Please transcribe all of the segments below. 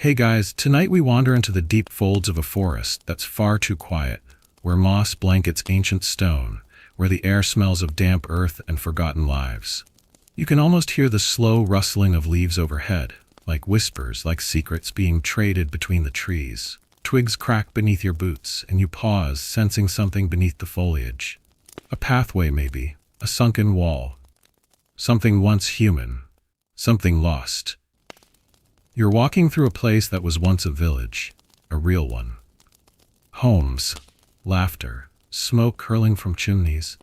Hey guys, tonight we wander into the deep folds of a forest that's far too quiet, where moss blankets ancient stone, where the air smells of damp earth and forgotten lives. You can almost hear the slow rustling of leaves overhead, like whispers, like secrets being traded between the trees. Twigs crack beneath your boots, and you pause, sensing something beneath the foliage. A pathway maybe, a sunken wall. Something once human, something lost. You're walking through a place that was once a village, a real one. Homes, laughter, smoke curling from chimneys,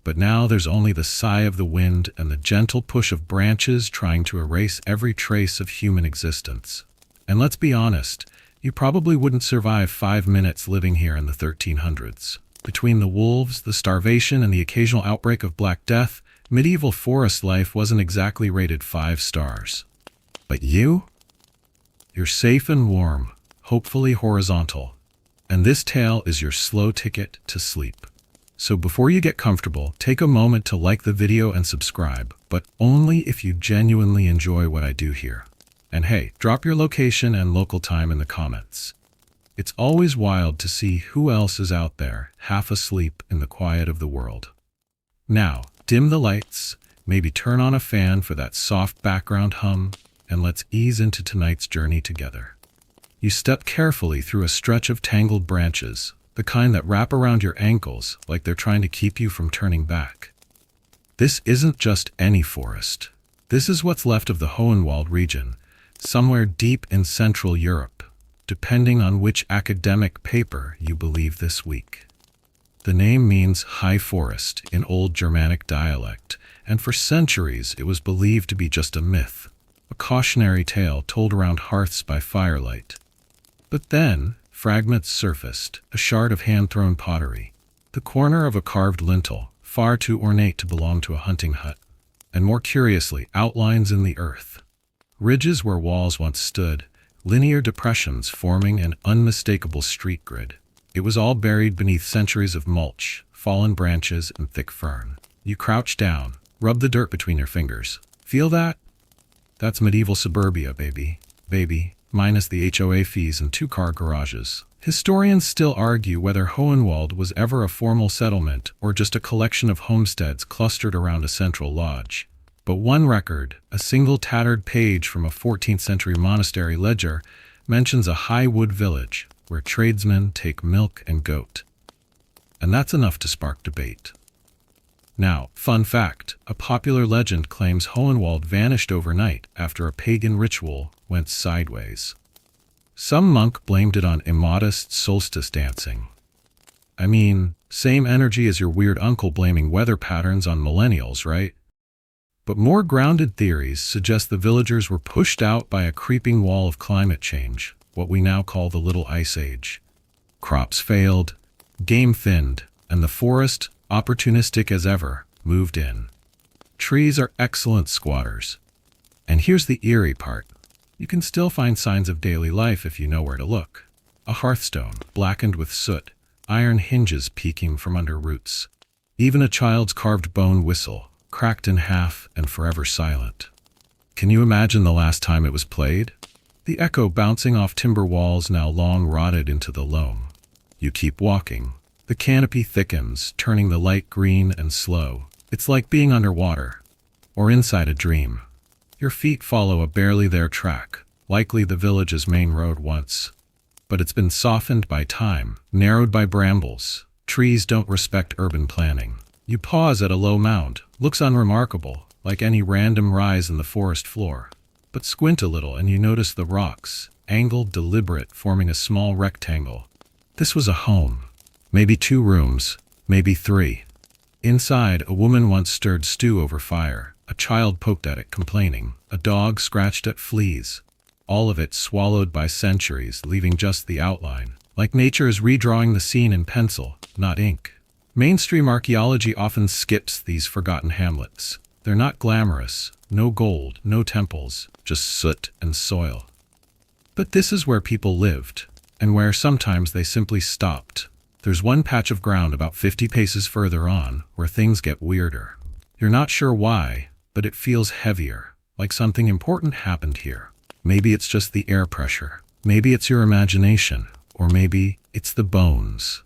but now there's only the sigh of the wind and the gentle push of branches trying to erase every trace of human existence. And let's be honest, you probably wouldn't survive 5 minutes living here in the 1300s. Between the wolves, the starvation, and the occasional outbreak of Black Death, medieval forest life wasn't exactly rated 5 stars. But you? You're safe and warm, hopefully horizontal. And this tale is your slow ticket to sleep. So before you get comfortable, take a moment to like the video and subscribe, but only if you genuinely enjoy what I do here. And hey, drop your location and local time in the comments. It's always wild to see who else is out there, half asleep in the quiet of the world. Now, dim the lights, maybe turn on a fan for that soft background hum, and let's ease into tonight's journey together. You step carefully through a stretch of tangled branches, the kind that wrap around your ankles like they're trying to keep you from turning back. This isn't just any forest. This is what's left of the Hohenwald region, somewhere deep in Central Europe, depending on which academic paper you believe this week. The name means high forest in Old Germanic dialect, and for centuries it was believed to be just a myth, a cautionary tale told around hearths by firelight. But then, fragments surfaced, a shard of hand-thrown pottery, the corner of a carved lintel, far too ornate to belong to a hunting hut, and more curiously, outlines in the earth. Ridges where walls once stood, linear depressions forming an unmistakable street grid. It was all buried beneath centuries of mulch, fallen branches, and thick fern. You crouch down, rub the dirt between your fingers. Feel that? That's medieval suburbia, baby. Baby, minus the HOA fees and 2-car garages. Historians still argue whether Hohenwald was ever a formal settlement or just a collection of homesteads clustered around a central lodge. But one record, a single tattered page from a 14th century monastery ledger, mentions a high wood village where tradesmen take milk and goat. And that's enough to spark debate. Now, fun fact, a popular legend claims Hohenwald vanished overnight after a pagan ritual went sideways. Some monk blamed it on immodest solstice dancing. I mean, same energy as your weird uncle blaming weather patterns on millennials, right? But more grounded theories suggest the villagers were pushed out by a creeping wall of climate change, what we now call the Little Ice Age. Crops failed, game thinned, and the forest, opportunistic as ever, moved in. Trees are excellent squatters. And here's the eerie part. You can still find signs of daily life if you know where to look. A hearthstone, blackened with soot, iron hinges peeking from under roots. Even a child's carved bone whistle, cracked in half and forever silent. Can you imagine the last time it was played? The echo bouncing off timber walls now long rotted into the loam. You keep walking. The canopy thickens, turning the light green and slow. It's like being underwater, or inside a dream. Your feet follow a barely there track, likely the village's main road once. But it's been softened by time, narrowed by brambles. Trees don't respect urban planning. You pause at a low mound, looks unremarkable, like any random rise in the forest floor. But squint a little and you notice the rocks, angled, deliberate, forming a small rectangle. This was a home. Maybe 2 rooms, maybe 3. Inside, a woman once stirred stew over fire. A child poked at it, complaining. A dog scratched at fleas. All of it swallowed by centuries, leaving just the outline. Like nature is redrawing the scene in pencil, not ink. Mainstream archaeology often skips these forgotten hamlets. They're not glamorous, no gold, no temples, just soot and soil. But this is where people lived, and where sometimes they simply stopped. There's one patch of ground about 50 paces further on where things get weirder. You're not sure why, but it feels heavier, like something important happened here. Maybe it's just the air pressure. Maybe it's your imagination, or maybe it's the bones.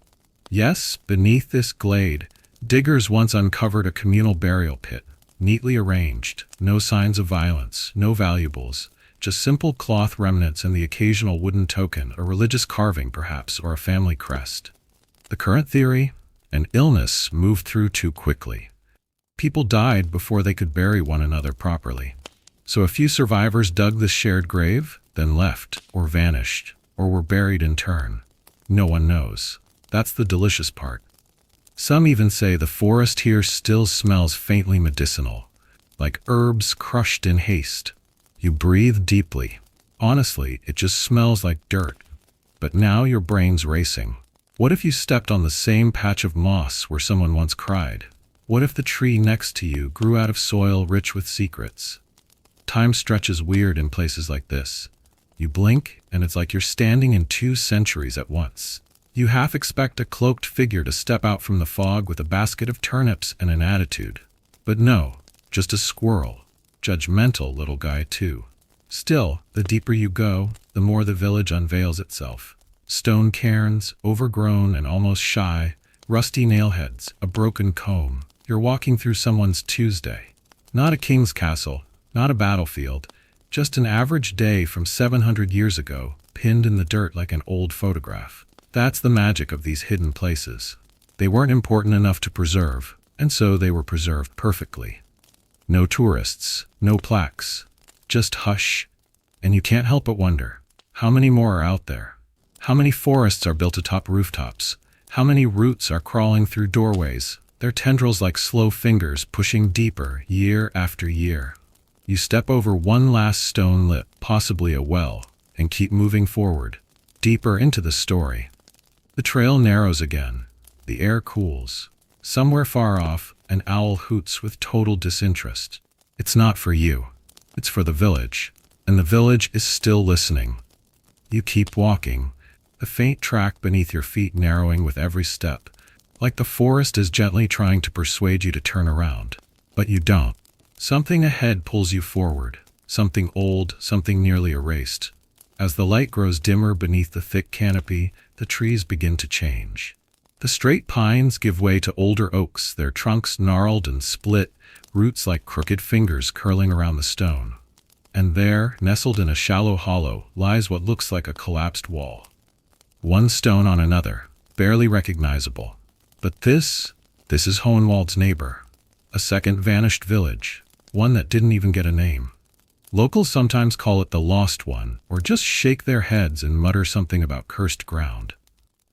Yes, beneath this glade, diggers once uncovered a communal burial pit, neatly arranged, no signs of violence, no valuables, just simple cloth remnants and the occasional wooden token, a religious carving perhaps, or a family crest. The current theory? An illness moved through too quickly. People died before they could bury one another properly. So a few survivors dug this shared grave, then left, or vanished, or were buried in turn. No one knows. That's the delicious part. Some even say the forest here still smells faintly medicinal, like herbs crushed in haste. You breathe deeply. Honestly, it just smells like dirt. But now your brain's racing. What if you stepped on the same patch of moss where someone once cried? What if the tree next to you grew out of soil rich with secrets? Time stretches weird in places like this. You blink, and it's like you're standing in 2 centuries at once. You half expect a cloaked figure to step out from the fog with a basket of turnips and an attitude. But no, just a squirrel. Judgmental little guy, too. Still, the deeper you go, the more the village unveils itself. Stone cairns, overgrown and almost shy, rusty nailheads, a broken comb. You're walking through someone's Tuesday. Not a king's castle, not a battlefield, just an average day from 700 years ago, pinned in the dirt like an old photograph. That's the magic of these hidden places. They weren't important enough to preserve, and so they were preserved perfectly. No tourists, no plaques, just hush, and you can't help but wonder, how many more are out there? How many forests are built atop rooftops? How many roots are crawling through doorways, their tendrils like slow fingers pushing deeper year after year? You step over one last stone lip, possibly a well, and keep moving forward, deeper into the story. The trail narrows again. The air cools. Somewhere far off, an owl hoots with total disinterest. It's not for you. It's for the village. And the village is still listening. You keep walking, the faint track beneath your feet narrowing with every step, like the forest is gently trying to persuade you to turn around. But you don't. Something ahead pulls you forward. Something old, something nearly erased. As the light grows dimmer beneath the thick canopy, the trees begin to change. The straight pines give way to older oaks, their trunks gnarled and split, roots like crooked fingers curling around the stone. And there, nestled in a shallow hollow, lies what looks like a collapsed wall. One stone on another, barely recognizable. But this is Hohenwald's neighbor. A second vanished village, one that didn't even get a name. Locals sometimes call it the Lost One, or just shake their heads and mutter something about cursed ground.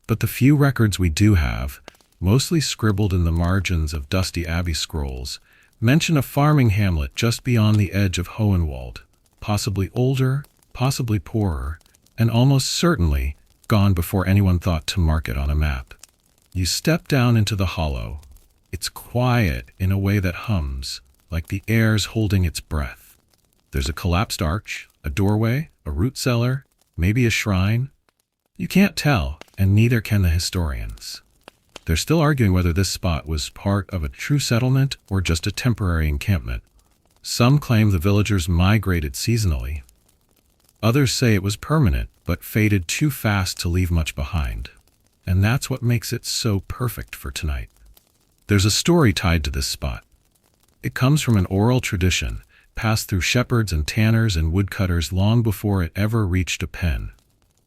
But the few records we do have, mostly scribbled in the margins of dusty abbey scrolls, mention a farming hamlet just beyond the edge of Hohenwald, possibly older, possibly poorer, and almost certainly gone before anyone thought to mark it on a map. You step down into the hollow. It's quiet in a way that hums, like the air's holding its breath. There's a collapsed arch, a doorway, a root cellar, maybe a shrine. You can't tell, and neither can the historians. They're still arguing whether this spot was part of a true settlement or just a temporary encampment. Some claim the villagers migrated seasonally. Others say it was permanent, but faded too fast to leave much behind. And that's what makes it so perfect for tonight. There's a story tied to this spot. It comes from an oral tradition, passed through shepherds and tanners and woodcutters long before it ever reached a pen.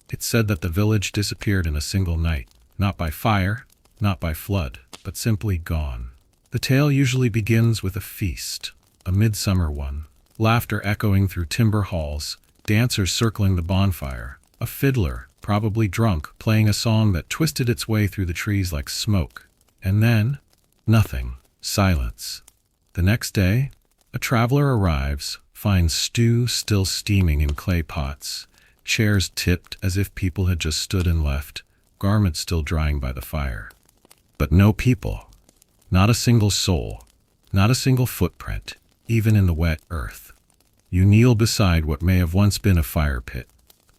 It's said that the village disappeared in a single night, not by fire, not by flood, but simply gone. The tale usually begins with a feast, a midsummer one, laughter echoing through timber halls, dancers circling the bonfire, a fiddler, probably drunk, playing a song that twisted its way through the trees like smoke. And then, nothing, silence. The next day, a traveler arrives, finds stew still steaming in clay pots, chairs tipped as if people had just stood and left, garments still drying by the fire. But no people. Not a single soul. Not a single footprint, even in the wet earth. You kneel beside what may have once been a fire pit.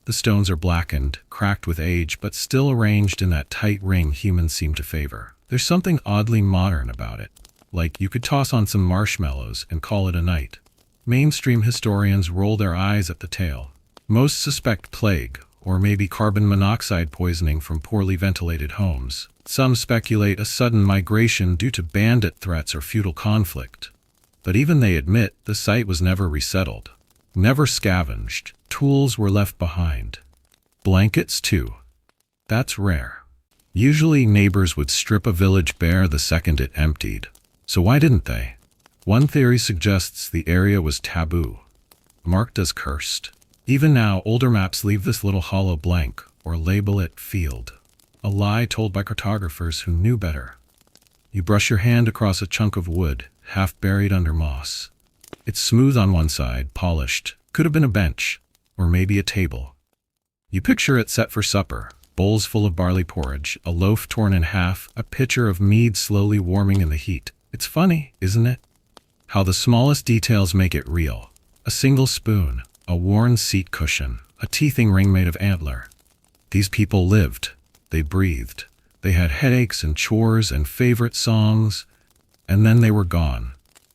The stones are blackened, cracked with age, but still arranged in that tight ring humans seem to favor. There's something oddly modern about it. Like you could toss on some marshmallows and call it a night. Mainstream historians roll their eyes at the tale. Most suspect plague, or maybe carbon monoxide poisoning from poorly ventilated homes. Some speculate a sudden migration due to bandit threats or feudal conflict. But even they admit the site was never resettled, never scavenged. Tools were left behind. Blankets, too. That's rare. Usually neighbors would strip a village bare the second it emptied. So why didn't they? One theory suggests the area was taboo, marked as cursed. Even now, older maps leave this little hollow blank or label it field. A lie told by cartographers who knew better. You brush your hand across a chunk of wood, half buried under moss. It's smooth on one side, polished. Could have been a bench, or maybe a table. You picture it set for supper. Bowls full of barley porridge, a loaf torn in half, a pitcher of mead slowly warming in the heat. It's funny, isn't it? How the smallest details make it real. A single spoon, a worn seat cushion, a teething ring made of antler. These people lived. They breathed. They had headaches and chores and favorite songs, and then they were gone.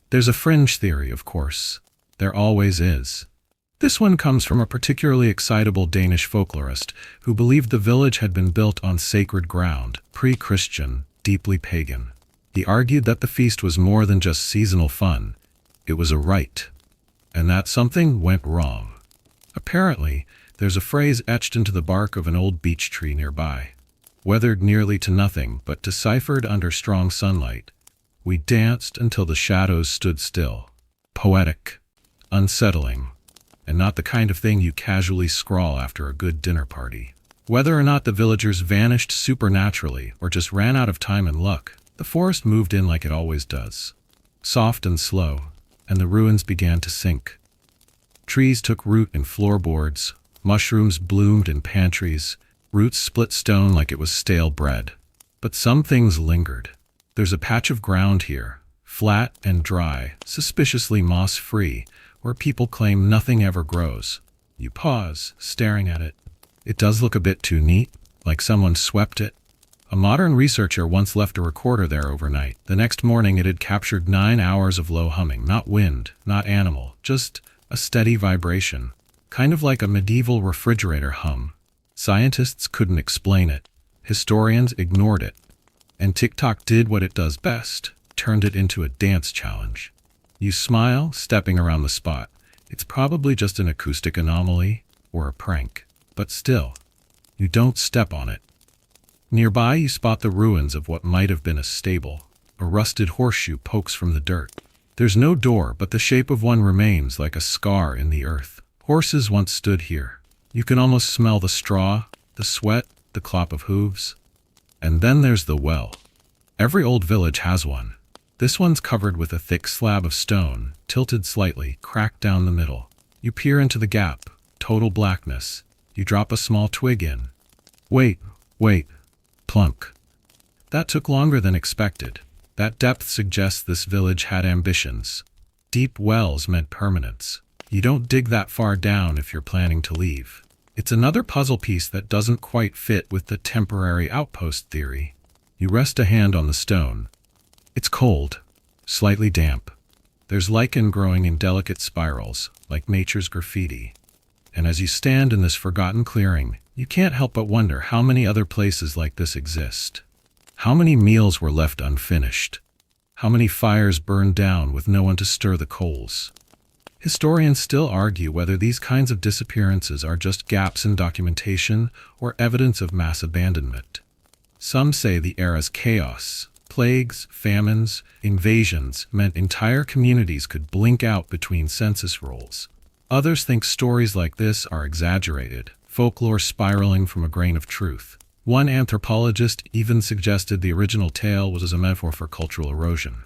There's a fringe theory, of course. There always is. This one comes from a particularly excitable Danish folklorist who believed the village had been built on sacred ground, pre-Christian, deeply pagan. He argued that the feast was more than just seasonal fun. It was a rite. And that something went wrong. Apparently, there's a phrase etched into the bark of an old beech tree nearby. Weathered nearly to nothing but deciphered under strong sunlight. We danced until the shadows stood still. Poetic. Unsettling. And not the kind of thing you casually scrawl after a good dinner party. Whether or not the villagers vanished supernaturally or just ran out of time and luck, the forest moved in like it always does. Soft and slow, and the ruins began to sink. Trees took root in floorboards, mushrooms bloomed in pantries, roots split stone like it was stale bread. But some things lingered. There's a patch of ground here, flat and dry, suspiciously moss-free, where people claim nothing ever grows. You pause, staring at it. It does look a bit too neat, like someone swept it. A modern researcher once left a recorder there overnight. The next morning it had captured 9 hours of low humming, not wind, not animal, just a steady vibration, kind of like a medieval refrigerator hum. Scientists couldn't explain it. Historians ignored it. And TikTok did what it does best, turned it into a dance challenge. You smile, stepping around the spot. It's probably just an acoustic anomaly or a prank. But still, you don't step on it. Nearby, you spot the ruins of what might have been a stable. A rusted horseshoe pokes from the dirt. There's no door, but the shape of one remains like a scar in the earth. Horses once stood here. You can almost smell the straw, the sweat, the clop of hooves. And then there's the well. Every old village has one. This one's covered with a thick slab of stone, tilted slightly, cracked down the middle. You peer into the gap. Total blackness. You drop a small twig in. Wait. Plunk. That took longer than expected. That depth suggests this village had ambitions. Deep wells meant permanence. You don't dig that far down if you're planning to leave. It's another puzzle piece that doesn't quite fit with the temporary outpost theory. You rest a hand on the stone. It's cold, slightly damp. There's lichen growing in delicate spirals, like nature's graffiti. And as you stand in this forgotten clearing, you can't help but wonder how many other places like this exist. How many meals were left unfinished? How many fires burned down with no one to stir the coals? Historians still argue whether these kinds of disappearances are just gaps in documentation or evidence of mass abandonment. Some say the era's chaos, plagues, famines, invasions meant entire communities could blink out between census rolls. Others think stories like this are exaggerated, folklore spiraling from a grain of truth. One anthropologist even suggested the original tale was a metaphor for cultural erosion.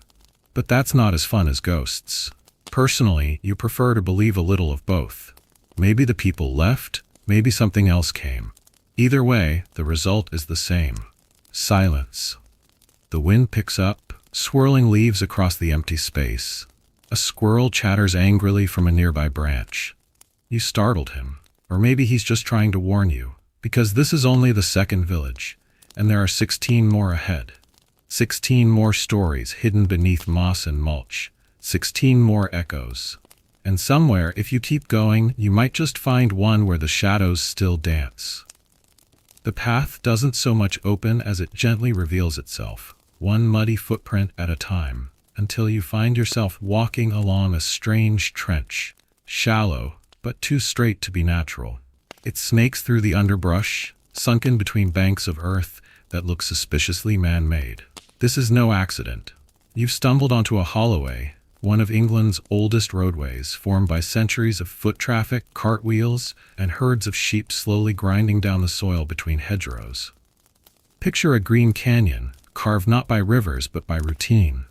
But that's not as fun as ghosts. Personally, you prefer to believe a little of both. Maybe the people left, maybe something else came. Either way, the result is the same. Silence. The wind picks up, swirling leaves across the empty space. A squirrel chatters angrily from a nearby branch. You startled him. Or maybe he's just trying to warn you, because this is only the second village, and there are 16 more ahead. 16 more stories hidden beneath moss and mulch. 16 more echoes. And somewhere, if you keep going, you might just find one where the shadows still dance. The path doesn't so much open as it gently reveals itself, one muddy footprint at a time, until you find yourself walking along a strange trench, shallow, but too straight to be natural. It snakes through the underbrush, sunken between banks of earth that look suspiciously man-made. This is no accident. You've stumbled onto a holloway, one of England's oldest roadways, formed by centuries of foot traffic, cartwheels, and herds of sheep slowly grinding down the soil between hedgerows. Picture a green canyon, carved not by rivers but by routine.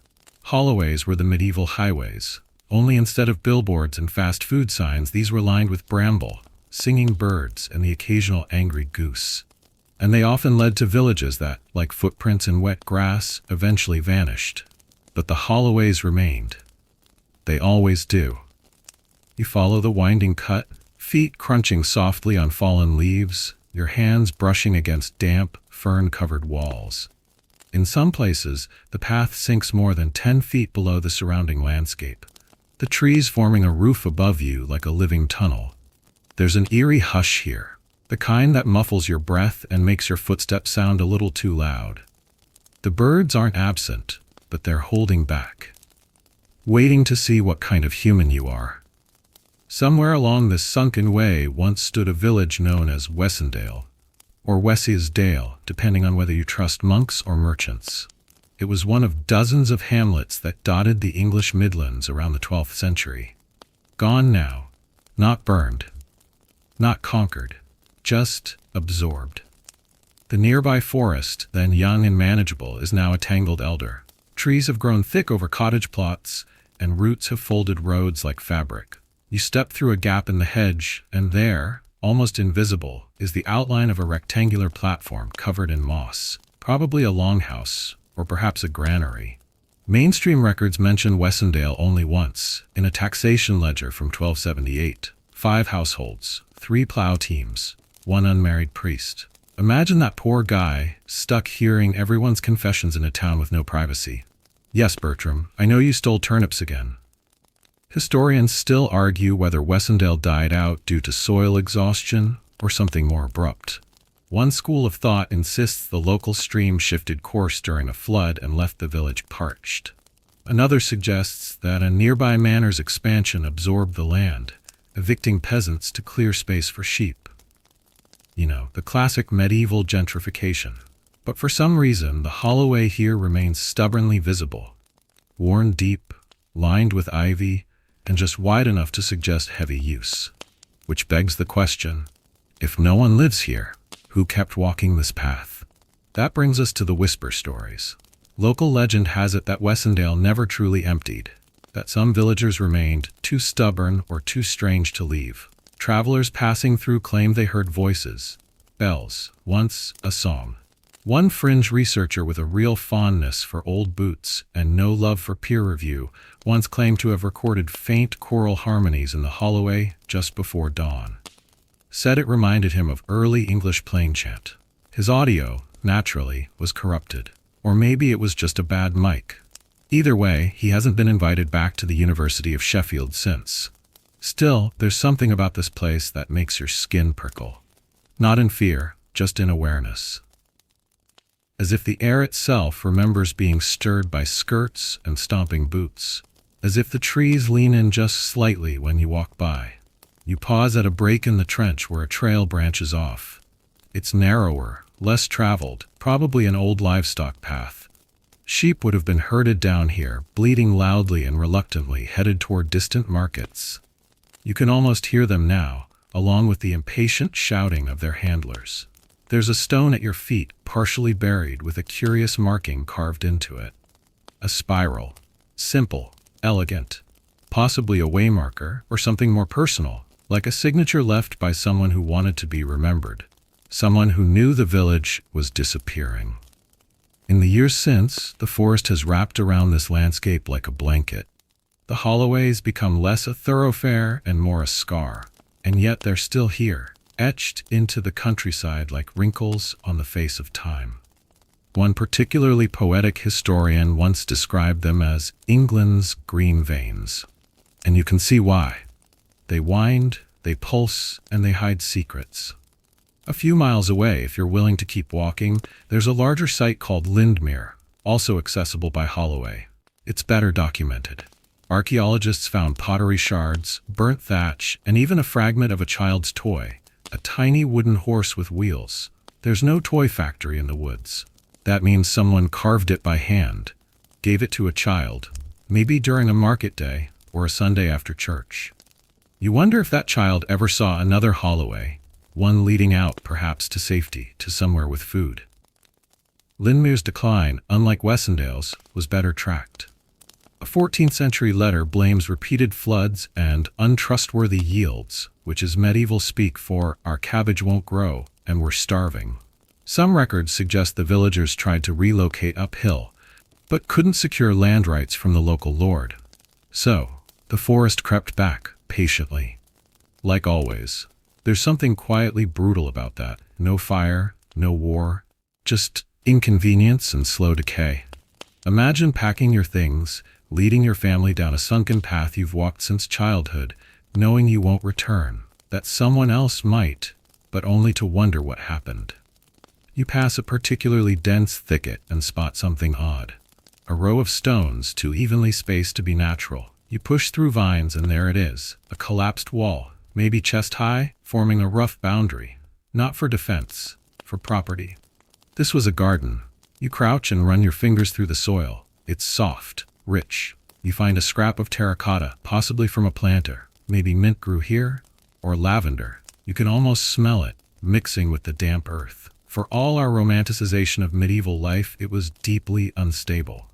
Holloways were the medieval highways, only instead of billboards and fast food signs, these were lined with bramble, singing birds, and the occasional angry goose. And they often led to villages that, like footprints in wet grass, eventually vanished. But the holloways remained. They always do. You follow the winding cut, feet crunching softly on fallen leaves, your hands brushing against damp, fern-covered walls. In some places, the path sinks more than 10 feet below the surrounding landscape, the trees forming a roof above you like a living tunnel. There's an eerie hush here, the kind that muffles your breath and makes your footsteps sound a little too loud. The birds aren't absent, but they're holding back, waiting to see what kind of human you are. Somewhere along this sunken way once stood a village known as Wessendale, or Wessie's Dale, depending on whether you trust monks or merchants. It was one of dozens of hamlets that dotted the English Midlands around the 12th century. Gone now, not burned, not conquered, just absorbed. The nearby forest, then young and manageable, is now a tangled elder. Trees have grown thick over cottage plots, and roots have folded roads like fabric. You step through a gap in the hedge, and there, almost invisible, is the outline of a rectangular platform covered in moss, probably a longhouse, or perhaps a granary. Mainstream records mention Wessendale only once, in a taxation ledger from 1278. 5 households, 3 plow teams, 1 unmarried priest. Imagine that poor guy, stuck hearing everyone's confessions in a town with no privacy. Yes, Bertram, I know you stole turnips again. Historians still argue whether Wessendale died out due to soil exhaustion or something more abrupt. One school of thought insists the local stream shifted course during a flood and left the village parched. Another suggests that a nearby manor's expansion absorbed the land, evicting peasants to clear space for sheep. You know, the classic medieval gentrification. But for some reason, the holloway here remains stubbornly visible, worn deep, lined with ivy, and just wide enough to suggest heavy use. Which begs the question, if no one lives here, who kept walking this path? That brings us to the whisper stories. Local legend has it that Wessendale never truly emptied, that some villagers remained too stubborn or too strange to leave. Travelers passing through claimed they heard voices, bells, once a song. One fringe researcher with a real fondness for old boots and no love for peer review once claimed to have recorded faint choral harmonies in the holloway just before dawn. Said it reminded him of early English plain chant. His audio, naturally, was corrupted. Or maybe it was just a bad mic. Either way, he hasn't been invited back to the University of Sheffield since. Still, there's something about this place that makes your skin prickle. Not in fear, just in awareness. As if the air itself remembers being stirred by skirts and stomping boots. As if the trees lean in just slightly when you walk by. You pause at a break in the trench where a trail branches off. It's narrower, less traveled, probably an old livestock path. Sheep would have been herded down here, bleating loudly and reluctantly, headed toward distant markets. You can almost hear them now, along with the impatient shouting of their handlers. There's a stone at your feet, partially buried with a curious marking carved into it. A spiral. Simple, elegant. Possibly a waymarker, or something more personal, like a signature left by someone who wanted to be remembered. Someone who knew the village was disappearing. In the years since, the forest has wrapped around this landscape like a blanket. The holloways become less a thoroughfare and more a scar, and yet they're still here, etched into the countryside like wrinkles on the face of time. One particularly poetic historian once described them as England's green veins. And you can see why. They wind, they pulse, and they hide secrets. A few miles away, if you're willing to keep walking, there's a larger site called Lindmere, also accessible by Holloway. It's better documented. Archaeologists found pottery shards, burnt thatch, and even a fragment of a child's toy, a tiny wooden horse with wheels. There's no toy factory in the woods. That means someone carved it by hand, gave it to a child, maybe during a market day or a Sunday after church. You wonder if that child ever saw another Holloway, one leading out perhaps to safety, to somewhere with food. Lindmere's decline, unlike Wessendale's, was better tracked. A 14th century letter blames repeated floods and untrustworthy yields, which is medieval speak for "our cabbage won't grow, and we're starving." Some records suggest the villagers tried to relocate uphill, but couldn't secure land rights from the local lord. So, the forest crept back, patiently. Like always, there's something quietly brutal about that. No fire, no war, just inconvenience and slow decay. Imagine packing your things, leading your family down a sunken path you've walked since childhood, knowing you won't return, that someone else might, but only to wonder what happened. You pass a particularly dense thicket and spot something odd. A row of stones, too evenly spaced to be natural. You push through vines and there it is, a collapsed wall, maybe chest high, forming a rough boundary. Not for defense, for property. This was a garden. You crouch and run your fingers through the soil. It's soft, rich. You find a scrap of terracotta, possibly from a planter. Maybe mint grew here, or lavender. You can almost smell it, mixing with the damp earth. For all our romanticization of medieval life, it was deeply unstable.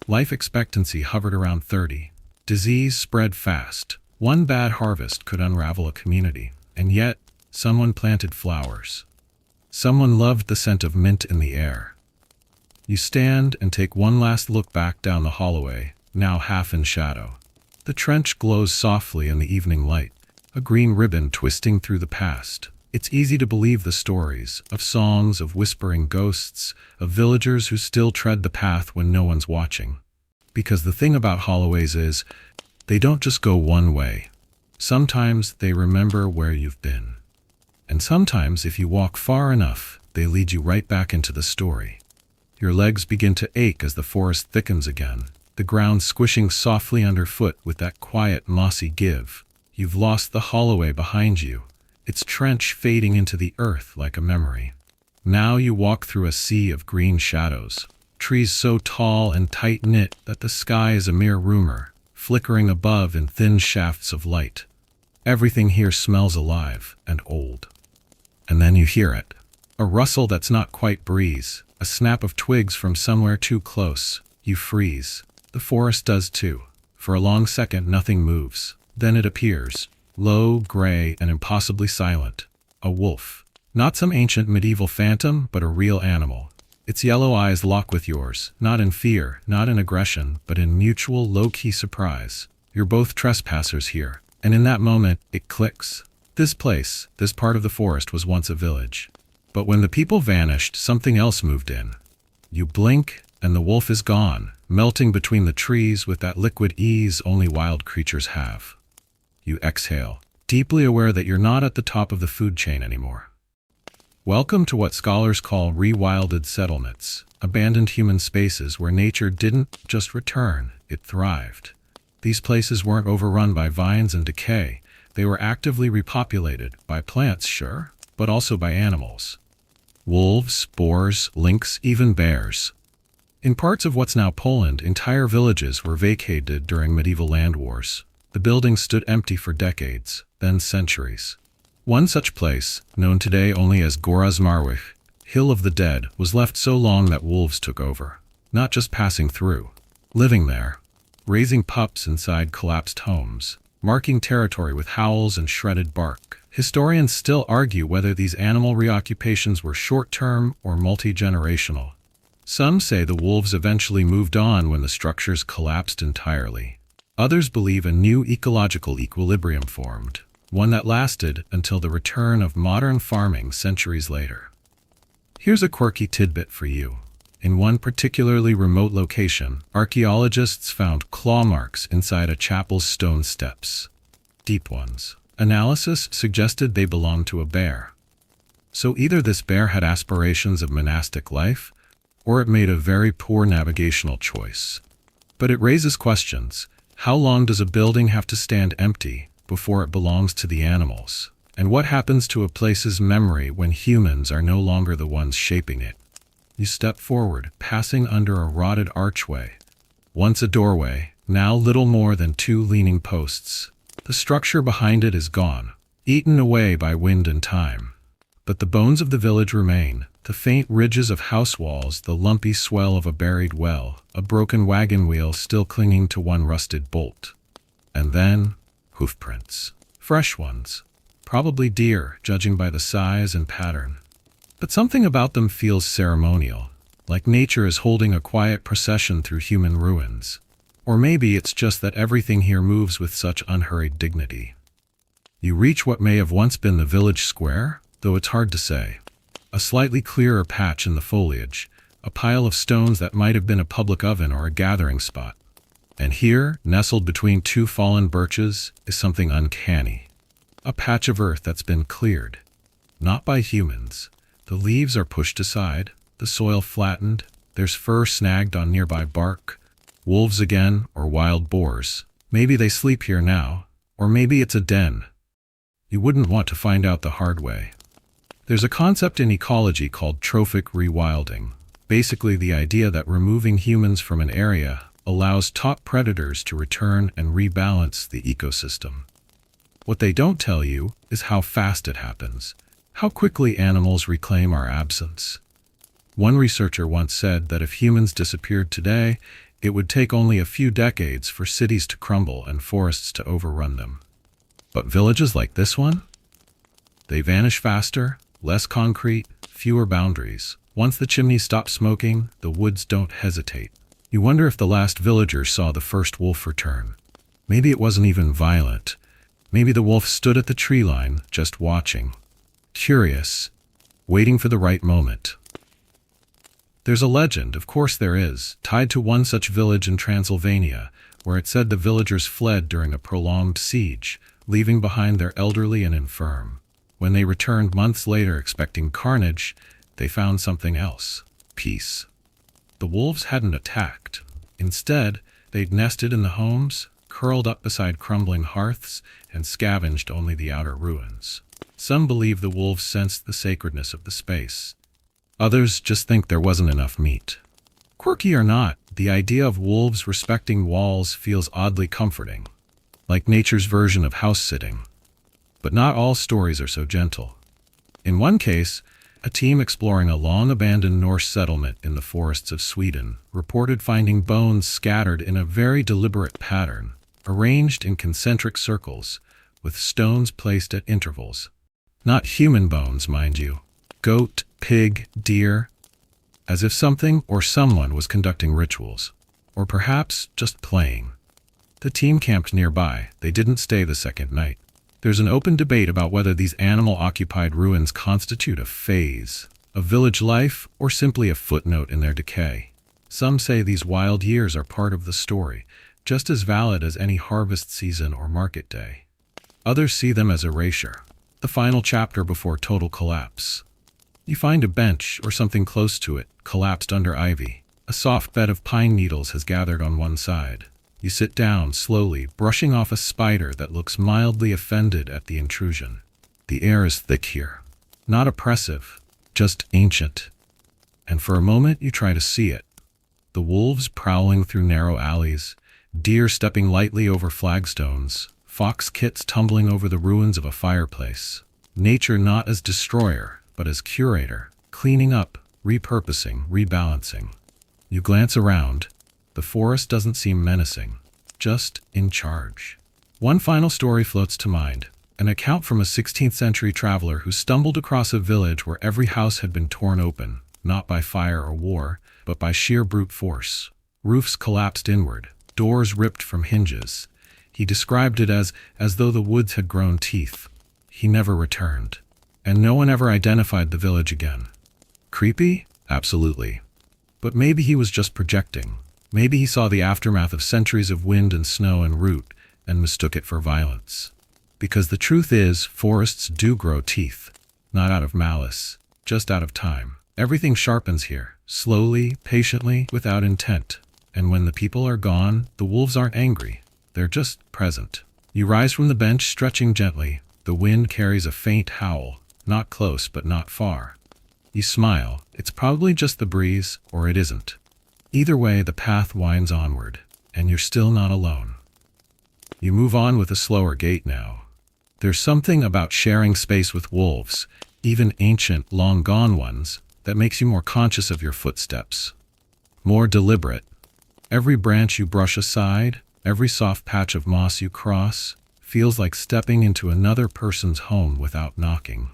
Life expectancy hovered around 30. Disease spread fast. One bad harvest could unravel a community. And yet, someone planted flowers. Someone loved the scent of mint in the air. You stand and take one last look back down the Holloway, now half in shadow. The trench glows softly in the evening light, a green ribbon twisting through the past. It's easy to believe the stories, of songs, of whispering ghosts, of villagers who still tread the path when no one's watching. Because the thing about Holloways is, they don't just go one way. Sometimes they remember where you've been. And sometimes, if you walk far enough, they lead you right back into the story. Your legs begin to ache as the forest thickens again, the ground squishing softly underfoot with that quiet, mossy give. You've lost the Holloway behind you, its trench fading into the earth like a memory. Now you walk through a sea of green shadows, trees so tall and tight-knit that the sky is a mere rumor, flickering above in thin shafts of light. Everything here smells alive and old. And then you hear it. A rustle that's not quite breeze, a snap of twigs from somewhere too close. You freeze. The forest does too. For a long second nothing moves. Then it appears, low, gray, and impossibly silent. A wolf. Not some ancient medieval phantom, but a real animal. Its yellow eyes lock with yours, not in fear, not in aggression, but in mutual, low-key surprise. You're both trespassers here, and in that moment, it clicks. This place, this part of the forest was once a village. But when the people vanished, something else moved in. You blink, and the wolf is gone, melting between the trees with that liquid ease only wild creatures have. You exhale, deeply aware that you're not at the top of the food chain anymore. Welcome to what scholars call rewilded settlements, abandoned human spaces where nature didn't just return, it thrived. These places weren't overrun by vines and decay. They were actively repopulated, by plants, sure, but also by animals. Wolves, boars, lynx, even bears. In parts of what's now Poland, entire villages were vacated during medieval land wars. The buildings stood empty for decades, then centuries. One such place, known today only as Góra Zmarłych, Hill of the Dead, was left so long that wolves took over. Not just passing through, living there, raising pups inside collapsed homes, marking territory with howls and shredded bark. Historians still argue whether these animal reoccupations were short-term or multi-generational. Some say the wolves eventually moved on when the structures collapsed entirely. Others believe a new ecological equilibrium formed, one that lasted until the return of modern farming centuries later. Here's a quirky tidbit for you. In one particularly remote location, archaeologists found claw marks inside a chapel's stone steps. Deep ones. Analysis suggested they belonged to a bear. So either this bear had aspirations of monastic life, or it made a very poor navigational choice. But it raises questions. How long does a building have to stand empty before it belongs to the animals? And what happens to a place's memory when humans are no longer the ones shaping it? You step forward, passing under a rotted archway. Once a doorway, now little more than two leaning posts. The structure behind it is gone, eaten away by wind and time. But the bones of the village remain, the faint ridges of house walls, the lumpy swell of a buried well, a broken wagon wheel still clinging to one rusted bolt. And then, hoofprints. Fresh ones. Probably deer, judging by the size and pattern. But something about them feels ceremonial, like nature is holding a quiet procession through human ruins. Or maybe it's just that everything here moves with such unhurried dignity. You reach what may have once been the village square, though it's hard to say. A slightly clearer patch in the foliage, a pile of stones that might have been a public oven or a gathering spot. And here, nestled between two fallen birches, is something uncanny. A patch of earth that's been cleared. Not by humans. The leaves are pushed aside, the soil flattened, there's fur snagged on nearby bark. Wolves again, or wild boars. Maybe they sleep here now, or maybe it's a den. You wouldn't want to find out the hard way. There's a concept in ecology called trophic rewilding. Basically the idea that removing humans from an area allows top predators to return and rebalance the ecosystem. What they don't tell you is how fast it happens, how quickly animals reclaim our absence. One researcher once said that if humans disappeared today, it would take only a few decades for cities to crumble and forests to overrun them. But villages like this one? They vanish faster, less concrete, fewer boundaries. Once the chimneys stop smoking, the woods don't hesitate. You wonder if the last villagers saw the first wolf return. Maybe it wasn't even violent. Maybe the wolf stood at the tree line, just watching. Curious, waiting for the right moment. There's a legend, of course there is, tied to one such village in Transylvania, where it said the villagers fled during a prolonged siege, leaving behind their elderly and infirm. When they returned months later expecting carnage, they found something else: peace. The wolves hadn't attacked. Instead, they'd nested in the homes, curled up beside crumbling hearths, and scavenged only the outer ruins. Some believe the wolves sensed the sacredness of the space. Others just think there wasn't enough meat. Quirky or not, the idea of wolves respecting walls feels oddly comforting, like nature's version of house-sitting. But not all stories are so gentle. In one case, a team exploring a long-abandoned Norse settlement in the forests of Sweden reported finding bones scattered in a very deliberate pattern, arranged in concentric circles, with stones placed at intervals. Not human bones, mind you. Goat, pig, deer, as if something or someone was conducting rituals, or perhaps just playing. The team camped nearby. They didn't stay the second night. There's an open debate about whether these animal-occupied ruins constitute a phase of village life or simply a footnote in their decay. Some say these wild years are part of the story, just as valid as any harvest season or market day. Others see them as erasure, the final chapter before total collapse. You find a bench or something close to it, collapsed under ivy. A soft bed of pine needles has gathered on one side. You sit down slowly, brushing off a spider that looks mildly offended at the intrusion. The air is thick here. Not oppressive, just ancient. And for a moment you try to see it. The wolves prowling through narrow alleys, deer stepping lightly over flagstones, fox kits tumbling over the ruins of a fireplace. Nature not as destroyer, but as curator, cleaning up, repurposing, rebalancing. You glance around. The forest doesn't seem menacing, just in charge. One final story floats to mind, an account from a 16th century traveler who stumbled across a village where every house had been torn open, not by fire or war, but by sheer brute force. Roofs collapsed inward, doors ripped from hinges. He described it as though the woods had grown teeth. He never returned. And no one ever identified the village again. Creepy? Absolutely. But maybe he was just projecting. Maybe he saw the aftermath of centuries of wind and snow and root and mistook it for violence. Because the truth is, forests do grow teeth. Not out of malice, just out of time. Everything sharpens here, slowly, patiently, without intent. And when the people are gone, the wolves aren't angry. They're just present. You rise from the bench, stretching gently. The wind carries a faint howl, not close but not far. You smile. It's probably just the breeze, or it isn't. Either way, the path winds onward, and you're still not alone. You move on with a slower gait now. There's something about sharing space with wolves, even ancient, long-gone ones, that makes you more conscious of your footsteps. More deliberate. Every branch you brush aside, every soft patch of moss you cross, feels like stepping into another person's home without knocking.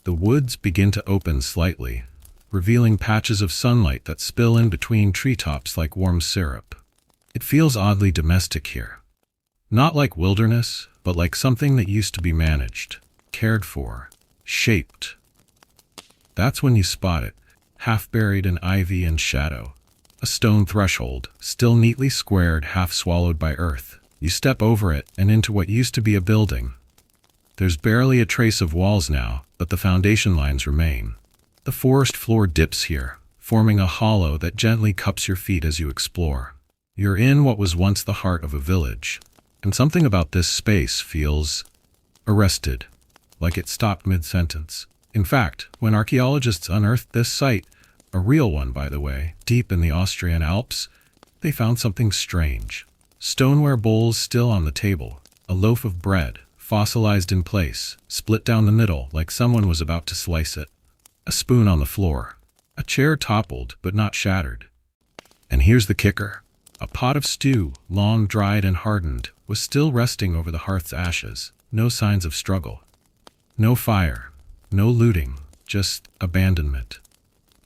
The woods begin to open slightly, revealing patches of sunlight that spill in between treetops like warm syrup. It feels oddly domestic here. Not like wilderness, but like something that used to be managed, cared for, shaped. That's when you spot it, half buried in ivy and shadow. A stone threshold, still neatly squared, half swallowed by earth. You step over it and into what used to be a building. There's barely a trace of walls now, but the foundation lines remain. The forest floor dips here, forming a hollow that gently cups your feet as you explore. You're in what was once the heart of a village, and something about this space feels arrested, like it stopped mid-sentence. In fact, when archaeologists unearthed this site, a real one by the way, deep in the Austrian Alps, they found something strange. Stoneware bowls still on the table, a loaf of bread, fossilized in place, split down the middle like someone was about to slice it. A spoon on the floor. A chair toppled, but not shattered. And here's the kicker. A pot of stew, long dried and hardened, was still resting over the hearth's ashes. No signs of struggle. No fire. No looting. Just abandonment.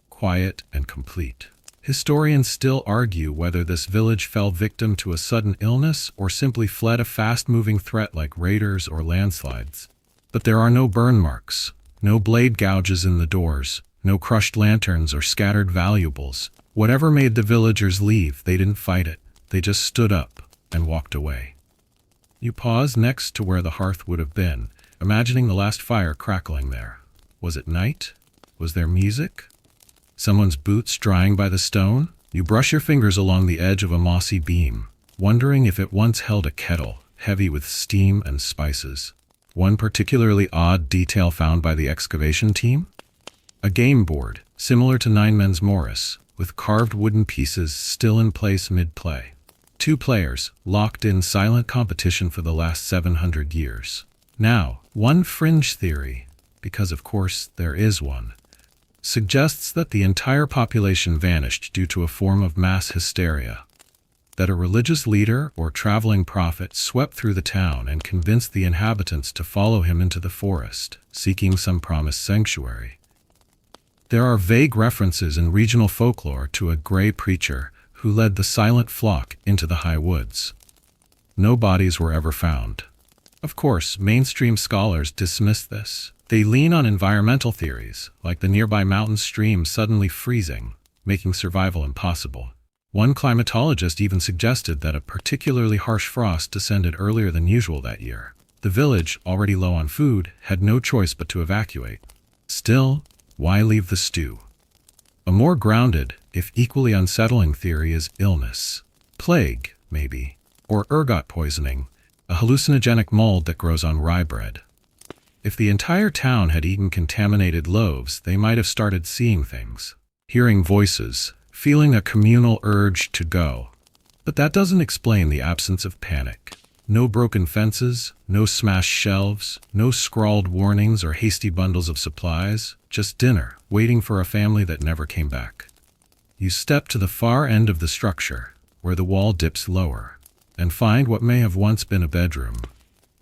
Quiet and complete. Historians still argue whether this village fell victim to a sudden illness or simply fled a fast-moving threat like raiders or landslides. But there are no burn marks, no blade gouges in the doors, no crushed lanterns or scattered valuables. Whatever made the villagers leave, they didn't fight it. They just stood up and walked away. You pause next to where the hearth would have been, imagining the last fire crackling there. Was it night? Was there music? Someone's boots drying by the stone? You brush your fingers along the edge of a mossy beam, wondering if it once held a kettle, heavy with steam and spices. One particularly odd detail found by the excavation team? A game board, similar to Nine Men's Morris, with carved wooden pieces still in place mid-play. 2 players, locked in silent competition for the last 700 years. Now, one fringe theory, because of course there is one, suggests that the entire population vanished due to a form of mass hysteria, that a religious leader or traveling prophet swept through the town and convinced the inhabitants to follow him into the forest, seeking some promised sanctuary. There are vague references in regional folklore to a gray preacher who led the silent flock into the high woods. No bodies were ever found. Of course, mainstream scholars dismiss this. They lean on environmental theories, like the nearby mountain stream suddenly freezing, making survival impossible. One climatologist even suggested that a particularly harsh frost descended earlier than usual that year. The village, already low on food, had no choice but to evacuate. Still, why leave the stew? A more grounded, if equally unsettling theory is illness. Plague, maybe. Or ergot poisoning, a hallucinogenic mold that grows on rye bread. If the entire town had eaten contaminated loaves, they might have started seeing things, hearing voices, feeling a communal urge to go. But that doesn't explain the absence of panic. No broken fences, no smashed shelves, no scrawled warnings or hasty bundles of supplies, just dinner, waiting for a family that never came back. You step to the far end of the structure, where the wall dips lower, and find what may have once been a bedroom.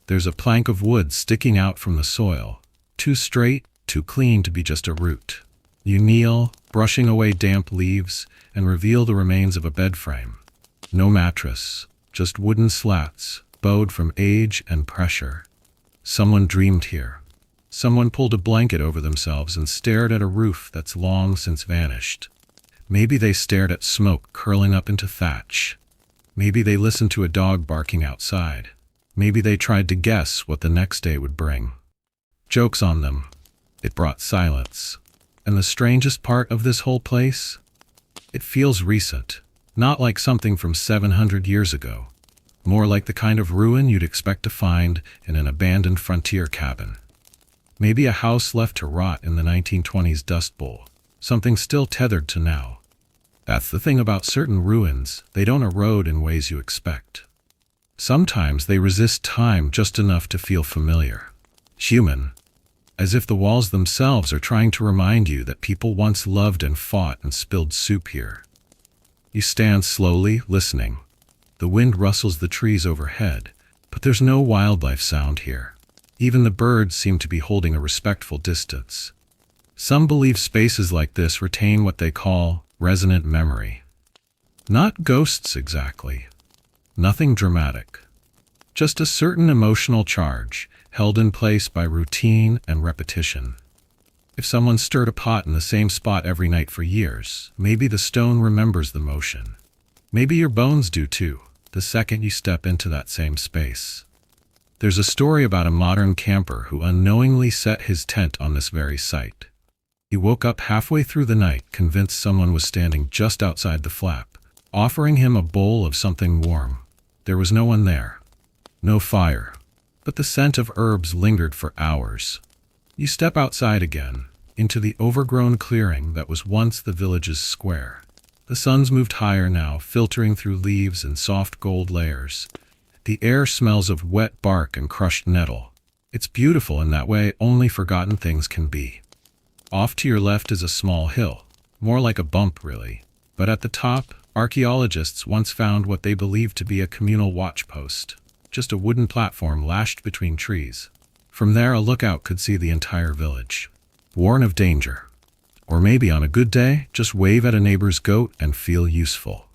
There's a plank of wood sticking out from the soil, too straight, too clean to be just a root. You kneel, brushing away damp leaves, and reveal the remains of a bed frame. No mattress, just wooden slats, bowed from age and pressure. Someone dreamed here. Someone pulled a blanket over themselves and stared at a roof that's long since vanished. Maybe they stared at smoke curling up into thatch. Maybe they listened to a dog barking outside. Maybe they tried to guess what the next day would bring. Joke's on them. It brought silence. And the strangest part of this whole place? It feels recent, not like something from 700 years ago. More like the kind of ruin you'd expect to find in an abandoned frontier cabin. Maybe a house left to rot in the 1920s Dust Bowl, something still tethered to now. That's the thing about certain ruins, they don't erode in ways you expect. Sometimes they resist time just enough to feel familiar. Human. As if the walls themselves are trying to remind you that people once loved and fought and spilled soup here. You stand slowly, listening. The wind rustles the trees overhead, but there's no wildlife sound here. Even the birds seem to be holding a respectful distance. Some believe spaces like this retain what they call resonant memory. Not ghosts exactly. Nothing dramatic. Just a certain emotional charge, held in place by routine and repetition. If someone stirred a pot in the same spot every night for years, maybe the stone remembers the motion. Maybe your bones do too, the second you step into that same space. There's a story about a modern camper who unknowingly set his tent on this very site. He woke up halfway through the night, convinced someone was standing just outside the flap, offering him a bowl of something warm. There was no one there. No fire. But the scent of herbs lingered for hours. You step outside again, into the overgrown clearing that was once the village's square. The sun's moved higher now, filtering through leaves and soft gold layers. The air smells of wet bark and crushed nettle. It's beautiful in that way only forgotten things can be. Off to your left is a small hill, more like a bump really. But at the top, archaeologists once found what they believed to be a communal watch post. Just a wooden platform lashed between trees. From there a lookout could see the entire village. Warn of danger. Or maybe on a good day, just wave at a neighbor's goat and feel useful.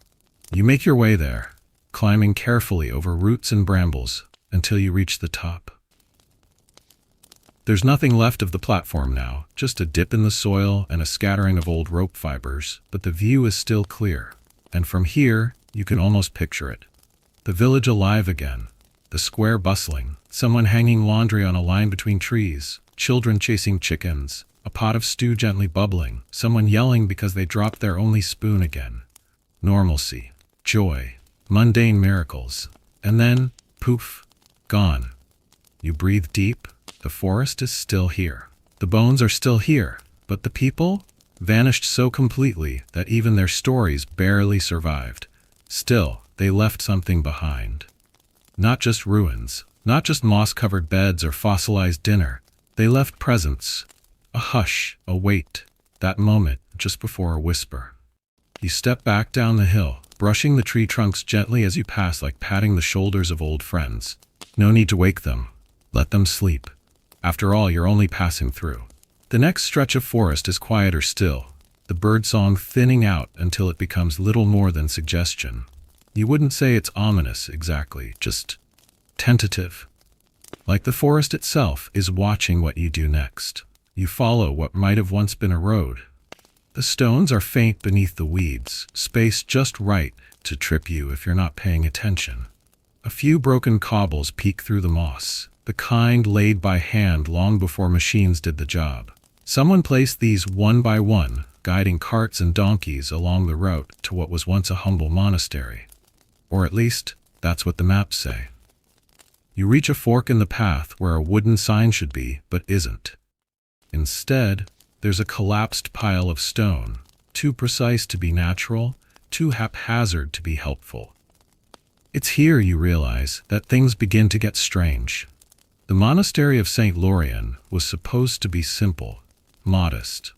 You make your way there, climbing carefully over roots and brambles until you reach the top. There's nothing left of the platform now, just a dip in the soil and a scattering of old rope fibers, but the view is still clear. And from here, you can almost picture it. The village alive again. The square bustling, someone hanging laundry on a line between trees, children chasing chickens, a pot of stew gently bubbling, someone yelling because they dropped their only spoon again. Normalcy, joy, mundane miracles, and then, poof, gone. You breathe deep, the forest is still here. The bones are still here, but the people vanished so completely that even their stories barely survived. Still, they left something behind. Not just ruins, not just moss-covered beds or fossilized dinner. They left presence, a hush, a wait, that moment just before a whisper. You step back down the hill, brushing the tree trunks gently as you pass like patting the shoulders of old friends. No need to wake them. Let them sleep. After all, you're only passing through. The next stretch of forest is quieter still, the birdsong thinning out until it becomes little more than suggestion. You wouldn't say it's ominous exactly, just tentative. Like the forest itself is watching what you do next. You follow what might have once been a road. The stones are faint beneath the weeds, spaced just right to trip you if you're not paying attention. A few broken cobbles peek through the moss, the kind laid by hand long before machines did the job. Someone placed these one by one, guiding carts and donkeys along the route to what was once a humble monastery. Or at least, that's what the maps say. You reach a fork in the path where a wooden sign should be, but isn't. Instead, there's a collapsed pile of stone, too precise to be natural, too haphazard to be helpful. It's here you realize that things begin to get strange. The monastery of St. Lorien was supposed to be simple, modest,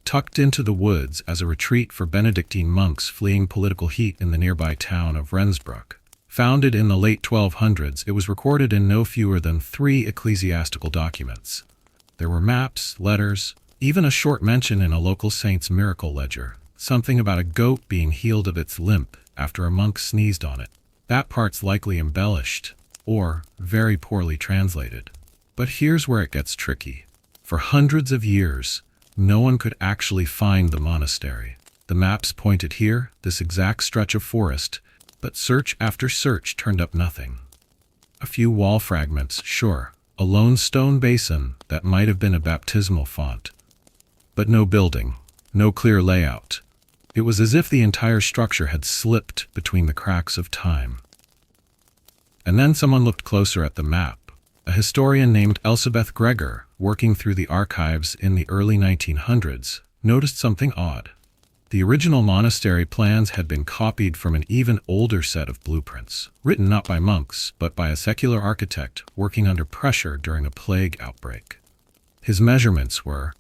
tucked into the woods as a retreat for Benedictine monks fleeing political heat in the nearby town of Rendsbruck. Founded in the late 1200s, it was recorded in no fewer than 3 ecclesiastical documents. There were maps, letters, even a short mention in a local saint's miracle ledger, something about a goat being healed of its limp after a monk sneezed on it. That part's likely embellished, or very poorly translated. But here's where it gets tricky. For hundreds of years, no one could actually find the monastery. The maps pointed here, this exact stretch of forest, but search after search turned up nothing. A few wall fragments, sure. A lone stone basin that might have been a baptismal font. But no building, no clear layout. It was as if the entire structure had slipped between the cracks of time. And then someone looked closer at the map. A historian named Elizabeth Gregor, working through the archives in the early 1900s, noticed something odd. The original monastery plans had been copied from an even older set of blueprints, written not by monks, but by a secular architect working under pressure during a plague outbreak. His measurements were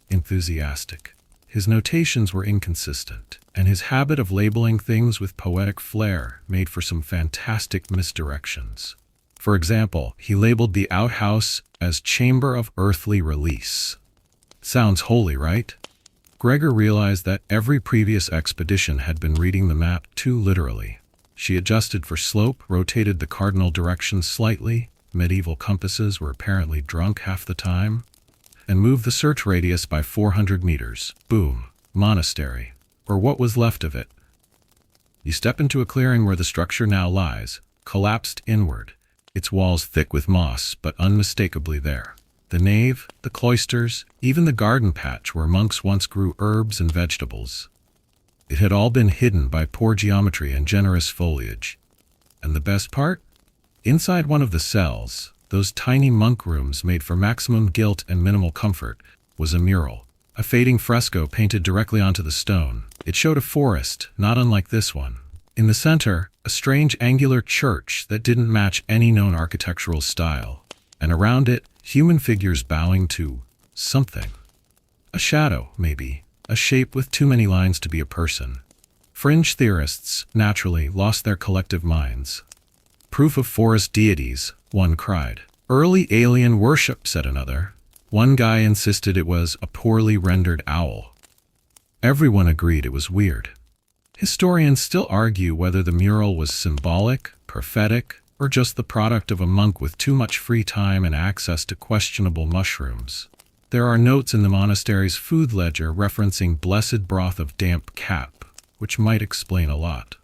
enthusiastic. His notations were inconsistent, and his habit of labeling things with poetic flair made for some fantastic misdirections. For example, he labeled the outhouse as Chamber of Earthly Release. Sounds holy, right? Gregor realized that every previous expedition had been reading the map too literally. She adjusted for slope, rotated the cardinal directions slightly, medieval compasses were apparently drunk half the time, and moved the search radius by 400 meters. Boom. Monastery. Or what was left of it. You step into a clearing where the structure now lies, collapsed inward, its walls thick with moss, but unmistakably there. The nave, the cloisters, even the garden patch where monks once grew herbs and vegetables. It had all been hidden by poor geometry and generous foliage. And the best part? Inside one of the cells, those tiny monk rooms made for maximum guilt and minimal comfort, was a mural. A fading fresco painted directly onto the stone. It showed a forest, not unlike this one. In the center, a strange angular church that didn't match any known architectural style. And around it, human figures bowing to something. A shadow, maybe. A shape with too many lines to be a person. Fringe theorists, naturally, lost their collective minds. Proof of forest deities, one cried. Early alien worship, said another. One guy insisted it was a poorly rendered owl. Everyone agreed it was weird. Historians still argue whether the mural was symbolic, prophetic, or just the product of a monk with too much free time and access to questionable mushrooms. There are notes in the monastery's food ledger referencing blessed broth of damp cap, which might explain a lot.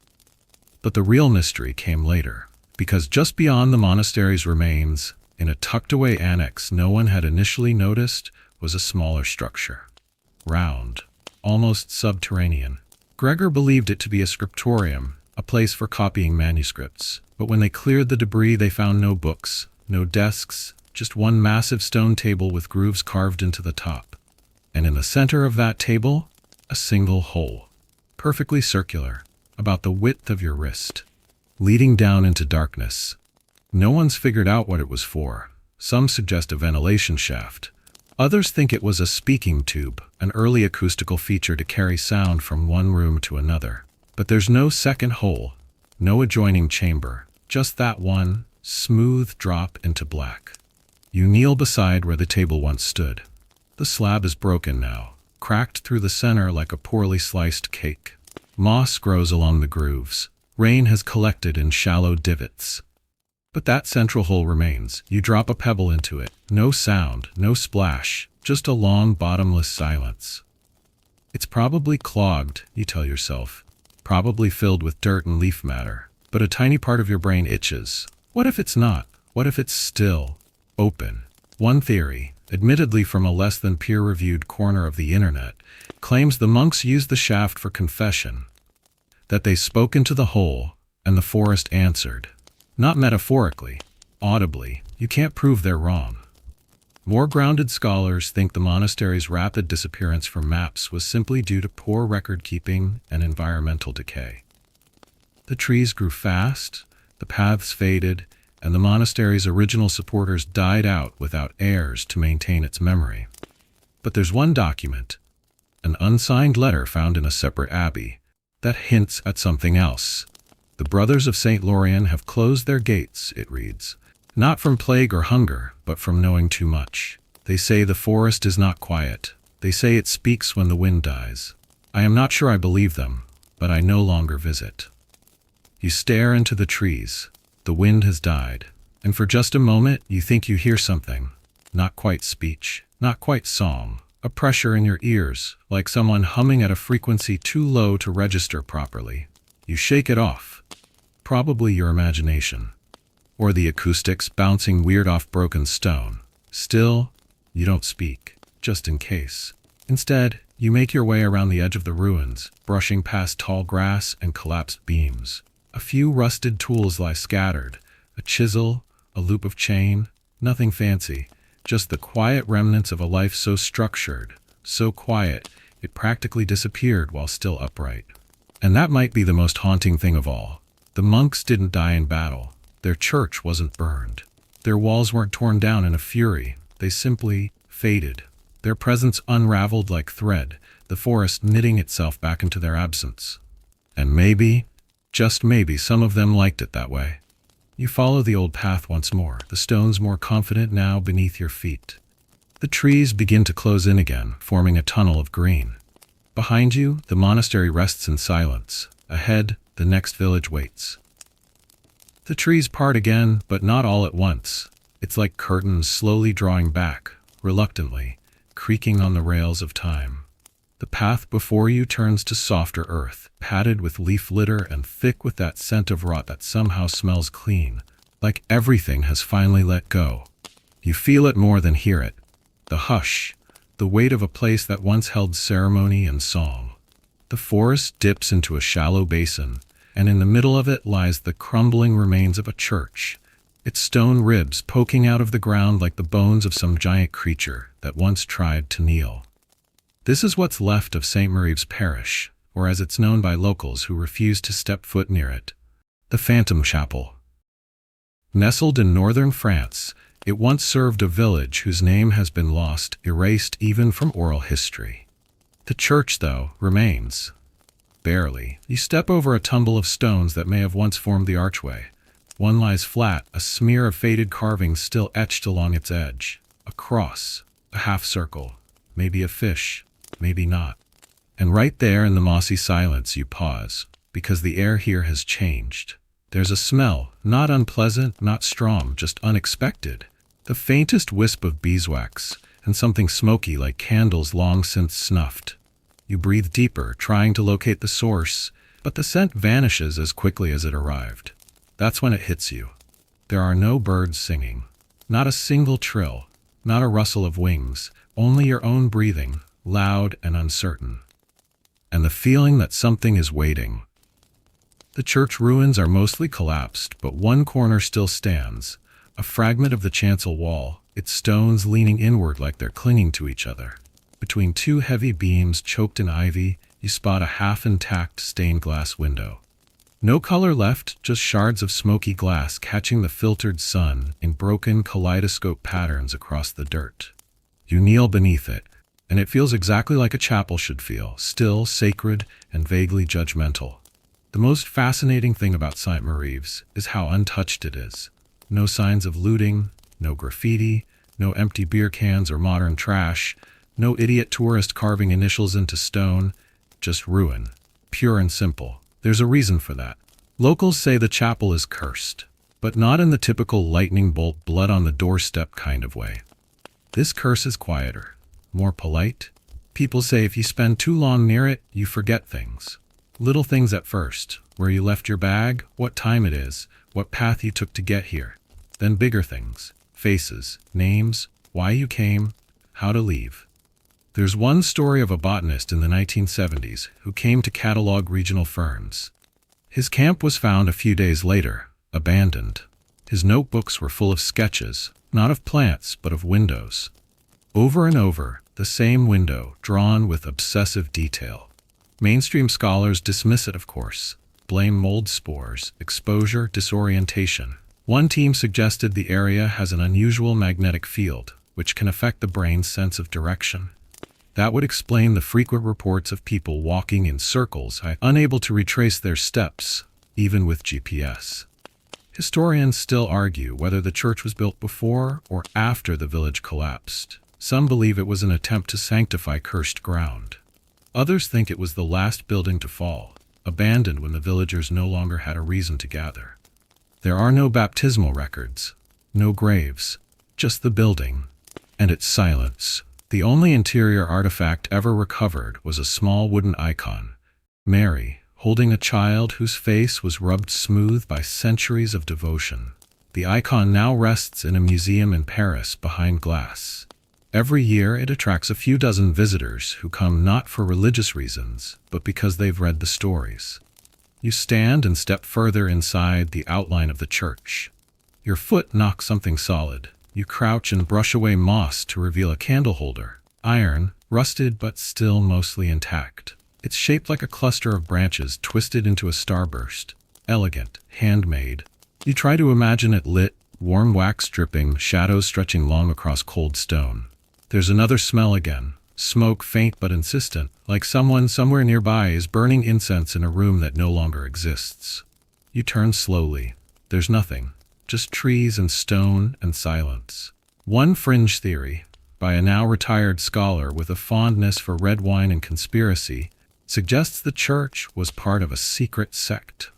But the real mystery came later, because just beyond the monastery's remains, in a tucked-away annex no one had initially noticed, was a smaller structure. Round, almost subterranean. Gregor believed it to be a scriptorium, a place for copying manuscripts. But when they cleared the debris, they found no books, no desks, just one massive stone table with grooves carved into the top. And in the center of that table, a single hole, perfectly circular, about the width of your wrist, leading down into darkness. No one's figured out what it was for. Some suggest a ventilation shaft. Others think it was a speaking tube, an early acoustical feature to carry sound from one room to another. But there's no second hole, no adjoining chamber. Just that one, smooth drop into black. You kneel beside where the table once stood. The slab is broken now, cracked through the center like a poorly sliced cake. Moss grows along the grooves. Rain has collected in shallow divots. But that central hole remains. You drop a pebble into it. No sound, no splash, just a long, bottomless silence. It's probably clogged, you tell yourself. Probably filled with dirt and leaf matter. But a tiny part of your brain itches. What if it's not? What if it's still open? One theory, admittedly from a less than peer-reviewed corner of the internet, claims the monks used the shaft for confession. That they spoke into the hole, and the forest answered. Not metaphorically, audibly. You can't prove they're wrong. More grounded scholars think the monastery's rapid disappearance from maps was simply due to poor record-keeping and environmental decay. The trees grew fast, the paths faded, and the monastery's original supporters died out without heirs to maintain its memory. But there's one document, an unsigned letter found in a separate abbey, that hints at something else. The Brothers of St. Lorien have closed their gates, it reads. Not from plague or hunger, but from knowing too much. They say the forest is not quiet. They say it speaks when the wind dies. I am not sure I believe them, but I no longer visit. You stare into the trees. The wind has died. And for just a moment, you think you hear something. Not quite speech, not quite song. A pressure in your ears, like someone humming at a frequency too low to register properly. You shake it off. Probably your imagination. or the acoustics bouncing weird off broken stone. Still, you don't speak, just in case. Instead, you make your way around the edge of the ruins, brushing past tall grass and collapsed beams. A few rusted tools lie scattered, a chisel, a loop of chain, nothing fancy, just the quiet remnants of a life so structured, so quiet, it practically disappeared while still upright. And that might be the most haunting thing of all. The monks didn't die in battle. Their church wasn't burned. Their walls weren't torn down in a fury. They simply faded. Their presence unraveled like thread, the forest knitting itself back into their absence. And maybe, just maybe, some of them liked it that way. You follow the old path once more, the stones more confident now beneath your feet. The trees begin to close in again, forming a tunnel of green. Behind you, the monastery rests in silence. Ahead, the next village waits. The trees part again, but not all at once. It's like curtains slowly drawing back, reluctantly, creaking on the rails of time. The path before you turns to softer earth, padded with leaf litter and thick with that scent of rot that somehow smells clean, like everything has finally let go. You feel it more than hear it. The hush, the weight of a place that once held ceremony and song. The forest dips into a shallow basin, and in the middle of it lies the crumbling remains of a church, its stone ribs poking out of the ground like the bones of some giant creature that once tried to kneel. This is what's left of St. Marie's Parish, or as it's known by locals who refuse to step foot near it, the Phantom Chapel. Nestled in northern France, it once served a village whose name has been lost, erased even from oral history. The church, though, remains. Barely. You step over a tumble of stones that may have once formed the archway. One lies flat, a smear of faded carving still etched along its edge. A cross, a half circle, maybe a fish, maybe not. And right there in the mossy silence you pause, because the air here has changed. There's a smell, not unpleasant, not strong, just unexpected. The faintest wisp of beeswax, and something smoky like candles long since snuffed. You breathe deeper, trying to locate the source, but the scent vanishes as quickly as it arrived. That's when it hits you. There are no birds singing. Not a single trill. Not a rustle of wings. Only your own breathing, loud and uncertain. And the feeling that something is waiting. The church ruins are mostly collapsed, but one corner still stands. A fragment of the chancel wall, its stones leaning inward like they're clinging to each other. Between two heavy beams choked in ivy, you spot a half-intact stained glass window. No color left, just shards of smoky glass catching the filtered sun in broken kaleidoscope patterns across the dirt. You kneel beneath it, and it feels exactly like a chapel should feel, still, sacred, and vaguely judgmental. The most fascinating thing about St. Marie's is how untouched it is. No signs of looting, no graffiti, no empty beer cans or modern trash, no idiot tourist carving initials into stone, just ruin, pure and simple. There's a reason for that. Locals say the chapel is cursed, but not in the typical lightning bolt blood on the doorstep kind of way. This curse is quieter, more polite. People say if you spend too long near it, you forget things. Little things at first, where you left your bag, what time it is, what path you took to get here. Then bigger things, faces, names, why you came, how to leave. There's one story of a botanist in the 1970s who came to catalog regional ferns. His camp was found a few days later, abandoned. His notebooks were full of sketches, not of plants, but of windows. Over and over, the same window, drawn with obsessive detail. Mainstream scholars dismiss it, of course. Blame mold spores, exposure, disorientation. One team suggested the area has an unusual magnetic field, which can affect the brain's sense of direction. That would explain the frequent reports of people walking in circles, unable to retrace their steps, even with GPS. Historians still argue whether the church was built before or after the village collapsed. Some believe it was an attempt to sanctify cursed ground. Others think it was the last building to fall, abandoned when the villagers no longer had a reason to gather. There are no baptismal records, no graves, just the building, and its silence. The only interior artifact ever recovered was a small wooden icon, Mary, holding a child whose face was rubbed smooth by centuries of devotion. The icon now rests in a museum in Paris behind glass. Every year it attracts a few dozen visitors who come not for religious reasons, but because they've read the stories. You stand and step further inside the outline of the church. Your foot knocks something solid. You crouch and brush away moss to reveal a candle holder. Iron, rusted but still mostly intact. It's shaped like a cluster of branches twisted into a starburst. Elegant, handmade. You try to imagine it lit, warm wax dripping, shadows stretching long across cold stone. There's another smell again. Smoke faint but insistent, like someone somewhere nearby is burning incense in a room that no longer exists. You turn slowly. There's nothing. Just trees and stone and silence. One fringe theory, by a now retired scholar with a fondness for red wine and conspiracy, suggests the church was part of a secret sect.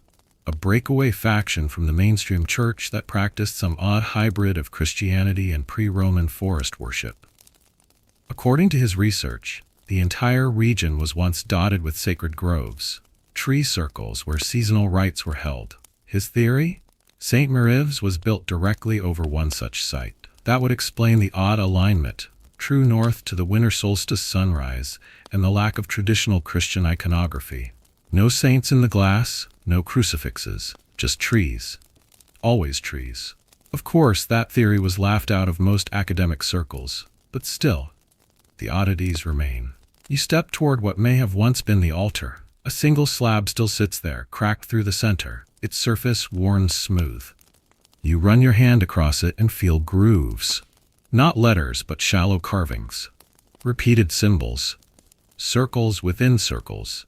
A breakaway faction from the mainstream church that practiced some odd hybrid of Christianity and pre-Roman forest worship. According to his research, the entire region was once dotted with sacred groves, tree circles where seasonal rites were held. His theory? St. Merives was built directly over one such site. That would explain the odd alignment, true north to the winter solstice sunrise, and the lack of traditional Christian iconography. No saints in the glass, no crucifixes, just trees. Always trees. Of course, that theory was laughed out of most academic circles, but still, the oddities remain. You step toward what may have once been the altar. A single slab still sits there, cracked through the center, its surface worn smooth. You run your hand across it and feel grooves. Not letters, but shallow carvings. Repeated symbols. Circles within circles.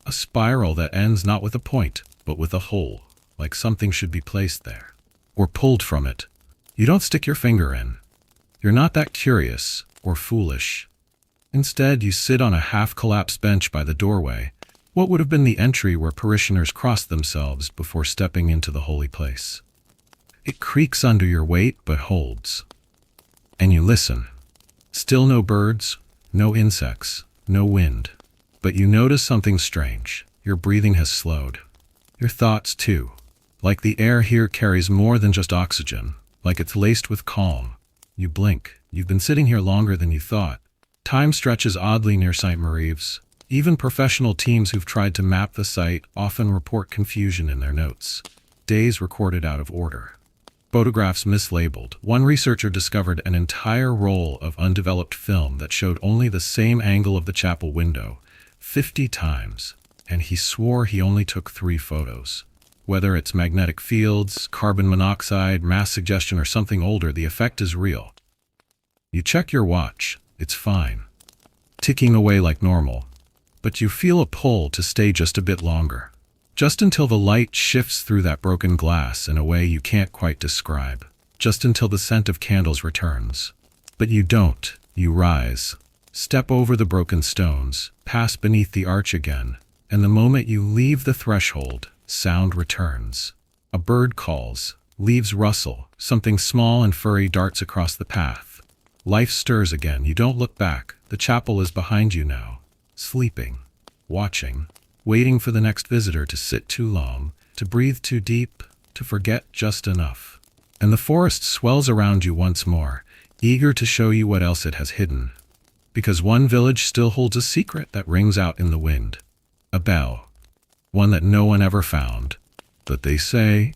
A spiral that ends not with a point, but with a hole, like something should be placed there. Or pulled from it. You don't stick your finger in. You're not that curious or foolish. Instead, you sit on a half-collapsed bench by the doorway, what would have been the entry where parishioners crossed themselves before stepping into the holy place. It creaks under your weight, but holds. And you listen. Still no birds, no insects, no wind. But you notice something strange. Your breathing has slowed. Your thoughts, too. Like the air here carries more than just oxygen, like it's laced with calm. You blink. You've been sitting here longer than you thought. Time stretches oddly near St. Merives. Even professional teams who've tried to map the site often report confusion in their notes. Days recorded out of order. Photographs mislabeled. One researcher discovered an entire roll of undeveloped film that showed only the same angle of the chapel window, 50 times, and he swore he only took 3 photos. Whether it's magnetic fields, carbon monoxide, mass suggestion, or something older, the effect is real. You check your watch. It's fine. Ticking away like normal. But you feel a pull to stay just a bit longer. Just until the light shifts through that broken glass in a way you can't quite describe. Just until the scent of candles returns. But you don't. You rise. Step over the broken stones, pass beneath the arch again, and the moment you leave the threshold, sound returns. A bird calls. Leaves rustle. Something small and furry darts across the path. Life stirs again. You don't look back. The chapel is behind you now. Sleeping. Watching. Waiting for the next visitor to sit too long, to breathe too deep, to forget just enough. And the forest swells around you once more, eager to show you what else it has hidden. Because one village still holds a secret that rings out in the wind. A bell. One that no one ever found. But they say,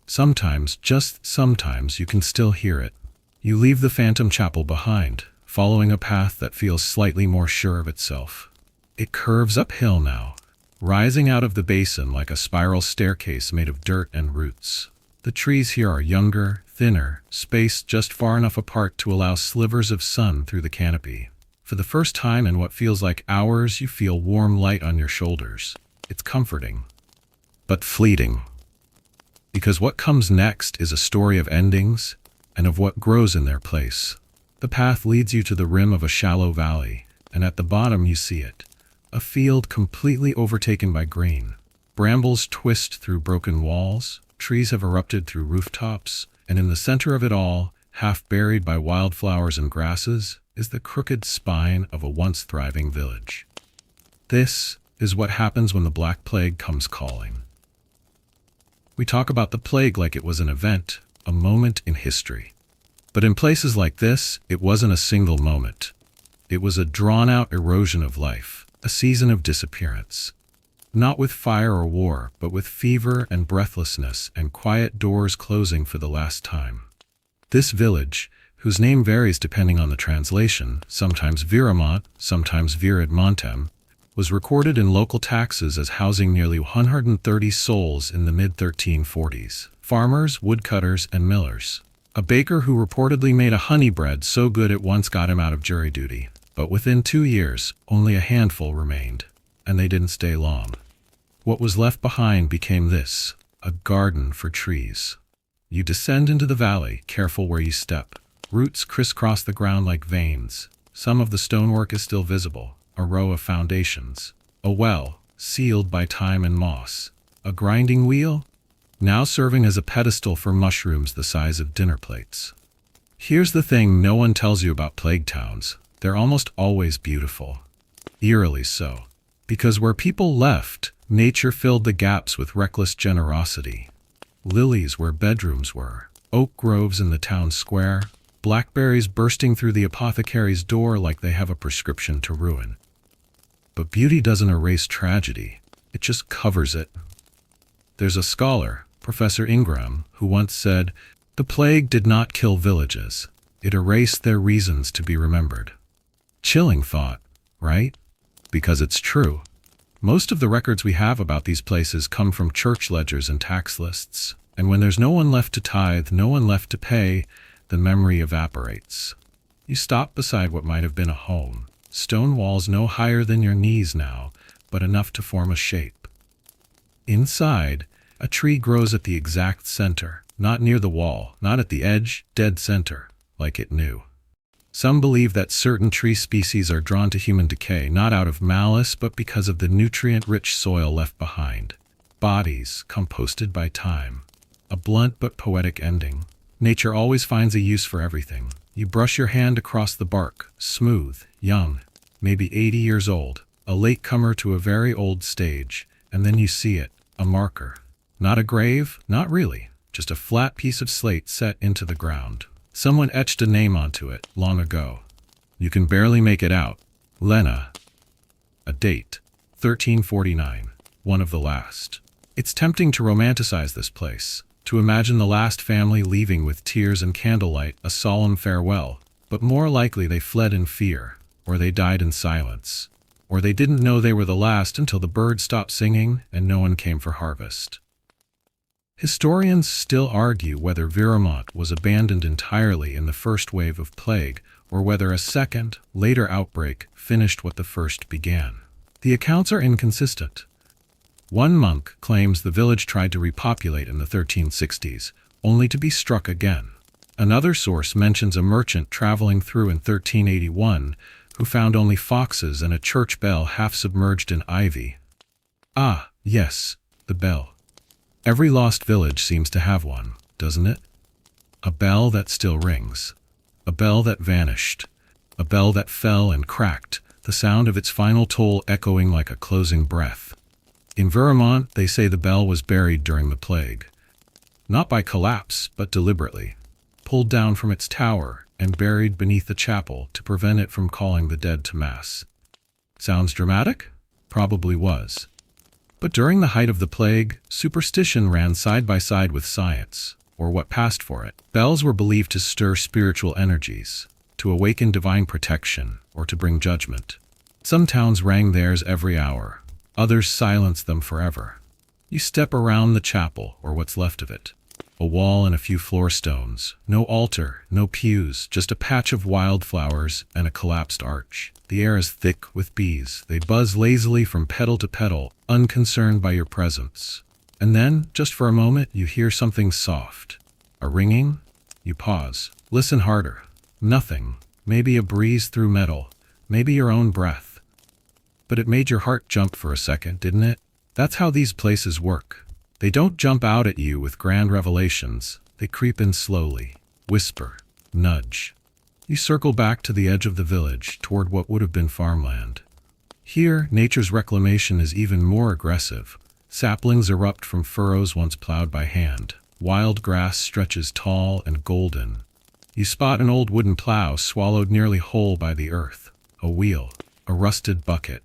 sometimes, just sometimes, you can still hear it. You leave the phantom chapel behind, following a path that feels slightly more sure of itself. It curves uphill now, rising out of the basin like a spiral staircase made of dirt and roots. The trees here are younger, thinner, spaced just far enough apart to allow slivers of sun through the canopy. For the first time in what feels like hours, you feel warm light on your shoulders. It's comforting, but fleeting. Because what comes next is a story of endings, and of what grows in their place. The path leads you to the rim of a shallow valley, and at the bottom you see it. A field completely overtaken by green. Brambles twist through broken walls, trees have erupted through rooftops, and in the center of it all, half buried by wildflowers and grasses, is the crooked spine of a once thriving village. This is what happens when the Black Plague comes calling. We talk about the plague like it was an event, a moment in history. But in places like this, it wasn't a single moment. It was a drawn-out erosion of life, a season of disappearance. Not with fire or war, but with fever and breathlessness and quiet doors closing for the last time. This village, whose name varies depending on the translation, sometimes Viramont, sometimes Virad Montem, was recorded in local taxes as housing nearly 130 souls in the mid-1340s. Farmers, woodcutters, and millers. A baker who reportedly made a honey bread so good it once got him out of jury duty. But within 2 years, only a handful remained. And they didn't stay long. What was left behind became this, a garden for trees. You descend into the valley, careful where you step. Roots crisscross the ground like veins. Some of the stonework is still visible, a row of foundations. A well, sealed by time and moss. A grinding wheel, now serving as a pedestal for mushrooms the size of dinner plates. Here's the thing no one tells you about plague towns. They're almost always beautiful. Eerily so. Because where people left, nature filled the gaps with reckless generosity. Lilies where bedrooms were, oak groves in the town square, blackberries bursting through the apothecary's door like they have a prescription to ruin. But beauty doesn't erase tragedy, it just covers it. There's a scholar, Professor Ingram, who once said, "The plague did not kill villages, it erased their reasons to be remembered." Chilling thought, right? Because it's true. Most of the records we have about these places come from church ledgers and tax lists, and when there's no one left to tithe, no one left to pay, the memory evaporates. You stop beside what might have been a home. Stone walls no higher than your knees now, but enough to form a shape. Inside, a tree grows at the exact center, not near the wall, not at the edge, dead center, like it knew. Some believe that certain tree species are drawn to human decay not out of malice but because of the nutrient-rich soil left behind. Bodies composted by time. A blunt but poetic ending. Nature always finds a use for everything. You brush your hand across the bark, smooth, young, maybe 80 years old, a latecomer to a very old stage, and then you see it, a marker. Not a grave, not really, just a flat piece of slate set into the ground. Someone etched a name onto it, long ago. You can barely make it out. Lena. A date. 1349. One of the last. It's tempting to romanticize this place, to imagine the last family leaving with tears and candlelight, a solemn farewell, but more likely they fled in fear, or they died in silence, or they didn't know they were the last until the birds stopped singing and no one came for harvest. Historians still argue whether Viramont was abandoned entirely in the first wave of plague, or whether a second, later outbreak finished what the first began. The accounts are inconsistent. One monk claims the village tried to repopulate in the 1360s, only to be struck again. Another source mentions a merchant traveling through in 1381 who found only foxes and a church bell half submerged in ivy. Ah, yes, the bell. Every lost village seems to have one, doesn't it? A bell that still rings. A bell that vanished. A bell that fell and cracked, the sound of its final toll echoing like a closing breath. In Vermont, they say the bell was buried during the plague. Not by collapse, but deliberately. Pulled down from its tower and buried beneath the chapel to prevent it from calling the dead to mass. Sounds dramatic? Probably was. But during the height of the plague, superstition ran side by side with science, or what passed for it. Bells were believed to stir spiritual energies, to awaken divine protection, or to bring judgment. Some towns rang theirs every hour, others silenced them forever. You step around the chapel, or what's left of it. A wall and a few floor stones. No altar, no pews, just a patch of wildflowers and a collapsed arch. The air is thick with bees. They buzz lazily from petal to petal, unconcerned by your presence. And then, just for a moment, you hear something soft. A ringing? You pause. Listen harder. Nothing. Maybe a breeze through metal. Maybe your own breath. But it made your heart jump for a second, didn't it? That's how these places work. They don't jump out at you with grand revelations. They creep in slowly, whisper, nudge. You circle back to the edge of the village, toward what would have been farmland. Here, nature's reclamation is even more aggressive. Saplings erupt from furrows once plowed by hand. Wild grass stretches tall and golden. You spot an old wooden plow swallowed nearly whole by the earth, a wheel, a rusted bucket.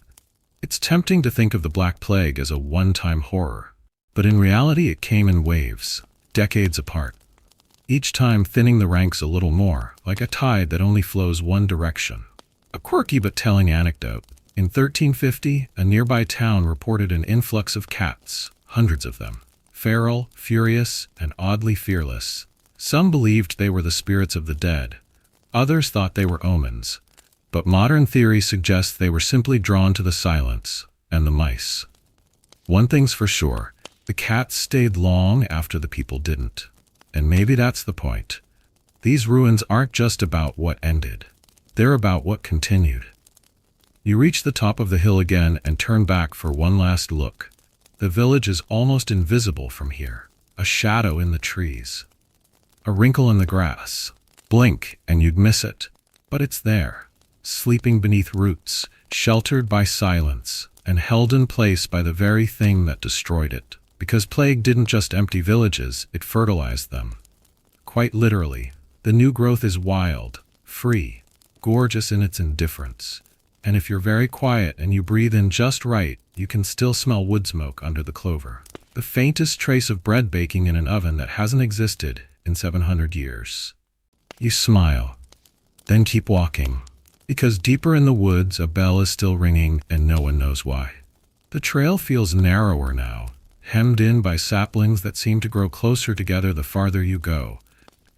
It's tempting to think of the Black Plague as a one-time horror, but in reality it came in waves, decades apart, each time thinning the ranks a little more, like a tide that only flows one direction. A quirky but telling anecdote. In 1350, a nearby town reported an influx of cats, hundreds of them, feral, furious, and oddly fearless. Some believed they were the spirits of the dead. Others thought they were omens. But modern theory suggests they were simply drawn to the silence and the mice. One thing's for sure, the cats stayed long after the people didn't. And maybe that's the point. These ruins aren't just about what ended. They're about what continued. You reach the top of the hill again and turn back for one last look. The village is almost invisible from here. A shadow in the trees. A wrinkle in the grass. Blink and you'd miss it. But it's there. Sleeping beneath roots, sheltered by silence, and held in place by the very thing that destroyed it. Because plague didn't just empty villages, it fertilized them. Quite literally, the new growth is wild, free, gorgeous in its indifference. And if you're very quiet and you breathe in just right, you can still smell wood smoke under the clover. The faintest trace of bread baking in an oven that hasn't existed in 700 years. You smile, then keep walking. Because deeper in the woods, a bell is still ringing and no one knows why. The trail feels narrower now, hemmed in by saplings that seem to grow closer together the farther you go,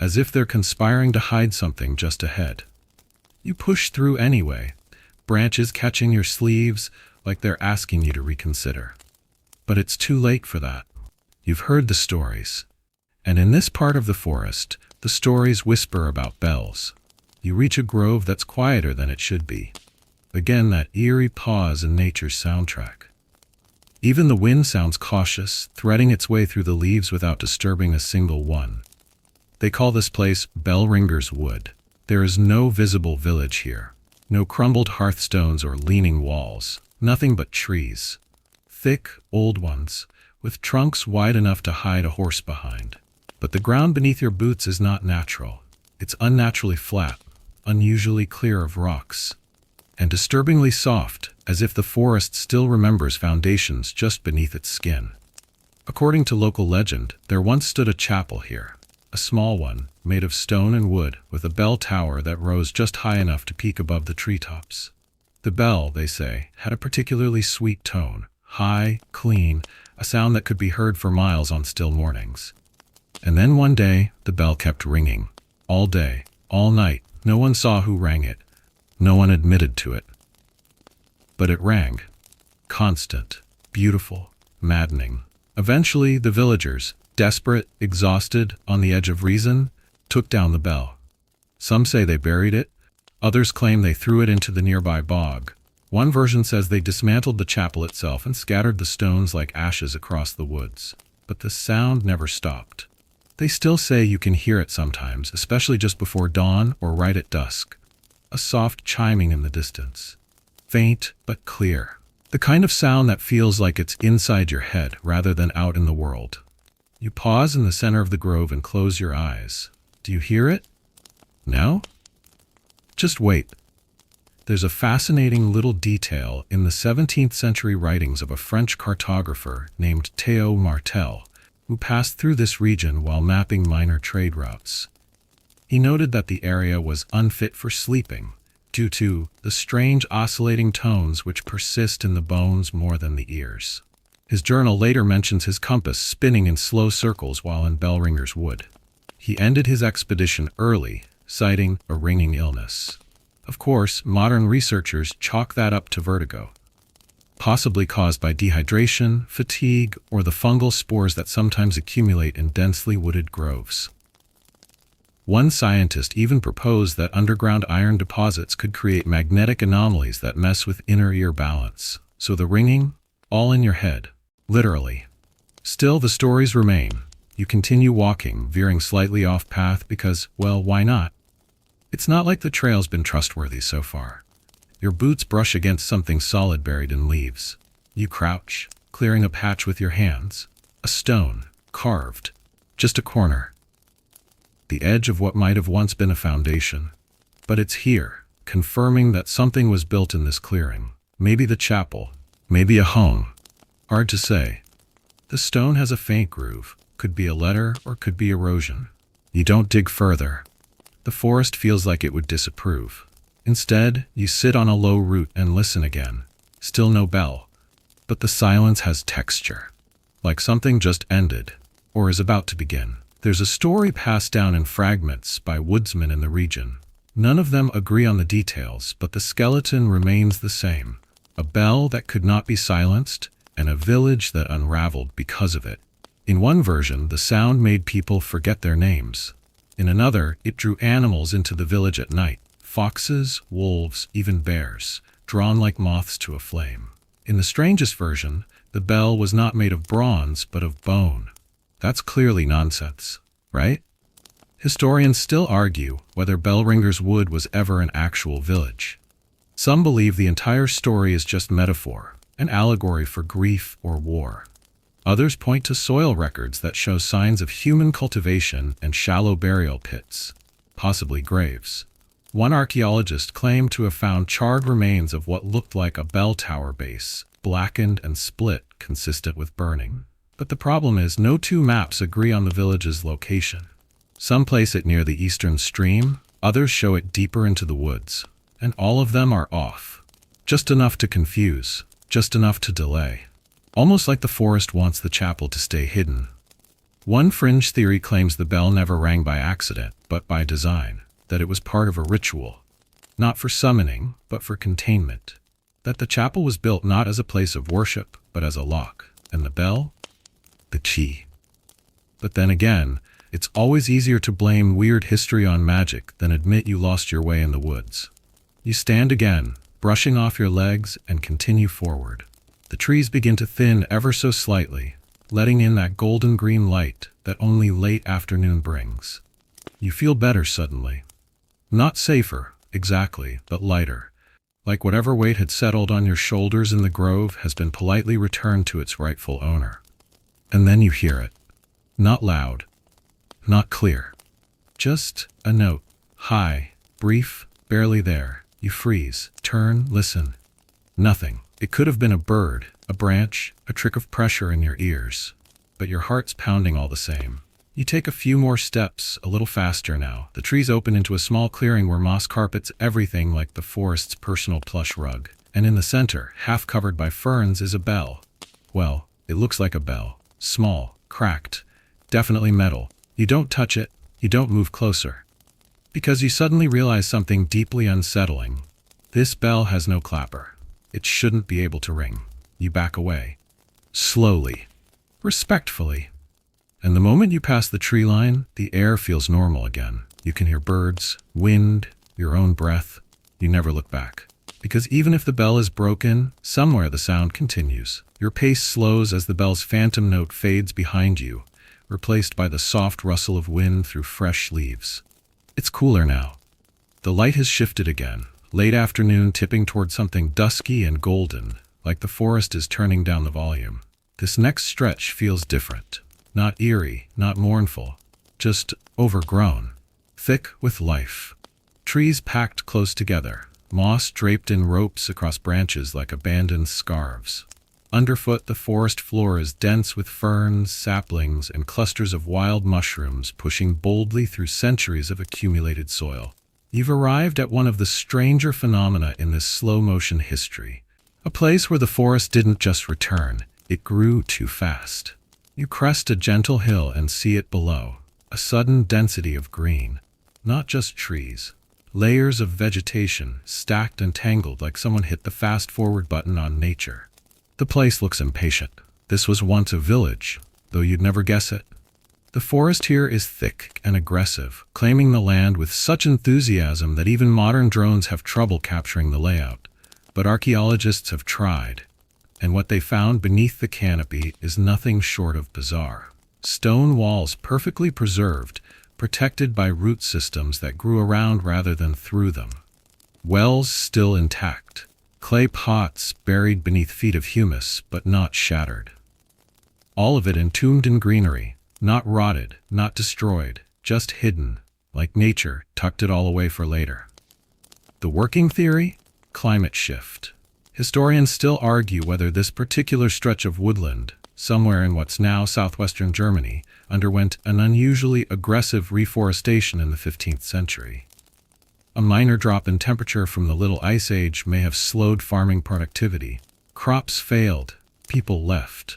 as if they're conspiring to hide something just ahead. You push through anyway, branches catching your sleeves like they're asking you to reconsider. But it's too late for that. You've heard the stories. And in this part of the forest, the stories whisper about bells. You reach a grove that's quieter than it should be. Again, that eerie pause in nature's soundtrack. Even the wind sounds cautious, threading its way through the leaves without disturbing a single one. They call this place Bellringer's Wood. There is no visible village here. No crumbled hearthstones or leaning walls. Nothing but trees. Thick, old ones, with trunks wide enough to hide a horse behind. But the ground beneath your boots is not natural. It's unnaturally flat, unusually clear of rocks, and disturbingly soft, as if the forest still remembers foundations just beneath its skin. According to local legend, there once stood a chapel here, a small one, made of stone and wood, with a bell tower that rose just high enough to peek above the treetops. The bell, they say, had a particularly sweet tone, high, clean, a sound that could be heard for miles on still mornings. And then one day, the bell kept ringing. All day, all night. No one saw who rang it. No one admitted to it. But it rang. Constant, beautiful, maddening. Eventually, the villagers, desperate, exhausted, on the edge of reason, took down the bell. Some say they buried it. Others claim they threw it into the nearby bog. One version says they dismantled the chapel itself and scattered the stones like ashes across the woods. But the sound never stopped. They still say you can hear it sometimes, especially just before dawn or right at dusk. A soft chiming in the distance. Faint but clear. The kind of sound that feels like it's inside your head rather than out in the world. You pause in the center of the grove and close your eyes. Do you hear it? No? Just wait. There's a fascinating little detail in the 17th century writings of a French cartographer named Théo Martel, who passed through this region while mapping minor trade routes. He noted that the area was unfit for sleeping, due to the strange oscillating tones which persist in the bones more than the ears. His journal later mentions his compass spinning in slow circles while in Bellringer's Wood. He ended his expedition early, citing a ringing illness. Of course, modern researchers chalk that up to vertigo, possibly caused by dehydration, fatigue, or the fungal spores that sometimes accumulate in densely wooded groves. One scientist even proposed that underground iron deposits could create magnetic anomalies that mess with inner ear balance. So the ringing, all in your head, literally. Still, the stories remain. You continue walking, veering slightly off path because, well, why not? It's not like the trail's been trustworthy so far. Your boots brush against something solid buried in leaves. You crouch, clearing a patch with your hands. A stone, carved. just a corner. The edge of what might have once been a foundation. But it's here, confirming that something was built in this clearing. Maybe the chapel, maybe a home. Hard to say. The stone has a faint groove. Could be a letter or could be erosion. You don't dig further. The forest feels like it would disapprove. Instead, you sit on a low root and listen again. Still no bell. But the silence has texture. Like something just ended, or is about to begin. There's a story passed down in fragments by woodsmen in the region. None of them agree on the details, but the skeleton remains the same. A bell that could not be silenced, and a village that unraveled because of it. In one version, the sound made people forget their names. In another, it drew animals into the village at night. Foxes, wolves, even bears, drawn like moths to a flame. In the strangest version, the bell was not made of bronze, but of bone. That's clearly nonsense, right? Historians still argue whether Bellringer's Wood was ever an actual village. Some believe the entire story is just metaphor, an allegory for grief or war. Others point to soil records that show signs of human cultivation and shallow burial pits, possibly graves. One archaeologist claimed to have found charred remains of what looked like a bell tower base, blackened and split, consistent with burning. But the problem is no two maps agree on the village's location. Some place it near the eastern stream, others show it deeper into the woods, and all of them are off. Just enough to confuse, just enough to delay. Almost like the forest wants the chapel to stay hidden. One fringe theory claims the bell never rang by accident, but by design, that it was part of a ritual. Not for summoning, but for containment. That the chapel was built not as a place of worship, but as a lock. And the bell? The key. But then again, it's always easier to blame weird history on magic than admit you lost your way in the woods. You stand again, brushing off your legs, and continue forward. The trees begin to thin ever so slightly, letting in that golden green light that only late afternoon brings. You feel better suddenly. Not safer, exactly, but lighter. Like whatever weight had settled on your shoulders in the grove has been politely returned to its rightful owner. And then you hear it. Not loud. Not clear. Just a note. High, brief, barely there. You freeze, turn, listen. Nothing. It could have been a bird, a branch, a trick of pressure in your ears. But your heart's pounding all the same. You take a few more steps, a little faster now. The trees open into a small clearing where moss carpets everything like the forest's personal plush rug. And in the center, half covered by ferns, is a bell. Well, it looks like a bell. Small, cracked, definitely metal. You don't touch it, you don't move closer. Because you suddenly realize something deeply unsettling. This bell has no clapper. It shouldn't be able to ring. You back away. Slowly. Respectfully. And the moment you pass the tree line, the air feels normal again. You can hear birds, wind, your own breath. You never look back. Because even if the bell is broken, somewhere the sound continues. Your pace slows as the bell's phantom note fades behind you, replaced by the soft rustle of wind through fresh leaves. It's cooler now. The light has shifted again. Late afternoon tipping toward something dusky and golden, like the forest is turning down the volume. This next stretch feels different. Not eerie, not mournful, just overgrown. Thick with life. Trees packed close together, moss draped in ropes across branches like abandoned scarves. Underfoot, the forest floor is dense with ferns, saplings, and clusters of wild mushrooms pushing boldly through centuries of accumulated soil. You've arrived at one of the stranger phenomena in this slow-motion history. A place where the forest didn't just return, it grew too fast. You crest a gentle hill and see it below, a sudden density of green. Not just trees. Layers of vegetation, stacked and tangled like someone hit the fast-forward button on nature. The place looks impatient. This was once a village, though you'd never guess it. The forest here is thick and aggressive, claiming the land with such enthusiasm that even modern drones have trouble capturing the layout. But archaeologists have tried, and what they found beneath the canopy is nothing short of bizarre. Stone walls perfectly preserved, protected by root systems that grew around rather than through them. Wells still intact. Clay pots buried beneath feet of humus, but not shattered. All of it entombed in greenery. Not rotted, not destroyed, just hidden, like nature tucked it all away for later. The working theory? Climate shift. Historians still argue whether this particular stretch of woodland, somewhere in what's now southwestern Germany, underwent an unusually aggressive reforestation in the 15th century. A minor drop in temperature from the Little Ice Age may have slowed farming productivity. Crops failed, people left.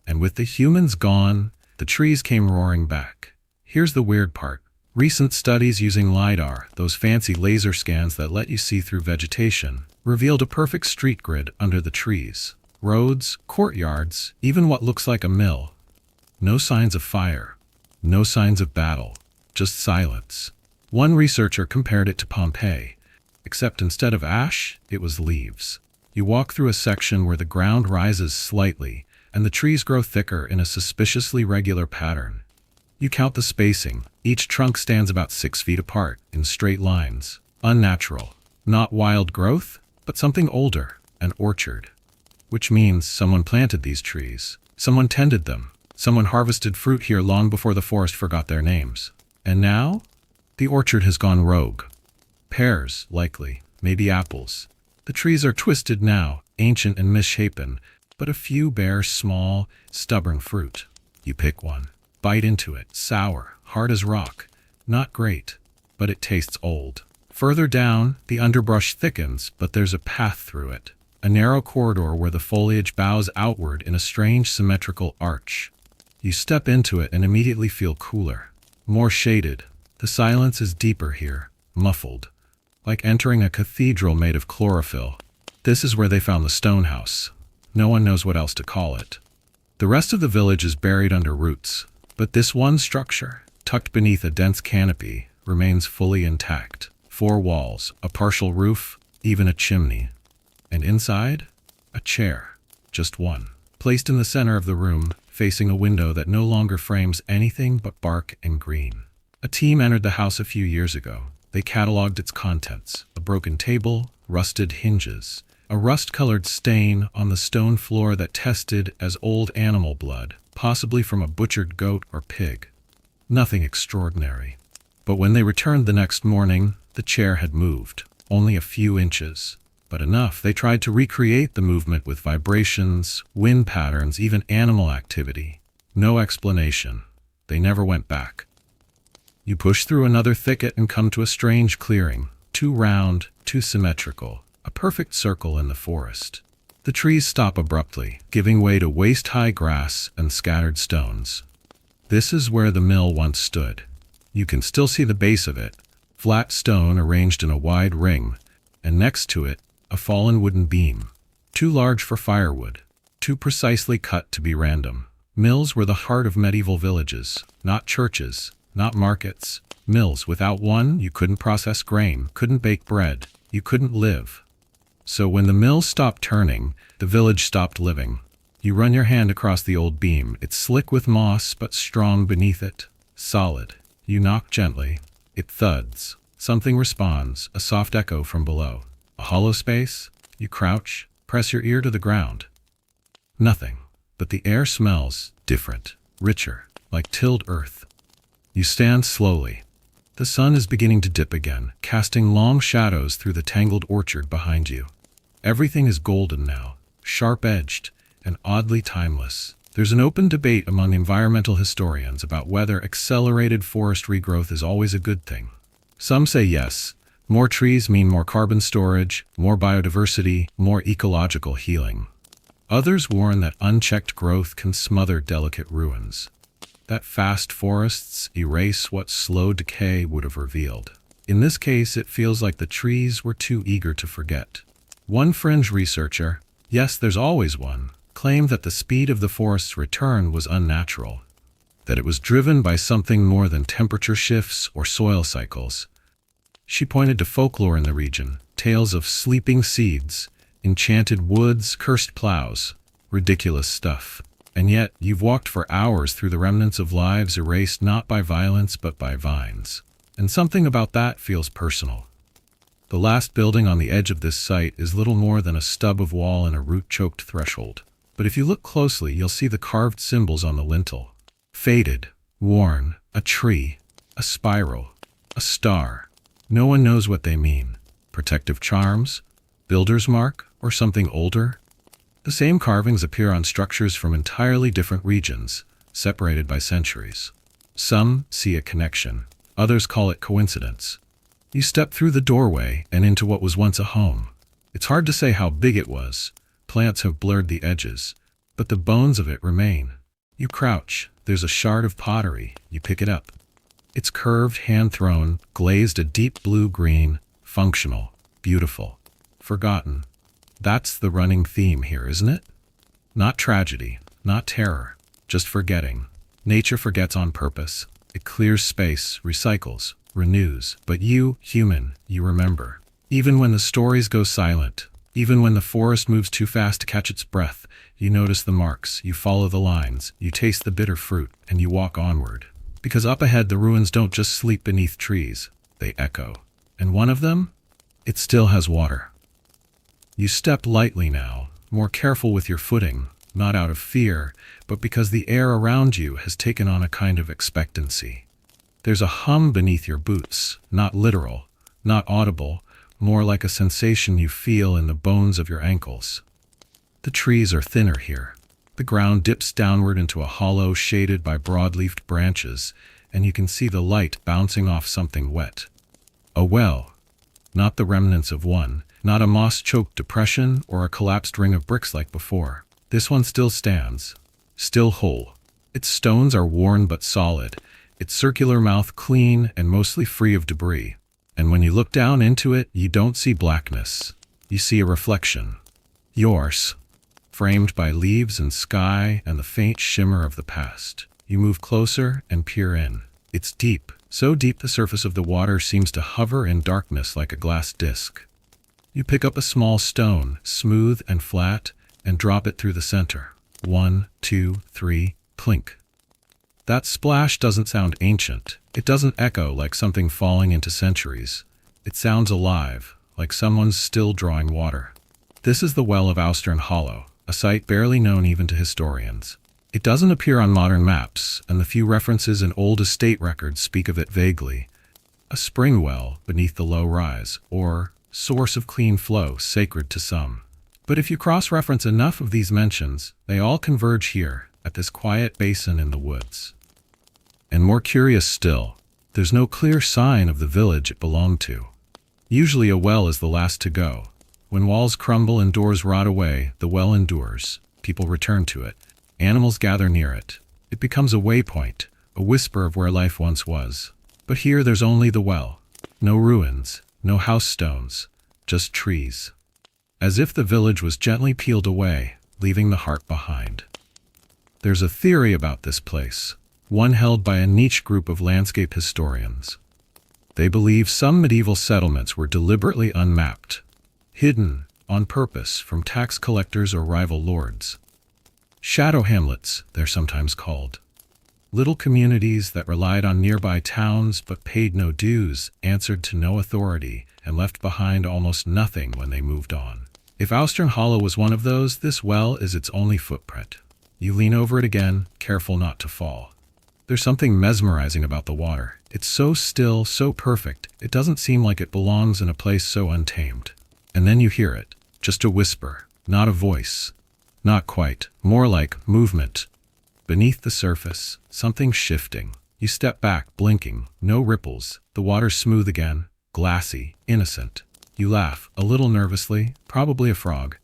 And with the humans gone, the trees came roaring back. Here's the weird part. Recent studies using LiDAR, those fancy laser scans that let you see through vegetation, revealed a perfect street grid under the trees. Roads, courtyards, even what looks like a mill. No signs of fire. No signs of battle. Just silence. One researcher compared it to Pompeii, except instead of ash, it was leaves. You walk through a section where the ground rises slightly, and the trees grow thicker in a suspiciously regular pattern. You count the spacing. Each trunk stands about 6 feet apart, in straight lines. Unnatural. Not wild growth, but something older, an orchard. Which means someone planted these trees. Someone tended them. Someone harvested fruit here long before the forest forgot their names. And now? The orchard has gone rogue. Pears, likely. Maybe apples. The trees are twisted now, ancient and misshapen, but a few bear small, stubborn fruit. You pick one. Bite into it. Sour, hard as rock. Not great, but it tastes old. Further down, the underbrush thickens, but there's a path through it. A narrow corridor where the foliage bows outward in a strange symmetrical arch. You step into it and immediately feel cooler. More shaded. The silence is deeper here, muffled. Like entering a cathedral made of chlorophyll. This is where they found the stone house. No one knows what else to call it. The rest of the village is buried under roots, but this one structure, tucked beneath a dense canopy, remains fully intact. 4 walls, a partial roof, even a chimney. And inside, a chair. Just one. Placed in the center of the room, facing a window that no longer frames anything but bark and green. A team entered the house a few years ago. They cataloged its contents. A broken table, rusted hinges, a rust-colored stain on the stone floor that tested as old animal blood, possibly from a butchered goat or pig. Nothing extraordinary. But when they returned the next morning, the chair had moved. Only a few inches. But enough. They tried to recreate the movement with vibrations, wind patterns, even animal activity. No explanation. They never went back. You push through another thicket and come to a strange clearing. Too round, too symmetrical. A perfect circle in the forest. The trees stop abruptly, giving way to waist-high grass and scattered stones. This is where the mill once stood. You can still see the base of it. Flat stone arranged in a wide ring, and next to it, a fallen wooden beam. Too large for firewood. Too precisely cut to be random. Mills were the heart of medieval villages, not churches. Not markets. Mills. Without one, you couldn't process grain, couldn't bake bread, you couldn't live. So when the mill stopped turning, the village stopped living. You run your hand across the old beam. It's slick with moss, but strong beneath it. Solid. You knock gently. It thuds. Something responds, a soft echo from below. A hollow space. You crouch, press your ear to the ground. Nothing. But the air smells different, richer, like tilled earth. You stand slowly. The sun is beginning to dip again, casting long shadows through the tangled orchard behind you. Everything is golden now, sharp-edged, and oddly timeless. There's an open debate among environmental historians about whether accelerated forest regrowth is always a good thing. Some say yes, more trees mean more carbon storage, more biodiversity, more ecological healing. Others warn that unchecked growth can smother delicate ruins. That fast forests erase what slow decay would have revealed. In this case, it feels like the trees were too eager to forget. One fringe researcher, yes, there's always one, claimed that the speed of the forest's return was unnatural, that it was driven by something more than temperature shifts or soil cycles. She pointed to folklore in the region, tales of sleeping seeds, enchanted woods, cursed plows, ridiculous stuff. And yet, you've walked for hours through the remnants of lives erased not by violence but by vines. And something about that feels personal. The last building on the edge of this site is little more than a stub of wall and a root-choked threshold. But if you look closely, you'll see the carved symbols on the lintel. Faded, Worn, a tree, a spiral, a star. No one knows what they mean. Protective charms, builder's mark, or something older? The same carvings appear on structures from entirely different regions, separated by centuries. Some see a connection, others call it coincidence. You step through the doorway and into what was once a home. It's hard to say how big it was. Plants have blurred the edges, but the bones of it remain. You crouch. There's a shard of pottery. You pick it up. It's curved, hand-thrown, glazed a deep blue-green, functional, beautiful, forgotten. That's the running theme here, isn't it? Not tragedy, not terror, just forgetting. Nature forgets on purpose. It clears space, recycles, renews. But you, human, you remember. Even when the stories go silent, even when the forest moves too fast to catch its breath, you notice the marks, you follow the lines, you taste the bitter fruit, and you walk onward. Because up ahead the ruins don't just sleep beneath trees, they echo. And one of them? It still has water. You step lightly now, more careful with your footing, not out of fear, but because the air around you has taken on a kind of expectancy. There's a hum beneath your boots, not literal, not audible, more like a sensation you feel in the bones of your ankles. The trees are thinner here. The ground dips downward into a hollow shaded by broad-leafed branches, and you can see the light bouncing off something wet. A well. Not the remnants of one, not a moss-choked depression or a collapsed ring of bricks like before. This one still stands, still whole. Its stones are worn but solid, its circular mouth clean and mostly free of debris. And when you look down into it, you don't see blackness. You see a reflection. Yours. Framed by leaves and sky and the faint shimmer of the past. You move closer and peer in. It's deep, so deep the surface of the water seems to hover in darkness like a glass disc. You pick up a small stone, smooth and flat, and drop it through the center. 1, 2, 3, clink. That splash doesn't sound ancient. It doesn't echo like something falling into centuries. It sounds alive, like someone's still drawing water. This is the well of Austern Hollow, a site barely known even to historians. It doesn't appear on modern maps, and the few references in old estate records speak of it vaguely. A spring well beneath the low rise, or source of clean flow sacred to some. But if you cross-reference enough of these mentions, they all converge here, at this quiet basin in the woods. And more curious still, there's no clear sign of the village it belonged to. Usually a well is the last to go. When walls crumble and doors rot away, the well endures. People return to it. Animals gather near it. It becomes a waypoint, a whisper of where life once was. But here there's only the well. No ruins, no house stones, just trees. As if the village was gently peeled away, leaving the heart behind. There's a theory about this place, one held by a niche group of landscape historians. They believe some medieval settlements were deliberately unmapped, hidden on purpose from tax collectors or rival lords. Shadow hamlets, they're sometimes called. Little communities that relied on nearby towns but paid no dues, answered to no authority, and left behind almost nothing when they moved on. If Austern Hollow was one of those, this well is its only footprint. You lean over it again, careful not to fall. There's something mesmerizing about the water. It's so still, so perfect, it doesn't seem like it belongs in a place so untamed. And then you hear it, just a whisper, not a voice. Not quite, more like movement. Beneath the surface, something shifting. You step back, blinking, no ripples, the water's smooth again, glassy, innocent. You laugh, a little nervously, probably a frog.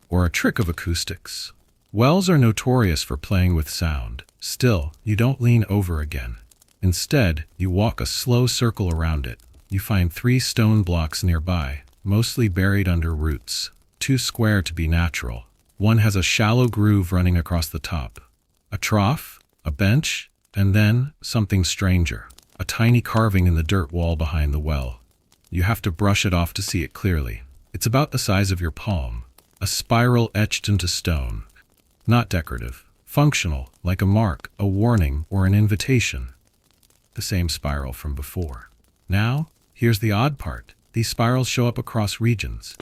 Or a trick of acoustics. Wells are notorious for playing with sound. Still, you don't lean over again. Instead, you walk a slow circle around it. You find 3 stone blocks nearby, mostly buried under roots, too square to be natural. One has a shallow groove running across the top. A trough, a bench, and then something stranger. A tiny carving in the dirt wall behind the well. You have to brush it off to see it clearly. It's about the size of your palm. A spiral etched into stone. Not decorative. Functional, like a mark, a warning, or an invitation. The same spiral from before. Now, here's the odd part. These spirals show up across regions.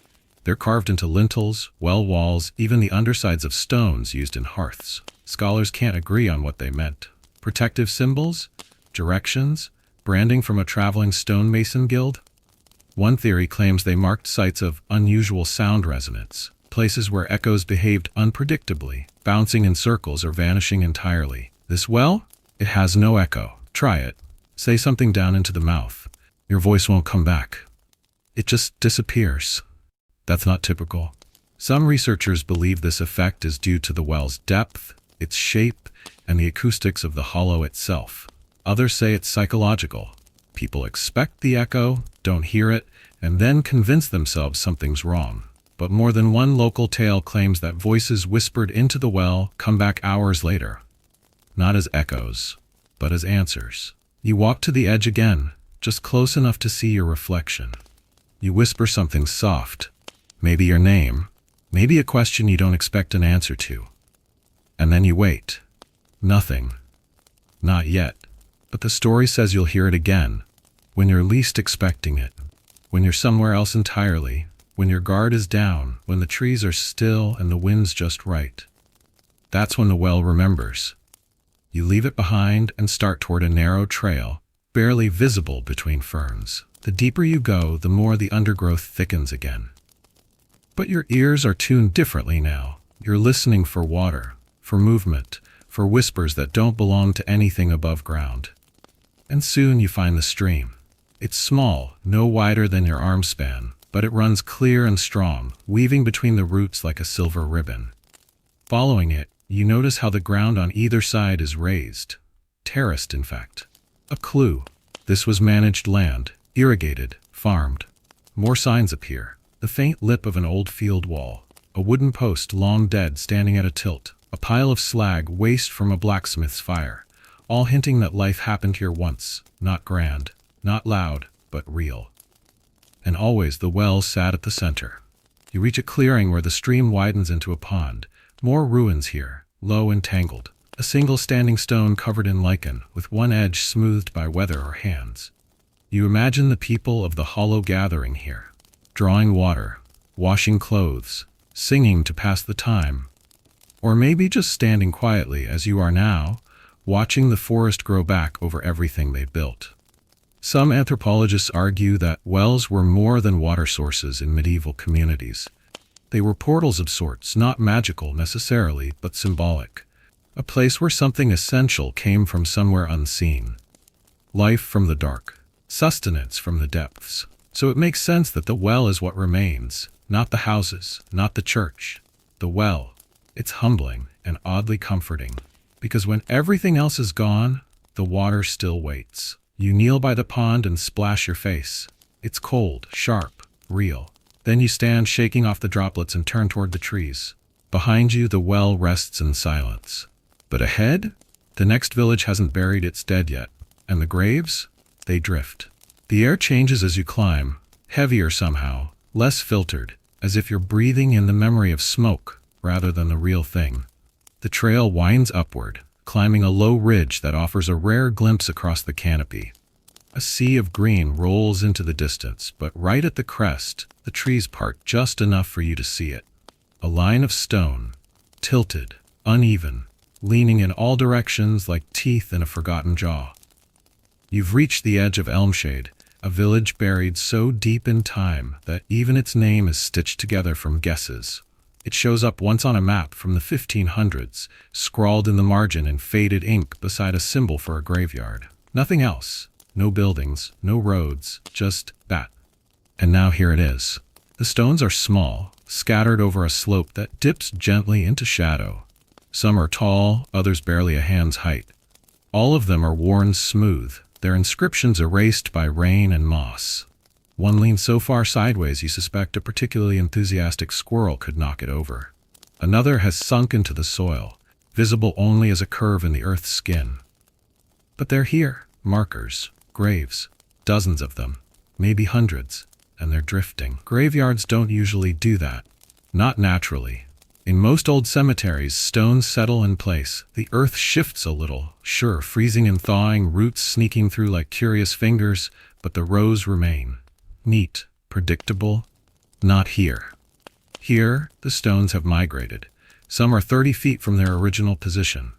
They're carved into lintels, well walls, even the undersides of stones used in hearths. Scholars can't agree on what they meant. Protective symbols? Directions? Branding from a traveling stonemason guild? One theory claims they marked sites of unusual sound resonance, places where echoes behaved unpredictably, bouncing in circles or vanishing entirely. This well? It has no echo. Try it. Say something down into the mouth. Your voice won't come back. It just disappears. That's not typical. Some researchers believe this effect is due to the well's depth, its shape, and the acoustics of the hollow itself. Others say it's psychological. People expect the echo, don't hear it, and then convince themselves something's wrong. But more than one local tale claims that voices whispered into the well come back hours later. Not as echoes, but as answers. You walk to the edge again, just close enough to see your reflection. You whisper something soft, maybe your name, maybe a question you don't expect an answer to. And then you wait. Nothing. Not yet. But the story says you'll hear it again, when you're least expecting it, when you're somewhere else entirely, when your guard is down, when the trees are still and the wind's just right. That's when the well remembers. You leave it behind and start toward a narrow trail, barely visible between ferns. The deeper you go, the more the undergrowth thickens again. But your ears are tuned differently now. You're listening for water, for movement, for whispers that don't belong to anything above ground. And soon you find the stream. It's small, no wider than your arm span, but it runs clear and strong, weaving between the roots like a silver ribbon. Following it, you notice how the ground on either side is raised. Terraced, in fact. A clue. This was managed land, irrigated, farmed. More signs appear. The faint lip of an old field wall. A wooden post long dead standing at a tilt. A pile of slag waste from a blacksmith's fire. All hinting that life happened here once, not grand, not loud, but real. And always the well sat at the center. You reach a clearing where the stream widens into a pond. More ruins here, low and tangled. A single standing stone covered in lichen, with one edge smoothed by weather or hands. You imagine the people of the hollow gathering here, drawing water, washing clothes, singing to pass the time. Or maybe just standing quietly as you are now, watching the forest grow back over everything they built. Some anthropologists argue that wells were more than water sources in medieval communities. They were portals of sorts, not magical necessarily, but symbolic. A place where something essential came from somewhere unseen. Life from the dark, sustenance from the depths. So it makes sense that the well is what remains, not the houses, not the church. The well. It's humbling and oddly comforting. Because when everything else is gone, the water still waits. You kneel by the pond and splash your face. It's cold, sharp, real. Then you stand shaking off the droplets and turn toward the trees. Behind you, the well rests in silence. But ahead, the next village hasn't buried its dead yet. And the graves? They drift. The air changes as you climb, heavier somehow, less filtered, as if you're breathing in the memory of smoke rather than the real thing. The trail winds upward, climbing a low ridge that offers a rare glimpse across the canopy. A sea of green rolls into the distance, but right at the crest, the trees part just enough for you to see it. A line of stone, tilted, uneven, leaning in all directions like teeth in a forgotten jaw. You've reached the edge of Elmshade, a village buried so deep in time that even its name is stitched together from guesses. It shows up once on a map from the 1500s, scrawled in the margin in faded ink beside a symbol for a graveyard. Nothing else. No buildings, no roads, just that. And now here it is. The stones are small, scattered over a slope that dips gently into shadow. Some are tall, others barely a hand's height. All of them are worn smooth, their inscriptions erased by rain and moss. One leans so far sideways you suspect a particularly enthusiastic squirrel could knock it over. Another has sunk into the soil, visible only as a curve in the earth's skin. But they're here, markers, graves, dozens of them, maybe hundreds, and they're drifting. Graveyards don't usually do that. Not naturally. In most old cemeteries, stones settle in place. The earth shifts a little, sure, freezing and thawing, roots sneaking through like curious fingers, but the rows remain. Neat, predictable. Not here. Here, the stones have migrated. Some are 30 feet from their original position.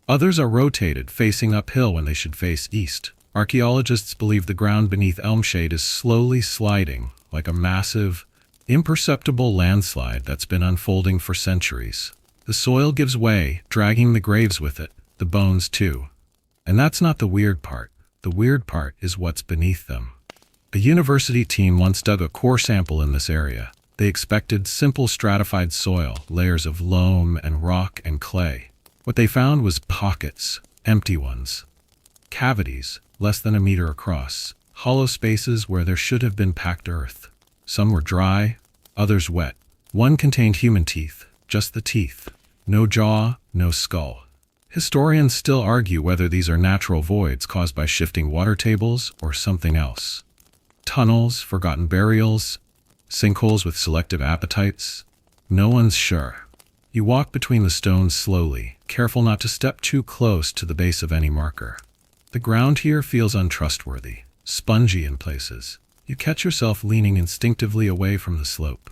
Others are rotated, facing uphill when they should face east. Archaeologists believe the ground beneath Elmshade is slowly sliding, like a massive, imperceptible landslide that's been unfolding for centuries. The soil gives way, dragging the graves with it, the bones too. And that's not the weird part. The weird part is what's beneath them. A university team once dug a core sample in this area. They expected simple stratified soil, layers of loam and rock and clay. What they found was pockets, empty ones. Cavities, less than a meter across. Hollow spaces where there should have been packed earth. Some were dry, others wet. One contained human teeth, just the teeth. No jaw, no skull. Historians still argue whether these are natural voids caused by shifting water tables or something else. Tunnels, forgotten burials, sinkholes with selective appetites. No one's sure. You walk between the stones slowly, careful not to step too close to the base of any marker. The ground here feels untrustworthy, spongy in places. You catch yourself leaning instinctively away from the slope.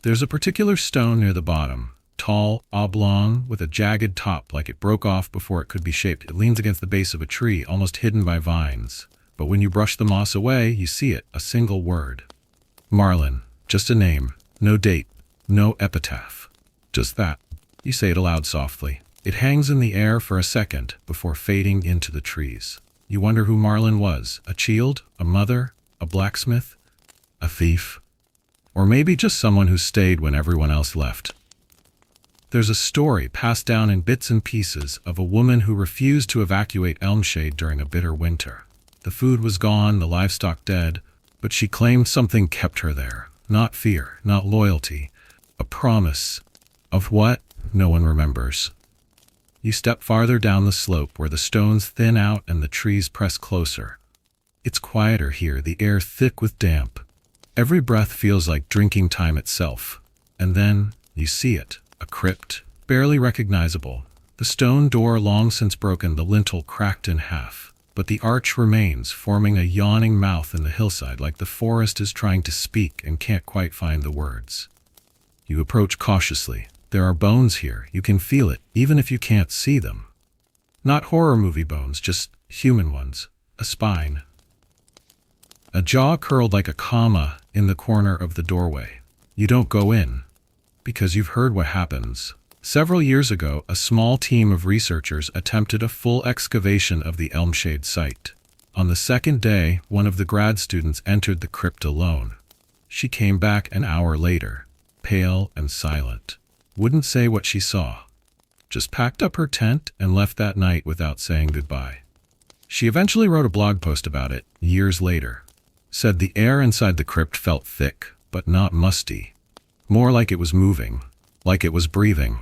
There's a particular stone near the bottom, tall, oblong, with a jagged top like it broke off before it could be shaped. It leans against the base of a tree, almost hidden by vines. But when you brush the moss away, you see it, a single word. Marlin. Just a name. No date. No epitaph. Just that. You say it aloud softly. It hangs in the air for a second before fading into the trees. You wonder who Marlin was. A child? A mother? A blacksmith? A thief? Or maybe just someone who stayed when everyone else left. There's a story passed down in bits and pieces of a woman who refused to evacuate Elmshade during a bitter winter. The food was gone, the livestock dead, but she claimed something kept her there. Not fear, not loyalty. A promise. Of what? No one remembers. You step farther down the slope where the stones thin out and the trees press closer. It's quieter here, the air thick with damp. Every breath feels like drinking time itself. And then you see it. A crypt, barely recognizable. The stone door long since broken, the lintel cracked in half. But the arch remains, forming a yawning mouth in the hillside, like the forest is trying to speak and can't quite find the words. You approach cautiously. There are bones here. You can feel it, even if you can't see them. Not horror movie bones, just human ones. A spine. A jaw curled like a comma in the corner of the doorway. You don't go in, because you've heard what happens. Several years ago, a small team of researchers attempted a full excavation of the Elmshade site. On the second day, one of the grad students entered the crypt alone. She came back an hour later, pale and silent. Wouldn't say what she saw. Just packed up her tent and left that night without saying goodbye. She eventually wrote a blog post about it, years later. Said the air inside the crypt felt thick, but not musty. More like it was moving, like it was breathing.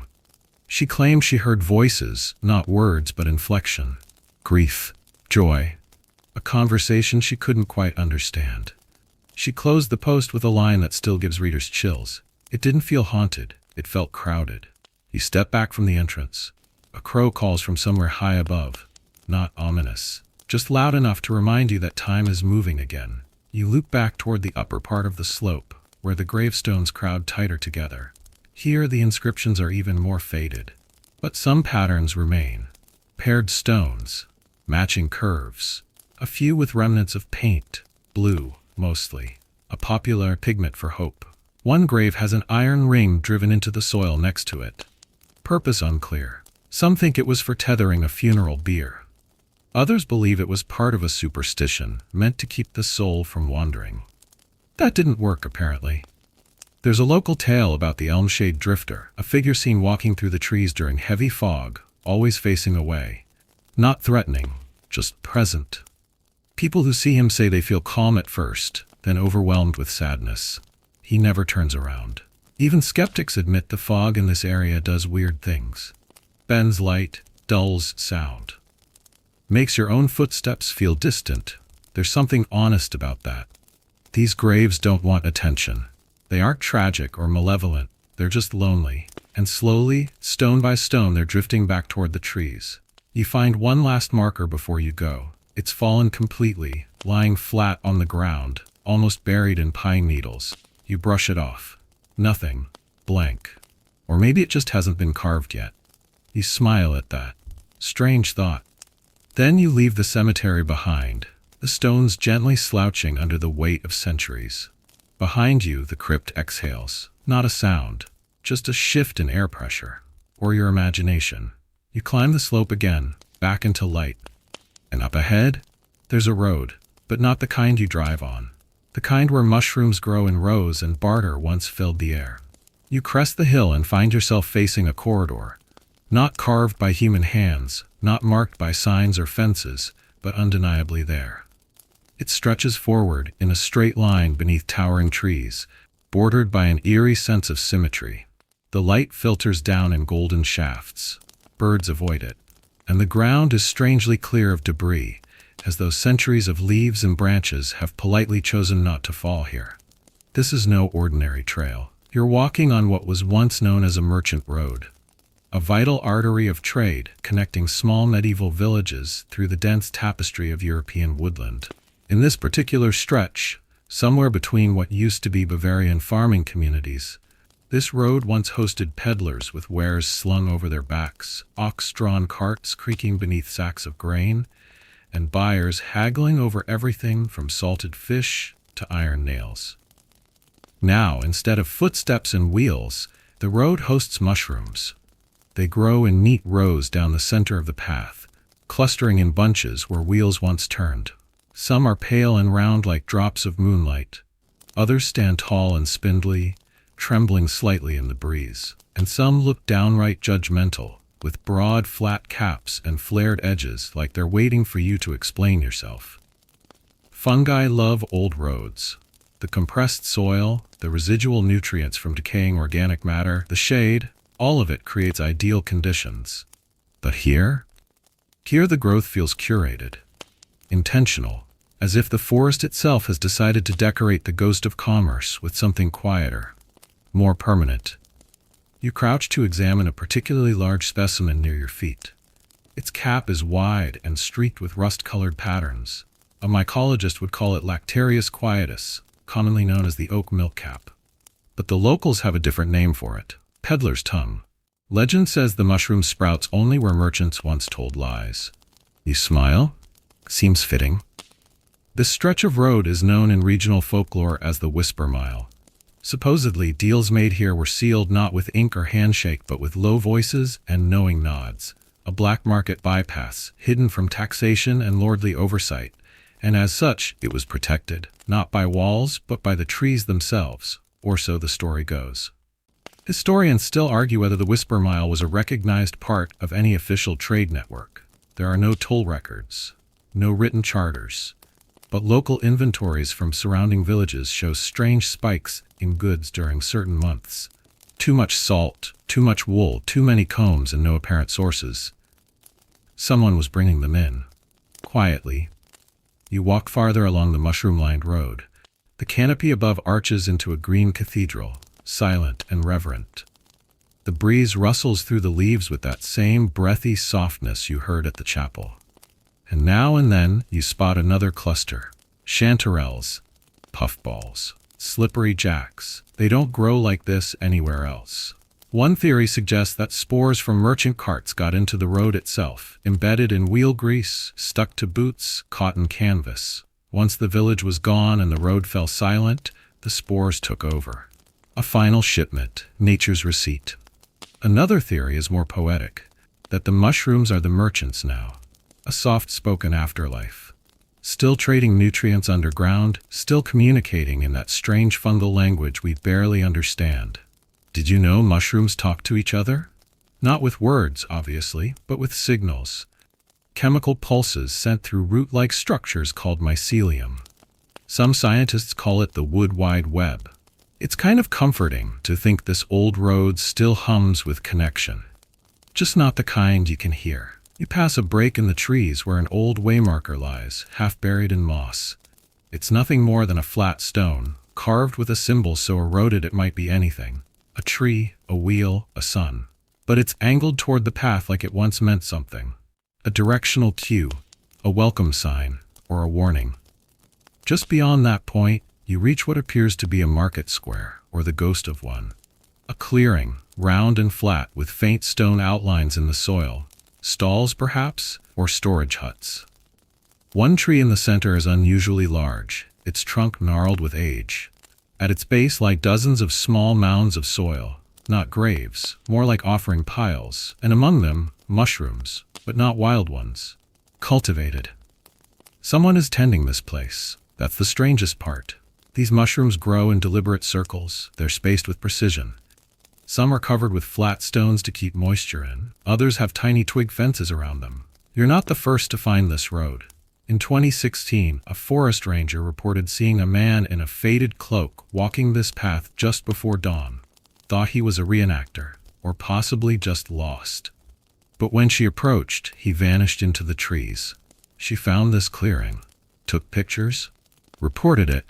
She claimed she heard voices, not words but inflection. Grief, joy, a conversation she couldn't quite understand. She closed the post with a line that still gives readers chills. It didn't feel haunted, it felt crowded. You step back from the entrance. A crow calls from somewhere high above. Not ominous, just loud enough to remind you that time is moving again. You loop back toward the upper part of the slope, where the gravestones crowd tighter together. Here the inscriptions are even more faded. But some patterns remain. Paired stones, matching curves. A few with remnants of paint, blue, mostly. A popular pigment for hope. One grave has an iron ring driven into the soil next to it. Purpose unclear. Some think it was for tethering a funeral bier. Others believe it was part of a superstition, meant to keep the soul from wandering. That didn't work, apparently. There's a local tale about the Elmshade drifter, a figure seen walking through the trees during heavy fog, always facing away. Not threatening, just present. People who see him say they feel calm at first, then overwhelmed with sadness. He never turns around. Even skeptics admit the fog in this area does weird things. Bends light, dulls sound. Makes your own footsteps feel distant. There's something honest about that. These graves don't want attention. They aren't tragic or malevolent. They're just lonely. And slowly, stone by stone, they're drifting back toward the trees. You find one last marker before you go. It's fallen completely, lying flat on the ground, almost buried in pine needles. You brush it off. Nothing. Blank. Or maybe it just hasn't been carved yet. You smile at that. Strange thought. Then you leave the cemetery behind, the stones gently slouching under the weight of centuries. Behind you, the crypt exhales. Not a sound, just a shift in air pressure. Or your imagination. You climb the slope again, back into light. And up ahead, there's a road, but not the kind you drive on. The kind where mushrooms grow in rows and barter once filled the air. You crest the hill and find yourself facing a corridor. Not carved by human hands, not marked by signs or fences, but undeniably there. It stretches forward in a straight line beneath towering trees, bordered by an eerie sense of symmetry. The light filters down in golden shafts. Birds avoid it, and the ground is strangely clear of debris, as though centuries of leaves and branches have politely chosen not to fall here. This is no ordinary trail. You're walking on what was once known as a merchant road, a vital artery of trade connecting small medieval villages through the dense tapestry of European woodland. In this particular stretch, somewhere between what used to be Bavarian farming communities, this road once hosted peddlers with wares slung over their backs, ox-drawn carts creaking beneath sacks of grain, and buyers haggling over everything from salted fish to iron nails. Now, instead of footsteps and wheels, the road hosts mushrooms. They grow in neat rows down the center of the path, clustering in bunches where wheels once turned. Some are pale and round like drops of moonlight. Others stand tall and spindly, trembling slightly in the breeze. And some look downright judgmental, with broad, flat caps and flared edges like they're waiting for you to explain yourself. Fungi love old roads. The compressed soil, the residual nutrients from decaying organic matter, the shade, all of it creates ideal conditions. But here the growth feels curated, intentional, as if the forest itself has decided to decorate the ghost of commerce with something quieter, more permanent. You crouch to examine a particularly large specimen near your feet. Its cap is wide and streaked with rust-colored patterns. A mycologist would call it Lactarius quietus, commonly known as the oak milk cap. But the locals have a different name for it, peddler's tongue. Legend says the mushroom sprouts only where merchants once told lies. You smile? Seems fitting. This stretch of road is known in regional folklore as the Whisper Mile. Supposedly, deals made here were sealed not with ink or handshake but with low voices and knowing nods. A black market bypass, hidden from taxation and lordly oversight, and as such, it was protected, not by walls, but by the trees themselves, or so the story goes. Historians still argue whether the Whisper Mile was a recognized part of any official trade network. There are no toll records, no written charters, but local inventories from surrounding villages show strange spikes in goods during certain months. Too much salt, too much wool, too many combs, and no apparent sources. Someone was bringing them in. Quietly, you walk farther along the mushroom-lined road. The canopy above arches into a green cathedral, silent and reverent. The breeze rustles through the leaves with that same breathy softness you heard at the chapel. And now and then you spot another cluster. Chanterelles, puffballs, slippery jacks. They don't grow like this anywhere else. One theory suggests that spores from merchant carts got into the road itself, embedded in wheel grease, stuck to boots, cotton canvas. Once the village was gone and the road fell silent, the spores took over. A final shipment, nature's receipt. Another theory is more poetic, that the mushrooms are the merchants now. A soft-spoken afterlife. Still trading nutrients underground, still communicating in that strange fungal language we barely understand. Did you know mushrooms talk to each other? Not with words, obviously, but with signals. Chemical pulses sent through root-like structures called mycelium. Some scientists call it the wood wide web. It's kind of comforting to think this old road still hums with connection. Just not the kind you can hear. You pass a break in the trees where an old waymarker lies, half buried in moss. It's nothing more than a flat stone, carved with a symbol so eroded it might be anything. A tree, a wheel, a sun. But it's angled toward the path like it once meant something. A directional cue, a welcome sign, or a warning. Just beyond that point, you reach what appears to be a market square, or the ghost of one. A clearing, round and flat with faint stone outlines in the soil. Stalls, perhaps, or storage huts. One tree in the center is unusually large, its trunk gnarled with age. At its base lie dozens of small mounds of soil, not graves, more like offering piles, and among them, mushrooms, but not wild ones. Cultivated. Someone is tending this place. That's the strangest part. These mushrooms grow in deliberate circles, they're spaced with precision. Some are covered with flat stones to keep moisture in, others have tiny twig fences around them. You're not the first to find this road. In 2016, a forest ranger reported seeing a man in a faded cloak walking this path just before dawn. Thought he was a reenactor, or possibly just lost. But when she approached, he vanished into the trees. She found this clearing, took pictures, reported it.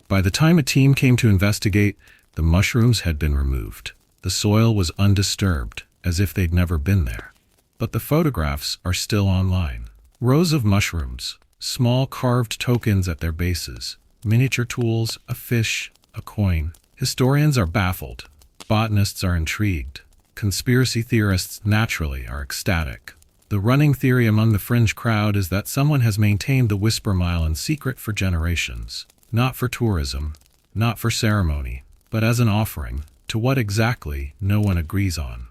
By the time a team came to investigate, the mushrooms had been removed. The soil was undisturbed, as if they'd never been there. But the photographs are still online. Rows of mushrooms, small carved tokens at their bases, miniature tools, a fish, a coin. Historians are baffled. Botanists are intrigued. Conspiracy theorists naturally are ecstatic. The running theory among the fringe crowd is that someone has maintained the Whisper Mile in secret for generations. Not for tourism, not for ceremony, but as an offering. To what exactly, no one agrees on.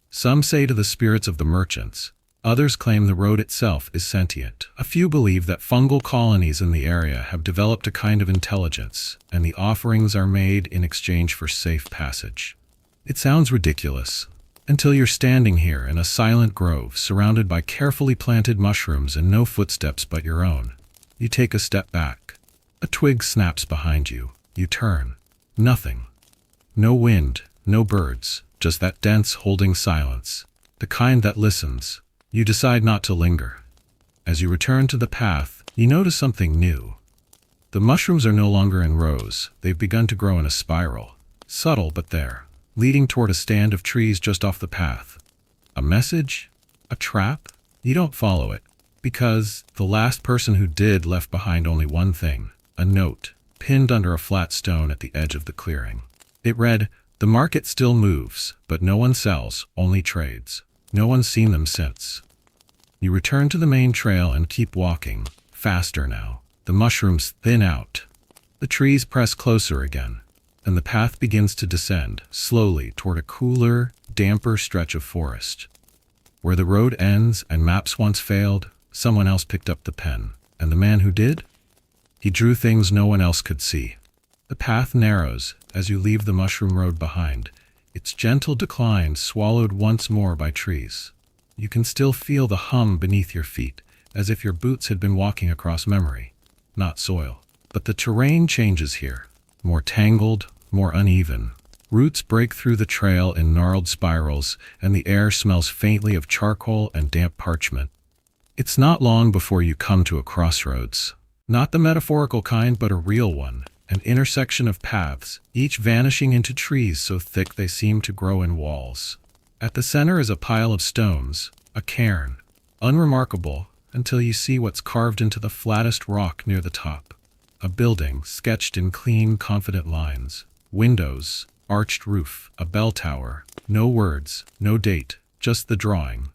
Some say to the spirits of the merchants. Others claim the road itself is sentient. A few believe that fungal colonies in the area have developed a kind of intelligence, and the offerings are made in exchange for safe passage. It sounds ridiculous, until you're standing here in a silent grove surrounded by carefully planted mushrooms and no footsteps but your own. You take a step back. A twig snaps behind you. You turn. Nothing. No wind, no birds, just that dense holding silence, the kind that listens. You decide not to linger. As you return to the path, you notice something new. The mushrooms are no longer in rows, they've begun to grow in a spiral. Subtle but there, leading toward a stand of trees just off the path. A message? A trap? You don't follow it, because the last person who did left behind only one thing, a note, pinned under a flat stone at the edge of the clearing. It read, "The market still moves, but no one sells, only trades. No one's seen them since." You return to the main trail and keep walking, faster now. The mushrooms thin out. The trees press closer again, and the path begins to descend, slowly toward a cooler, damper stretch of forest. Where the road ends and maps once failed, someone else picked up the pen. And the man who did? He drew things no one else could see. The path narrows as you leave the mushroom road behind, its gentle decline swallowed once more by trees. You can still feel the hum beneath your feet, as if your boots had been walking across memory, not soil. But the terrain changes here, more tangled, more uneven. Roots break through the trail in gnarled spirals, and the air smells faintly of charcoal and damp parchment. It's not long before you come to a crossroads. Not the metaphorical kind, but a real one. An intersection of paths, each vanishing into trees so thick they seem to grow in walls. At the center is a pile of stones, a cairn. Unremarkable until you see what's carved into the flattest rock near the top. A building sketched in clean, confident lines. Windows, arched roof, a bell tower. No words, no date, just the drawing.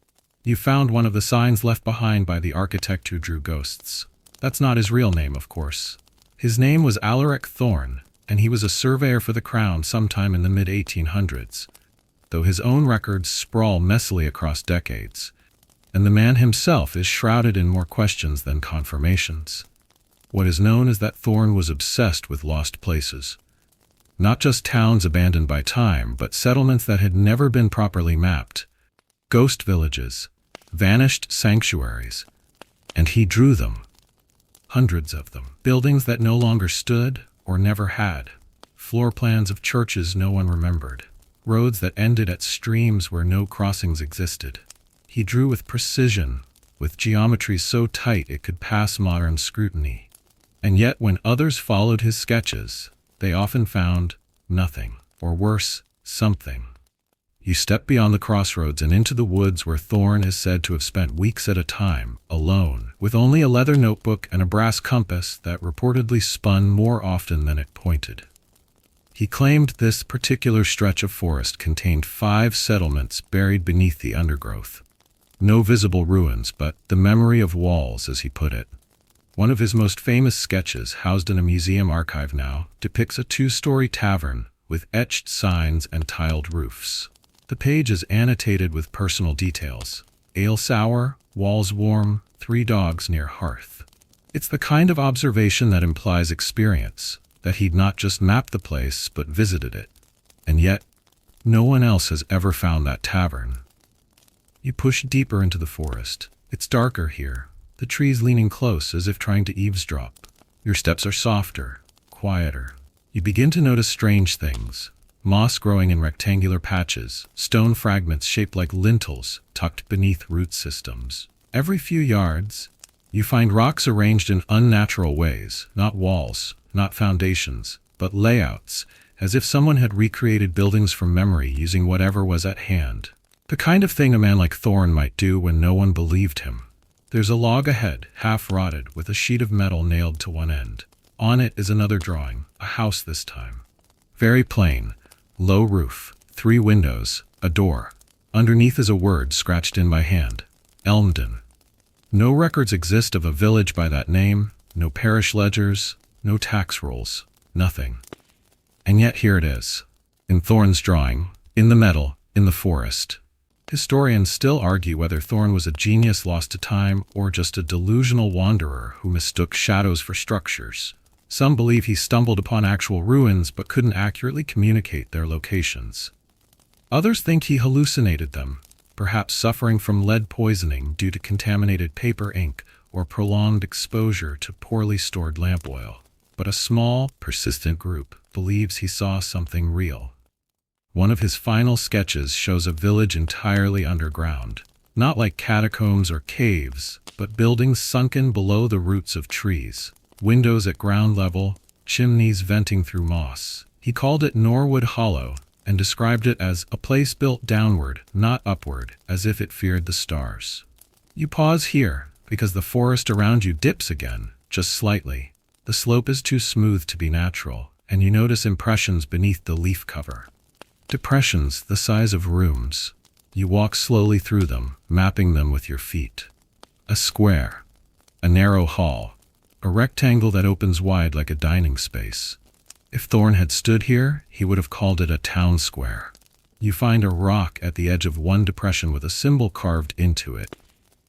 You found one of the signs left behind by the architect who drew ghosts. That's not his real name, of course. His name was Alaric Thorne, and he was a surveyor for the crown sometime in the mid-1800s, though his own records sprawl messily across decades, and the man himself is shrouded in more questions than confirmations. What is known is that Thorne was obsessed with lost places. Not just towns abandoned by time, but settlements that had never been properly mapped. Ghost villages, vanished sanctuaries, and he drew them. Hundreds of them. Buildings that no longer stood or never had. Floor plans of churches no one remembered. Roads that ended at streams where no crossings existed. He drew with precision, with geometry so tight it could pass modern scrutiny. And yet when others followed his sketches, they often found nothing, or worse, something. You step beyond the crossroads and into the woods where Thorne is said to have spent weeks at a time, alone, with only a leather notebook and a brass compass that reportedly spun more often than it pointed. He claimed this particular stretch of forest contained 5 settlements buried beneath the undergrowth. No visible ruins, but the memory of walls, as he put it. One of his most famous sketches, housed in a museum archive now, depicts a two-story tavern with etched signs and tiled roofs. The page is annotated with personal details. Ale sour, walls warm, 3 dogs near hearth. It's the kind of observation that implies experience, that he'd not just mapped the place but visited it. And yet, no one else has ever found that tavern. You push deeper into the forest. It's darker here, the trees leaning close as if trying to eavesdrop. Your steps are softer, quieter. You begin to notice strange things. Moss growing in rectangular patches, stone fragments shaped like lintels tucked beneath root systems. Every few yards, you find rocks arranged in unnatural ways, not walls, not foundations, but layouts, as if someone had recreated buildings from memory using whatever was at hand. The kind of thing a man like Thorn might do when no one believed him. There's a log ahead, half-rotted, with a sheet of metal nailed to one end. On it is another drawing, a house this time. Very plain, low roof, 3 windows, a door. Underneath is a word scratched in by hand. Elmden. No records exist of a village by that name, no parish ledgers, no tax rolls, nothing. And yet here it is. In Thorn's drawing, in the metal, in the forest. Historians still argue whether Thorn was a genius lost to time or just a delusional wanderer who mistook shadows for structures. Some believe he stumbled upon actual ruins but couldn't accurately communicate their locations. Others think he hallucinated them, perhaps suffering from lead poisoning due to contaminated paper ink or prolonged exposure to poorly stored lamp oil. But a small, persistent group believes he saw something real. One of his final sketches shows a village entirely underground, not like catacombs or caves, but buildings sunken below the roots of trees, windows at ground level, chimneys venting through moss. He called it Norwood Hollow and described it as a place built downward, not upward, as if it feared the stars. You pause here, because the forest around you dips again, just slightly. The slope is too smooth to be natural, and you notice impressions beneath the leaf cover. Depressions the size of rooms. You walk slowly through them, mapping them with your feet. A square. A narrow hall. A rectangle that opens wide like a dining space. If Thorn had stood here, he would have called it a town square. You find a rock at the edge of one depression with a symbol carved into it.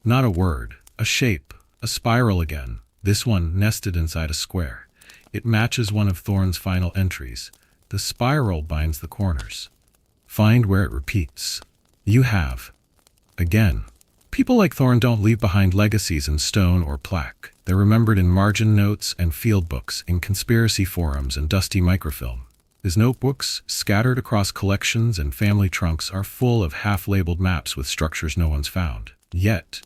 Not a word, a shape, a spiral again, this one nested inside a square. It matches one of Thorn's final entries. The spiral binds the corners. Find where it repeats. You have. Again. People like Thorn don't leave behind legacies in stone or plaque. They're remembered in margin notes and field books, in conspiracy forums and dusty microfilm. His notebooks, scattered across collections and family trunks, are full of half-labeled maps with structures no one's found. Yet.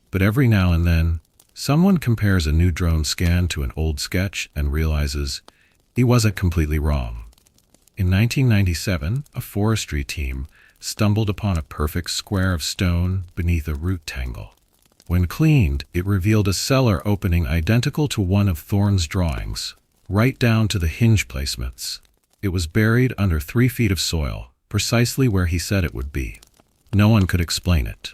But every now and then, someone compares a new drone scan to an old sketch and realizes he wasn't completely wrong. In 1997, a forestry team stumbled upon a perfect square of stone beneath a root tangle. When cleaned, it revealed a cellar opening identical to one of Thorn's drawings, right down to the hinge placements. It was buried under 3 feet of soil, precisely where he said it would be. No one could explain it.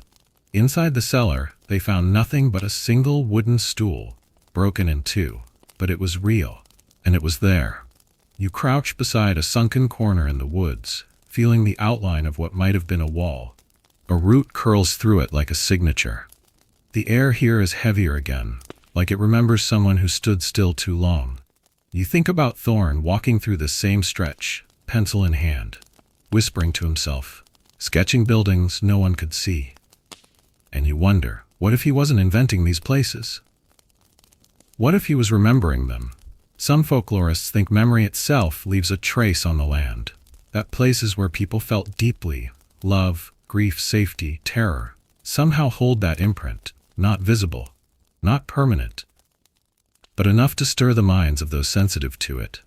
Inside the cellar, they found nothing but a single wooden stool, broken in 2. But it was real, and it was there. You crouch beside a sunken corner in the woods, feeling the outline of what might have been a wall. A root curls through it like a signature. The air here is heavier again, like it remembers someone who stood still too long. You think about Thorn walking through the same stretch, pencil in hand, whispering to himself, sketching buildings no one could see. And you wonder, what if he wasn't inventing these places? What if he was remembering them? Some folklorists think memory itself leaves a trace on the land. That places where people felt deeply, love, grief, safety, terror, somehow hold that imprint, not visible, not permanent, but enough to stir the minds of those sensitive to it.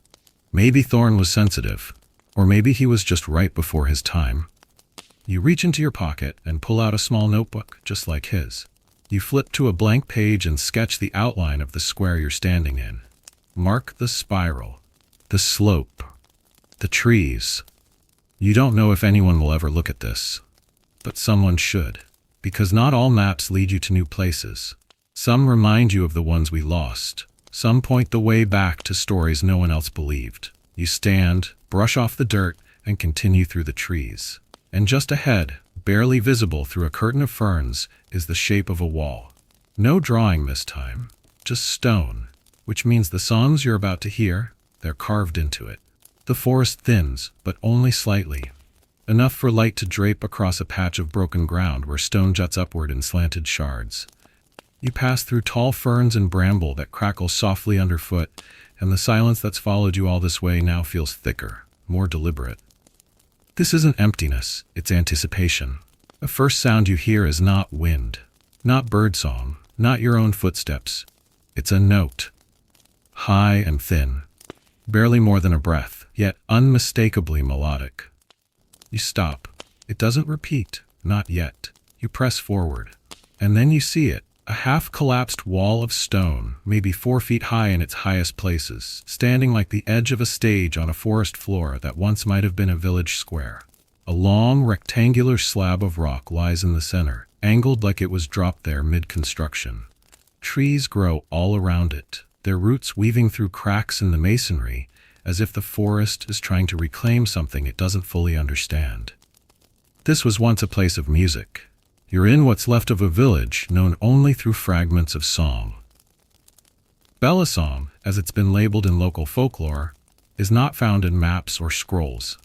Maybe Thorn was sensitive, or maybe he was just right before his time. You reach into your pocket and pull out a small notebook, just like his. You flip to a blank page and sketch the outline of the square you're standing in. Mark the spiral, the slope, the trees. You don't know if anyone will ever look at this, but someone should. Because not all maps lead you to new places. Some remind you of the ones we lost. Some point the way back to stories no one else believed. You stand, brush off the dirt, and continue through the trees. And just ahead, barely visible through a curtain of ferns, is the shape of a wall. No drawing this time, just stone, which means the songs you're about to hear, they're carved into it. The forest thins, but only slightly. Enough for light to drape across a patch of broken ground where stone juts upward in slanted shards. You pass through tall ferns and bramble that crackle softly underfoot, and the silence that's followed you all this way now feels thicker, more deliberate. This isn't emptiness, it's anticipation. The first sound you hear is not wind, not birdsong, not your own footsteps. It's a note. High and thin, barely more than a breath, yet unmistakably melodic. You stop. It doesn't repeat, not yet. You press forward, and then you see it. A half-collapsed wall of stone, maybe 4 feet high in its highest places, standing like the edge of a stage on a forest floor that once might have been a village square. A long, rectangular slab of rock lies in the center, angled like it was dropped there mid-construction. Trees grow all around it, their roots weaving through cracks in the masonry, as if the forest is trying to reclaim something it doesn't fully understand. This was once a place of music. You're in what's left of a village known only through fragments of song. Bella song, as it's been labeled in local folklore, is not found in maps or scrolls.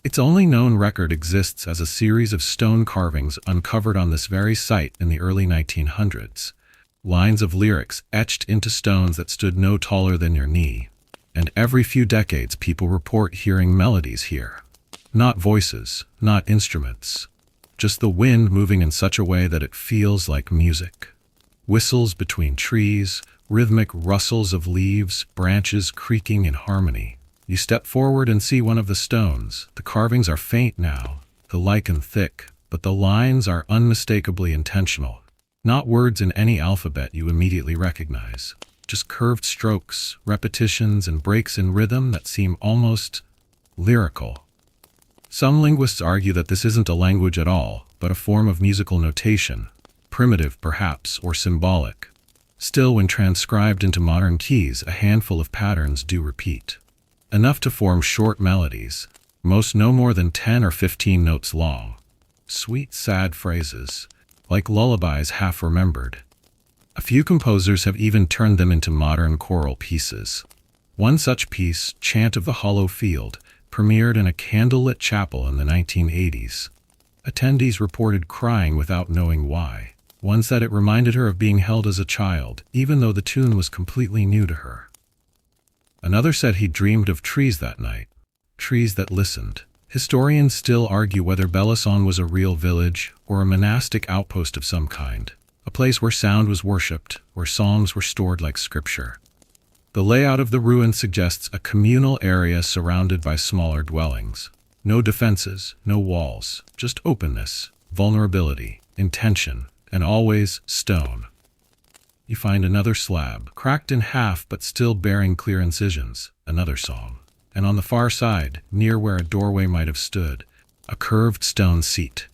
Its only known record exists as a series of stone carvings uncovered on this very site in the early 1900s. Lines of lyrics etched into stones that stood no taller than your knee. And every few decades people report hearing melodies here. Not voices, not instruments. Just the wind moving in such a way that it feels like music. Whistles between trees, rhythmic rustles of leaves, branches creaking in harmony. You step forward and see one of the stones. The carvings are faint now, the lichen thick, but the lines are unmistakably intentional. Not words in any alphabet you immediately recognize. Just curved strokes, repetitions, and breaks in rhythm that seem almost lyrical. Some linguists argue that this isn't a language at all, but a form of musical notation, primitive perhaps, or symbolic. Still, when transcribed into modern keys, a handful of patterns do repeat. Enough to form short melodies, most no more than 10 or 15 notes long. Sweet, sad phrases, like lullabies half remembered. A few composers have even turned them into modern choral pieces. One such piece, Chant of the Hollow Field, premiered in a candlelit chapel in the 1980s. Attendees reported crying without knowing why. One said it reminded her of being held as a child, even though the tune was completely new to her. Another said he dreamed of trees that night, trees that listened. Historians still argue whether Bellason was a real village or a monastic outpost of some kind, a place where sound was worshipped, where songs were stored like scripture. The layout of the ruin suggests a communal area surrounded by smaller dwellings. No defenses, no walls, just openness, vulnerability, intention, and always stone. You find another slab, cracked in half but still bearing clear incisions, another song. And on the far side, near where a doorway might have stood, a curved stone seat.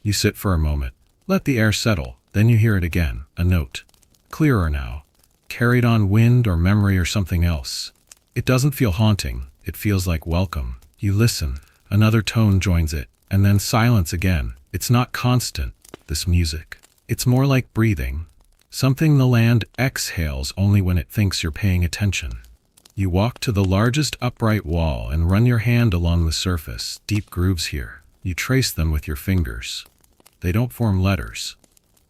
You sit for a moment, let the air settle, then you hear it again, a note. Clearer now, carried on wind or memory or something else. It doesn't feel haunting, it feels like welcome. You listen, another tone joins it, and then silence again. It's not constant, this music. It's more like breathing, something the land exhales only when it thinks you're paying attention. You walk to the largest upright wall and run your hand along the surface, deep grooves here. You trace them with your fingers. They don't form letters.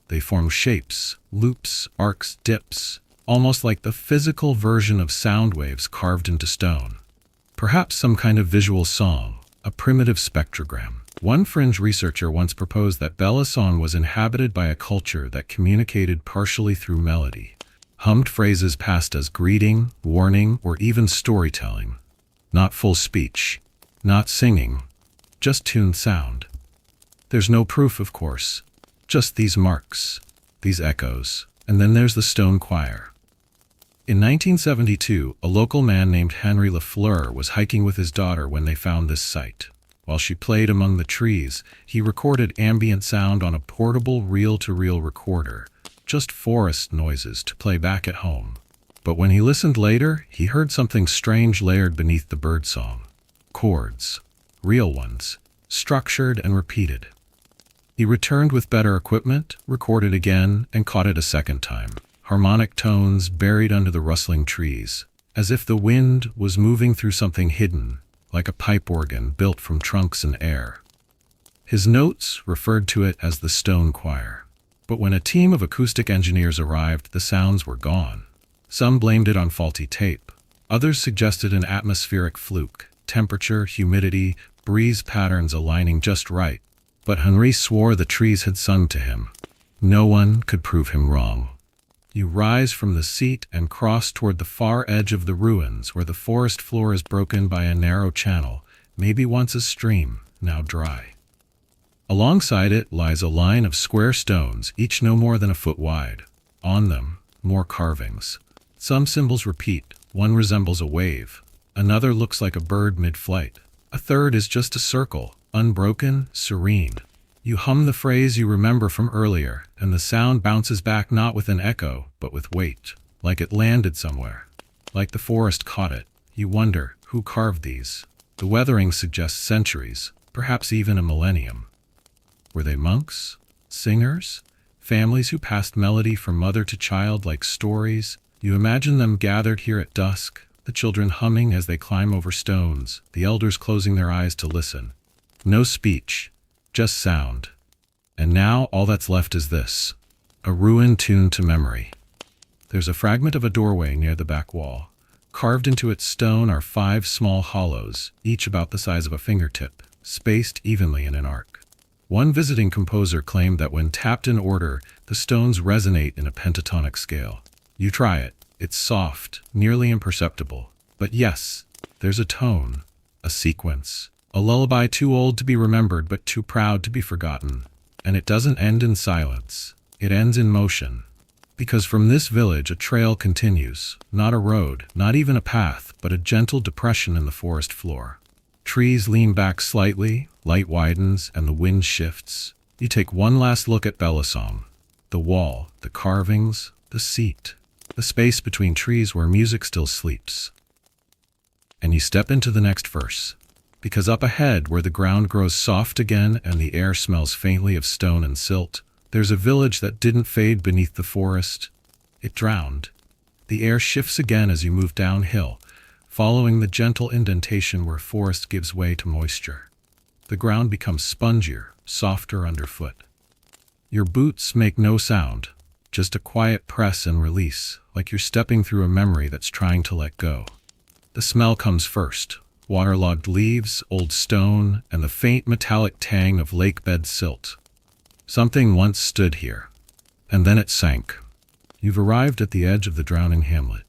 They form shapes, loops, arcs, dips, almost like the physical version of sound waves carved into stone. Perhaps some kind of visual song, a primitive spectrogram. One fringe researcher once proposed that Bellason was inhabited by a culture that communicated partially through melody. Hummed phrases passed as greeting, warning, or even storytelling. Not full speech, not singing, just tuned sound. There's no proof, of course, just these marks, these echoes, and then there's the stone choir. In 1972, a local man named Henry Lafleur was hiking with his daughter when they found this site. While she played among the trees, he recorded ambient sound on a portable reel-to-reel recorder, just forest noises to play back at home. But when he listened later, he heard something strange layered beneath the birdsong. Chords. Real ones. Structured and repeated. He returned with better equipment, recorded again, and caught it a second time. Harmonic tones buried under the rustling trees, as if the wind was moving through something hidden, like a pipe organ built from trunks and air. His notes referred to it as the Stone Choir. But when a team of acoustic engineers arrived, the sounds were gone. Some blamed it on faulty tape. Others suggested an atmospheric fluke, temperature, humidity, breeze patterns aligning just right. But Henri swore the trees had sung to him. No one could prove him wrong. You rise from the seat and cross toward the far edge of the ruins, where the forest floor is broken by a narrow channel, maybe once a stream, now dry. Alongside it lies a line of square stones, each no more than a foot wide. On them, more carvings. Some symbols repeat. One resembles a wave. Another looks like a bird mid-flight. A third is just a circle, unbroken, serene. You hum the phrase you remember from earlier, and the sound bounces back not with an echo, but with weight, like it landed somewhere, like the forest caught it. You wonder, who carved these? The weathering suggests centuries, perhaps even a millennium. Were they monks? Singers? Families who passed melody from mother to child like stories? You imagine them gathered here at dusk, the children humming as they climb over stones, the elders closing their eyes to listen. No speech. Just sound. And now all that's left is this. A ruin tuned to memory. There's a fragment of a doorway near the back wall. Carved into its stone are 5 small hollows, each about the size of a fingertip, spaced evenly in an arc. One visiting composer claimed that when tapped in order, the stones resonate in a pentatonic scale. You try it. It's soft, nearly imperceptible. But yes, there's a tone, a sequence. A lullaby too old to be remembered but too proud to be forgotten. And it doesn't end in silence. It ends in motion. Because from this village a trail continues. Not a road, not even a path, but a gentle depression in the forest floor. Trees lean back slightly, light widens, and the wind shifts. You take one last look at Bellisong. The wall, the carvings, the seat. The space between trees where music still sleeps. And you step into the next verse. Because up ahead, where the ground grows soft again and the air smells faintly of stone and silt, there's a village that didn't fade beneath the forest. It drowned. The air shifts again as you move downhill, following the gentle indentation where forest gives way to moisture. The ground becomes spongier, softer underfoot. Your boots make no sound, just a quiet press and release, like you're stepping through a memory that's trying to let go. The smell comes first. Waterlogged leaves, old stone, and the faint metallic tang of lake-bed silt. Something once stood here, and then it sank. You've arrived at the edge of the drowning hamlet.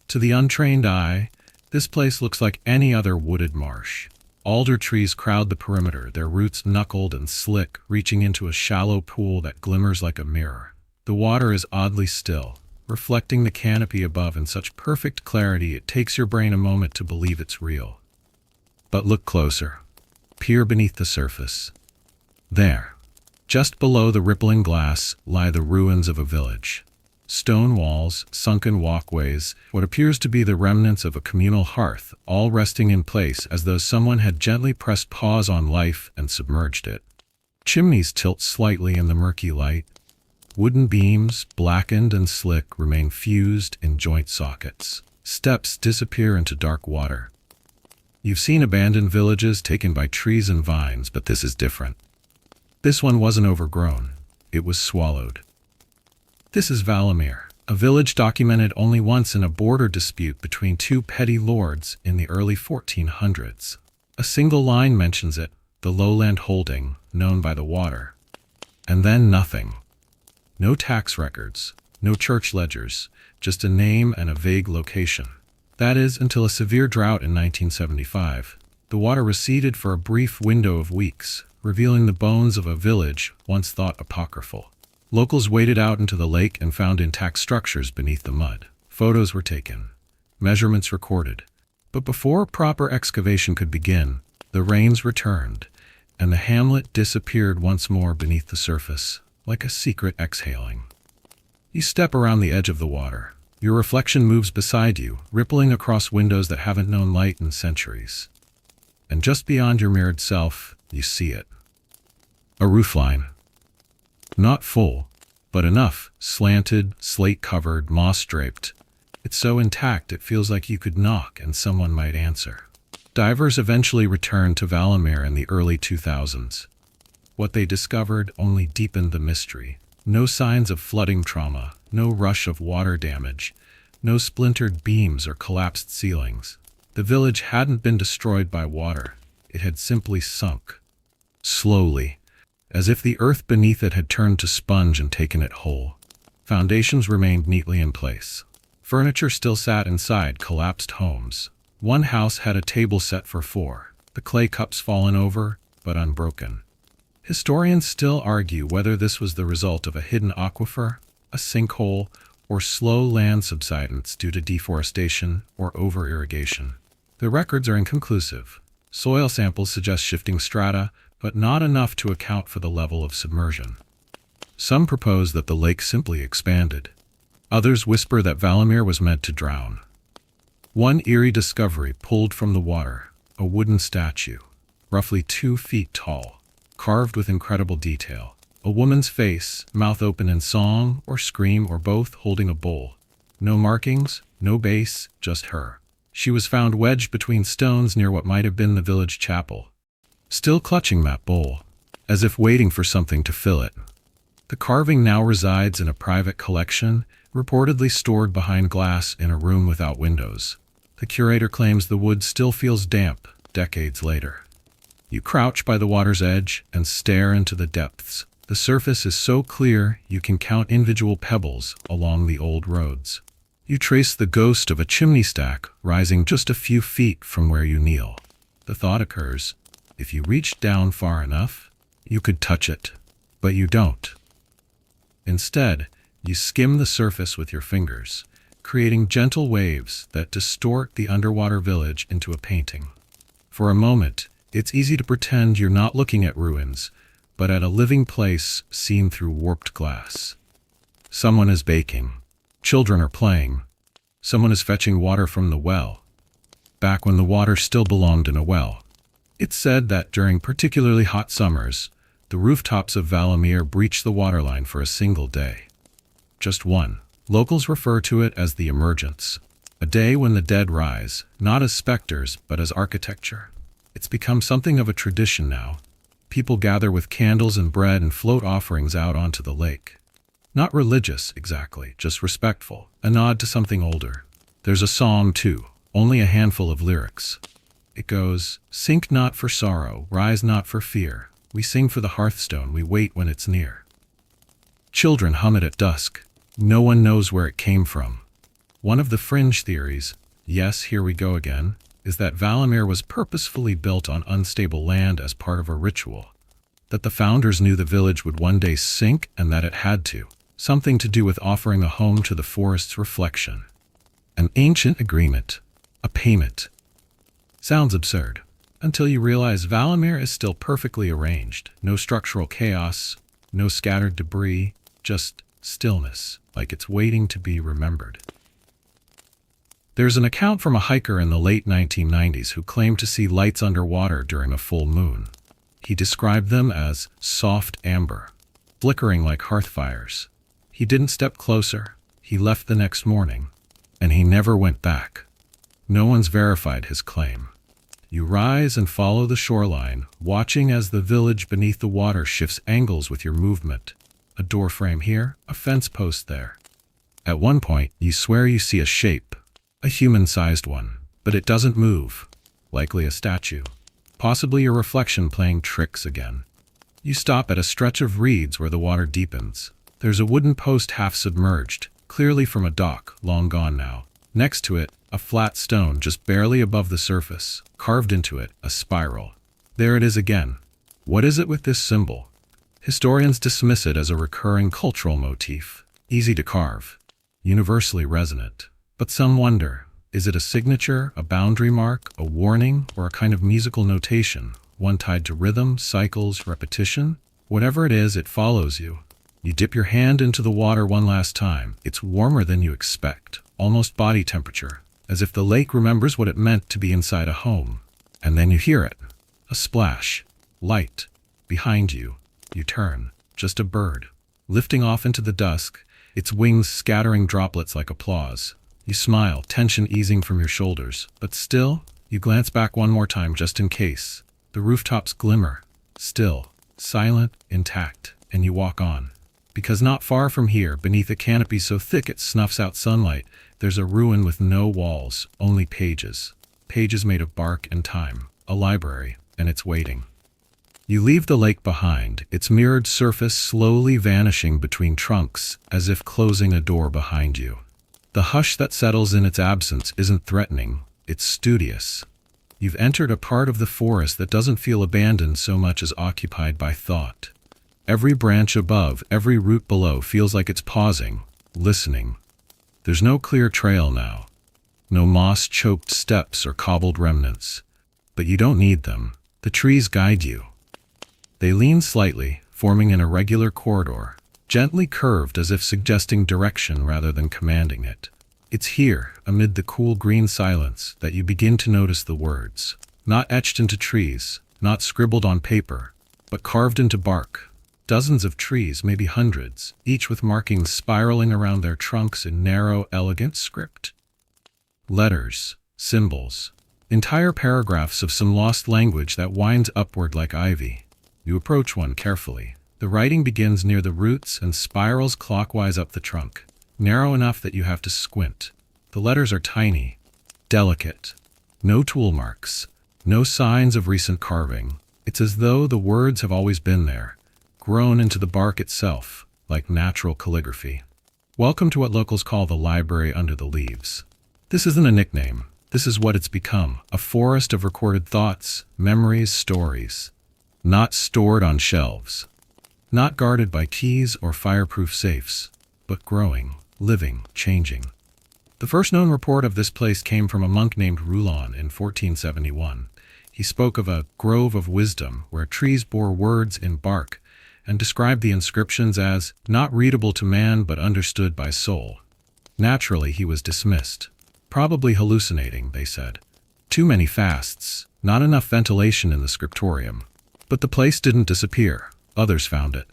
To the untrained eye, this place looks like any other wooded marsh. Alder trees crowd the perimeter, their roots knuckled and slick, reaching into a shallow pool that glimmers like a mirror. The water is oddly still, reflecting the canopy above in such perfect clarity it takes your brain a moment to believe it's real. But look closer. Peer beneath the surface. There, just below the rippling glass, lie the ruins of a village. Stone walls, sunken walkways, what appears to be the remnants of a communal hearth, all resting in place as though someone had gently pressed pause on life and submerged it. Chimneys tilt slightly in the murky light. Wooden beams, blackened and slick, remain fused in joint sockets. Steps disappear into dark water. You've seen abandoned villages taken by trees and vines, but this is different. This one wasn't overgrown. It was swallowed. This is Valamir, a village documented only once in a border dispute between 2 petty lords in the early 1400s. A single line mentions it, the lowland holding, known by the water. And then nothing. No tax records, no church ledgers, just a name and a vague location. That is, until a severe drought in 1975. The water receded for a brief window of weeks, revealing the bones of a village once thought apocryphal. Locals waded out into the lake and found intact structures beneath the mud. Photos were taken, measurements recorded. But before proper excavation could begin, the rains returned, and the hamlet disappeared once more beneath the surface, like a secret exhaling. You step around the edge of the water. Your reflection moves beside you, rippling across windows that haven't known light in centuries. And just beyond your mirrored self, you see it. A roofline. Not full, but enough, slanted, slate-covered, moss-draped. It's so intact it feels like you could knock and someone might answer. Divers eventually returned to Valimir in the early 2000s. What they discovered only deepened the mystery. No signs of flooding trauma, no rush of water damage, no splintered beams or collapsed ceilings. The village hadn't been destroyed by water. It had simply sunk. Slowly, as if the earth beneath it had turned to sponge and taken it whole. Foundations remained neatly in place. Furniture still sat inside collapsed homes. One house had a table set for 4, the clay cups fallen over, but unbroken. Historians still argue whether this was the result of a hidden aquifer, a sinkhole, or slow land subsidence due to deforestation or over-irrigation. The records are inconclusive. Soil samples suggest shifting strata, but not enough to account for the level of submersion. Some propose that the lake simply expanded. Others whisper that Valimir was meant to drown. One eerie discovery pulled from the water, a wooden statue, roughly 2 feet tall, carved with incredible detail. A woman's face, mouth open in song or scream or both, holding a bowl. No markings, no base, just her. She was found wedged between stones near what might have been the village chapel, still clutching that bowl, as if waiting for something to fill it. The carving now resides in a private collection, reportedly stored behind glass in a room without windows. The curator claims the wood still feels damp decades later. You crouch by the water's edge and stare into the depths. The surface is so clear you can count individual pebbles along the old roads. You trace the ghost of a chimney stack rising just a few feet from where you kneel. The thought occurs, if you reached down far enough, you could touch it, but you don't. Instead, you skim the surface with your fingers, creating gentle waves that distort the underwater village into a painting. For a moment, it's easy to pretend you're not looking at ruins, but at a living place seen through warped glass. Someone is baking. Children are playing. Someone is fetching water from the well, back when the water still belonged in a well. It's said that during particularly hot summers, the rooftops of Valimir breach the waterline for a single day. Just one. Locals refer to it as the emergence, a day when the dead rise, not as specters, but as architecture. It's become something of a tradition now. People gather with candles and bread and float offerings out onto the lake. Not religious, exactly, just respectful, a nod to something older. There's a psalm, too, only a handful of lyrics. It goes, "Sink not for sorrow, rise not for fear. We sing for the hearthstone, we wait when it's near." Children hum it at dusk. No one knows where it came from. One of the fringe theories, yes, here we go again, is that Valimir was purposefully built on unstable land as part of a ritual. That the founders knew the village would one day sink and that it had to. Something to do with offering a home to the forest's reflection. An ancient agreement. A payment. Sounds absurd, until you realize Valimir is still perfectly arranged. No structural chaos, no scattered debris, just stillness, like it's waiting to be remembered. There's an account from a hiker in the late 1990s who claimed to see lights underwater during a full moon. He described them as soft amber, flickering like hearth fires. He didn't step closer, he left the next morning, and he never went back. No one's verified his claim. You rise and follow the shoreline, watching as the village beneath the water shifts angles with your movement. A door frame here, a fence post there. At one point, you swear you see a shape, a human-sized one, but it doesn't move, likely a statue. Possibly your reflection playing tricks again. You stop at a stretch of reeds where the water deepens. There's a wooden post half submerged, clearly from a dock, long gone now. Next to it, a flat stone just barely above the surface, carved into it, a spiral. There it is again. What is it with this symbol? Historians dismiss it as a recurring cultural motif, easy to carve, universally resonant. But some wonder, is it a signature, a boundary mark, a warning, or a kind of musical notation? one tied to rhythm, cycles, repetition. Whatever it is, it follows you. You dip your hand into the water one last time. It's warmer than you expect, almost body temperature, as if the lake remembers what it meant to be inside a home. And then you hear it. A splash. Light. Behind you. You turn. Just a bird. Lifting off into the dusk, its wings scattering droplets like applause. You smile, tension easing from your shoulders, but still, you glance back one more time just in case. The rooftops glimmer. Still. Silent, intact, and you walk on. Because not far from here, beneath a canopy so thick it snuffs out sunlight, there's a ruin with no walls, only pages. Pages made of bark and time. A library, and it's waiting. You leave the lake behind, its mirrored surface slowly vanishing between trunks, as if closing a door behind you. The hush that settles in its absence isn't threatening, it's studious. You've entered a part of the forest that doesn't feel abandoned so much as occupied by thought. Every branch above, every root below feels like it's pausing, listening. There's no clear trail now. No moss-choked steps or cobbled remnants. But you don't need them. The trees guide you. They lean slightly, forming an irregular corridor, gently curved as if suggesting direction rather than commanding it. It's here, amid the cool green silence, that you begin to notice the words. Not etched into trees, not scribbled on paper, but carved into bark. Dozens of trees, maybe hundreds, each with markings spiraling around their trunks in narrow, elegant script. Letters, symbols, entire paragraphs of some lost language that winds upward like ivy. You approach one carefully. The writing begins near the roots and spirals clockwise up the trunk. Narrow enough that you have to squint. The letters are tiny, delicate. No tool marks, no signs of recent carving. It's as though the words have always been there, grown into the bark itself, like natural calligraphy. Welcome to what locals call the library under the leaves. This isn't a nickname. This is what it's become, a forest of recorded thoughts, memories, stories. Not stored on shelves. Not guarded by keys or fireproof safes, but growing. Living, changing. The first known report of this place came from a monk named Roulon in 1471. He spoke of a grove of wisdom where trees bore words in bark and described the inscriptions as not readable to man but understood by soul. Naturally, he was dismissed. Probably hallucinating, they said. Too many fasts, not enough ventilation in the scriptorium. But the place didn't disappear. Others found it.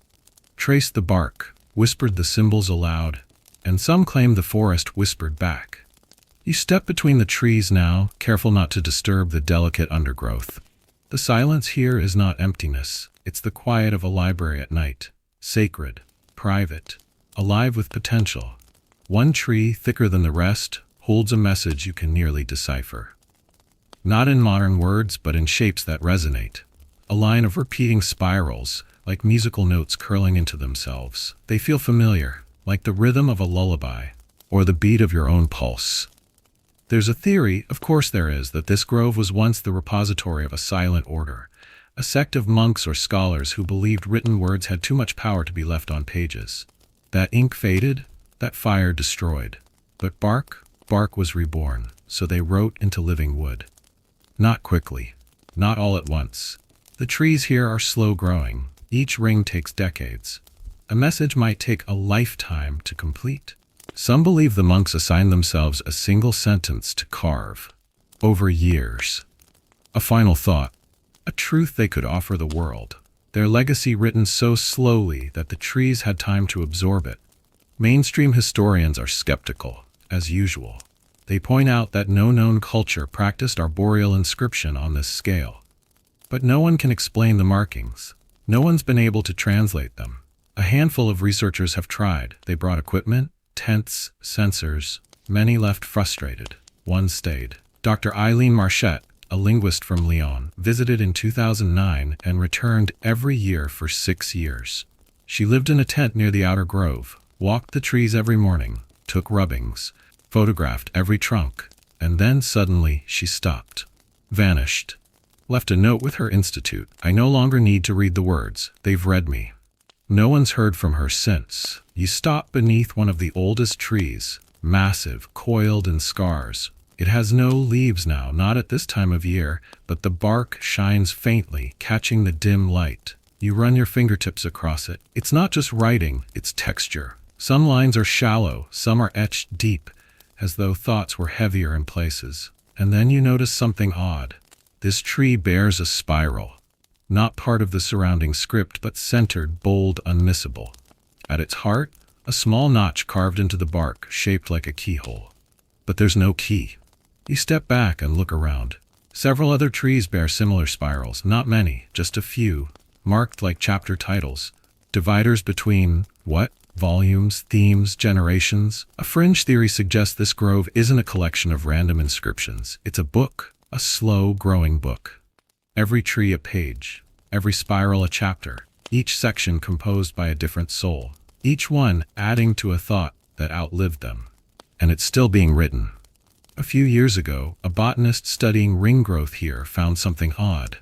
Traced the bark, whispered the symbols aloud, and some claim the forest whispered back. You step between the trees now, careful not to disturb the delicate undergrowth. The silence here is not emptiness. It's the quiet of a library at night. Sacred, private, alive with potential. One tree, thicker than the rest, holds a message you can nearly decipher. Not in modern words, but in shapes that resonate. A line of repeating spirals, like musical notes curling into themselves. They feel familiar, like the rhythm of a lullaby, or the beat of your own pulse. There's a theory, of course there is, that this grove was once the repository of a silent order, a sect of monks or scholars who believed written words had too much power to be left on pages. That ink faded, that fire destroyed. But bark was reborn, so they wrote into living wood. Not quickly, not all at once. The trees here are slow growing. Each ring takes decades. A message might take a lifetime to complete. Some believe the monks assigned themselves a single sentence to carve. Over years. A final thought. A truth they could offer the world. Their legacy written so slowly that the trees had time to absorb it. Mainstream historians are skeptical, as usual. They point out that no known culture practiced arboreal inscription on this scale. But no one can explain the markings. No one's been able to translate them. A handful of researchers have tried. They brought equipment, tents, sensors. Many left frustrated. One stayed. Dr. Eileen Marchette, a linguist from Lyon, visited in 2009 and returned every year for 6 years. She lived in a tent near the outer grove, walked the trees every morning, took rubbings, photographed every trunk, and then suddenly she stopped. Vanished. Left a note with her institute. I no longer need to read the words. They've read me. No one's heard from her since. You stop beneath one of the oldest trees, massive, coiled in scars. It has no leaves now, not at this time of year, but the bark shines faintly, catching the dim light. You run your fingertips across it. It's not just writing, it's texture. Some lines are shallow, some are etched deep, as though thoughts were heavier in places. And then you notice something odd. This tree bears a spiral. Not part of the surrounding script, but centered, bold, unmissable. At its heart, a small notch carved into the bark, shaped like a keyhole. But there's no key. You step back and look around. Several other trees bear similar spirals, not many, just a few, marked like chapter titles. Dividers between, what? Volumes, themes, generations. A fringe theory suggests this grove isn't a collection of random inscriptions. It's a book, a slow, growing book. Every tree a page, every spiral a chapter, each section composed by a different soul, each one adding to a thought that outlived them. And it's still being written. A few years ago, a botanist studying ring growth here found something odd.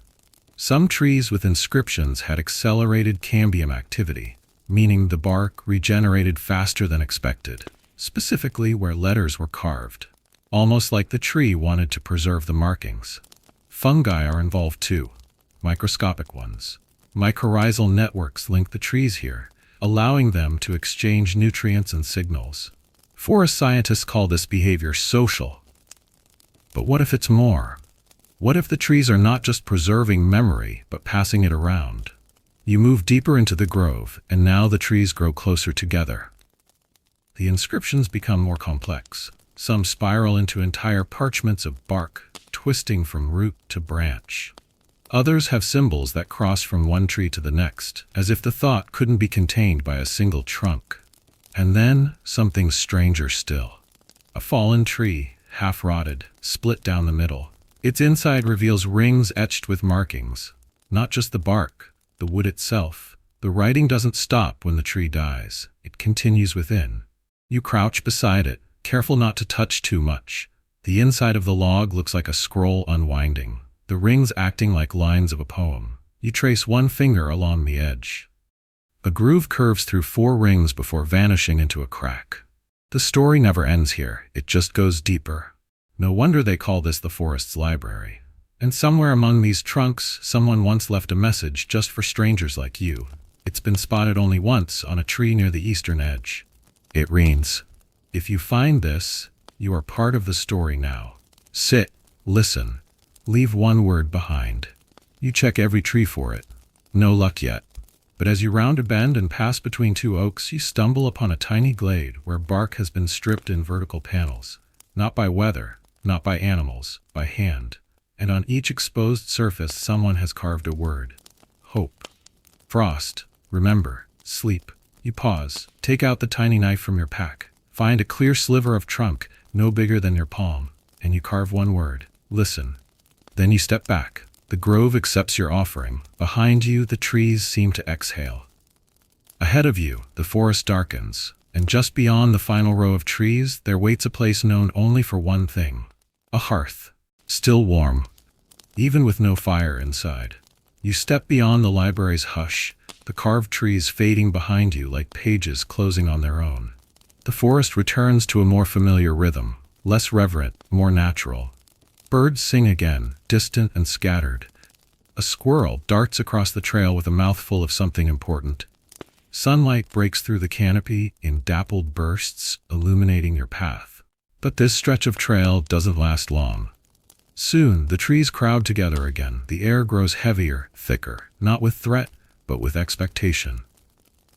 Some trees with inscriptions had accelerated cambium activity, meaning the bark regenerated faster than expected, specifically where letters were carved, almost like the tree wanted to preserve the markings. Fungi are involved too, microscopic ones. Mycorrhizal networks link the trees here, allowing them to exchange nutrients and signals. Forest scientists call this behavior social. But what if it's more? What if the trees are not just preserving memory, but passing it around? You move deeper into the grove, and now the trees grow closer together. The inscriptions become more complex. Some spiral into entire parchments of bark, twisting from root to branch. Others have symbols that cross from one tree to the next, as if the thought couldn't be contained by a single trunk. And then, something stranger still. A fallen tree, half-rotted, split down the middle. Its inside reveals rings etched with markings. Not just the bark, the wood itself. The writing doesn't stop when the tree dies. It continues within. You crouch beside it, careful not to touch too much. The inside of the log looks like a scroll unwinding, the rings acting like lines of a poem. You trace one finger along the edge. A groove curves through 4 rings before vanishing into a crack. The story never ends here, it just goes deeper. No wonder they call this the forest's library. And somewhere among these trunks, someone once left a message just for strangers like you. It's been spotted only once on a tree near the eastern edge. It reads, "If you find this, you are part of the story now. Sit, listen, leave one word behind." You check every tree for it. No luck yet. But as you round a bend and pass between 2 oaks, you stumble upon a tiny glade where bark has been stripped in vertical panels. Not by weather, not by animals, by hand. And on each exposed surface someone has carved a word. Hope. Frost. Remember. Sleep. You pause, take out the tiny knife from your pack, find a clear sliver of trunk, no bigger than your palm, and you carve one word. Listen. Then you step back. The grove accepts your offering. Behind you, the trees seem to exhale. Ahead of you, the forest darkens, and just beyond the final row of trees, there waits a place known only for one thing. A hearth. Still warm, even with no fire inside. You step beyond the library's hush, the carved trees fading behind you like pages closing on their own. The forest returns to a more familiar rhythm, less reverent, more natural. Birds sing again, distant and scattered. A squirrel darts across the trail with a mouthful of something important. Sunlight breaks through the canopy in dappled bursts, illuminating your path. But this stretch of trail doesn't last long. Soon, the trees crowd together again. The air grows heavier, thicker, not with threat, but with expectation.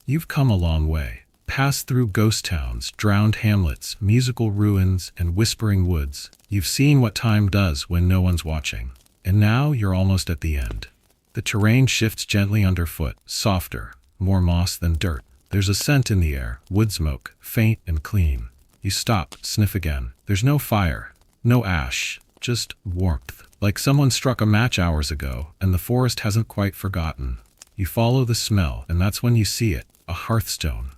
You've come a long way, passed through ghost towns, drowned hamlets, musical ruins, and whispering woods. You've seen what time does when no one's watching. And now you're almost at the end. The terrain shifts gently underfoot, softer, more moss than dirt. There's a scent in the air, wood smoke, faint and clean. You stop, sniff again. There's no fire, no ash. Just warmth, like someone struck a match hours ago, and the forest hasn't quite forgotten. You follow the smell, and that's when you see it, a hearthstone.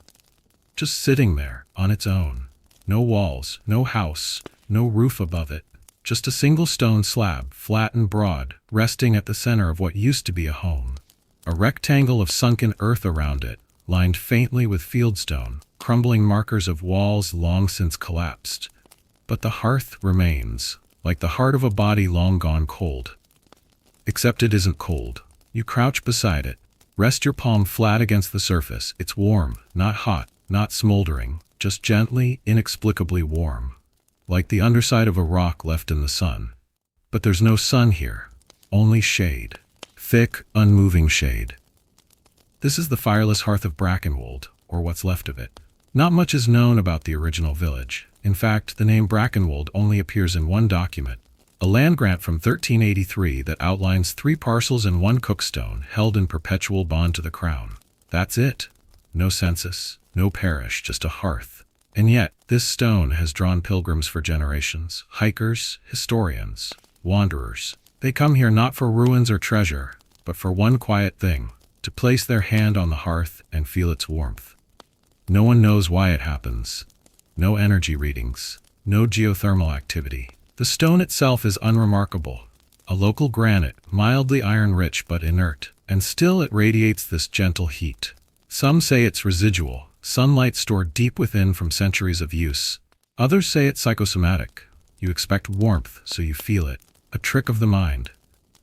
Just sitting there, on its own. No walls, no house, no roof above it. Just a single stone slab, flat and broad, resting at the center of what used to be a home. A rectangle of sunken earth around it, lined faintly with fieldstone, crumbling markers of walls long since collapsed. But the hearth remains, like the heart of a body long gone cold. Except it isn't cold. You crouch beside it. Rest your palm flat against the surface. It's warm, not hot, not smoldering, just gently, inexplicably warm. Like the underside of a rock left in the sun. But there's no sun here. Only shade. Thick, unmoving shade. This is the fireless hearth of Brackenwold, or what's left of it. Not much is known about the original village. In fact, the name Brackenwold only appears in one document, a land grant from 1383 that outlines 3 parcels and 1 cookstone held in perpetual bond to the crown. That's it. No census, no parish, just a hearth. And yet, this stone has drawn pilgrims for generations, hikers, historians, wanderers. They come here not for ruins or treasure, but for one quiet thing, to place their hand on the hearth and feel its warmth. No one knows why it happens. No energy readings, no geothermal activity. The stone itself is unremarkable. A local granite, mildly iron-rich but inert, and still it radiates this gentle heat. Some say it's residual, sunlight stored deep within from centuries of use. Others say it's psychosomatic. You expect warmth, so you feel it. A trick of the mind.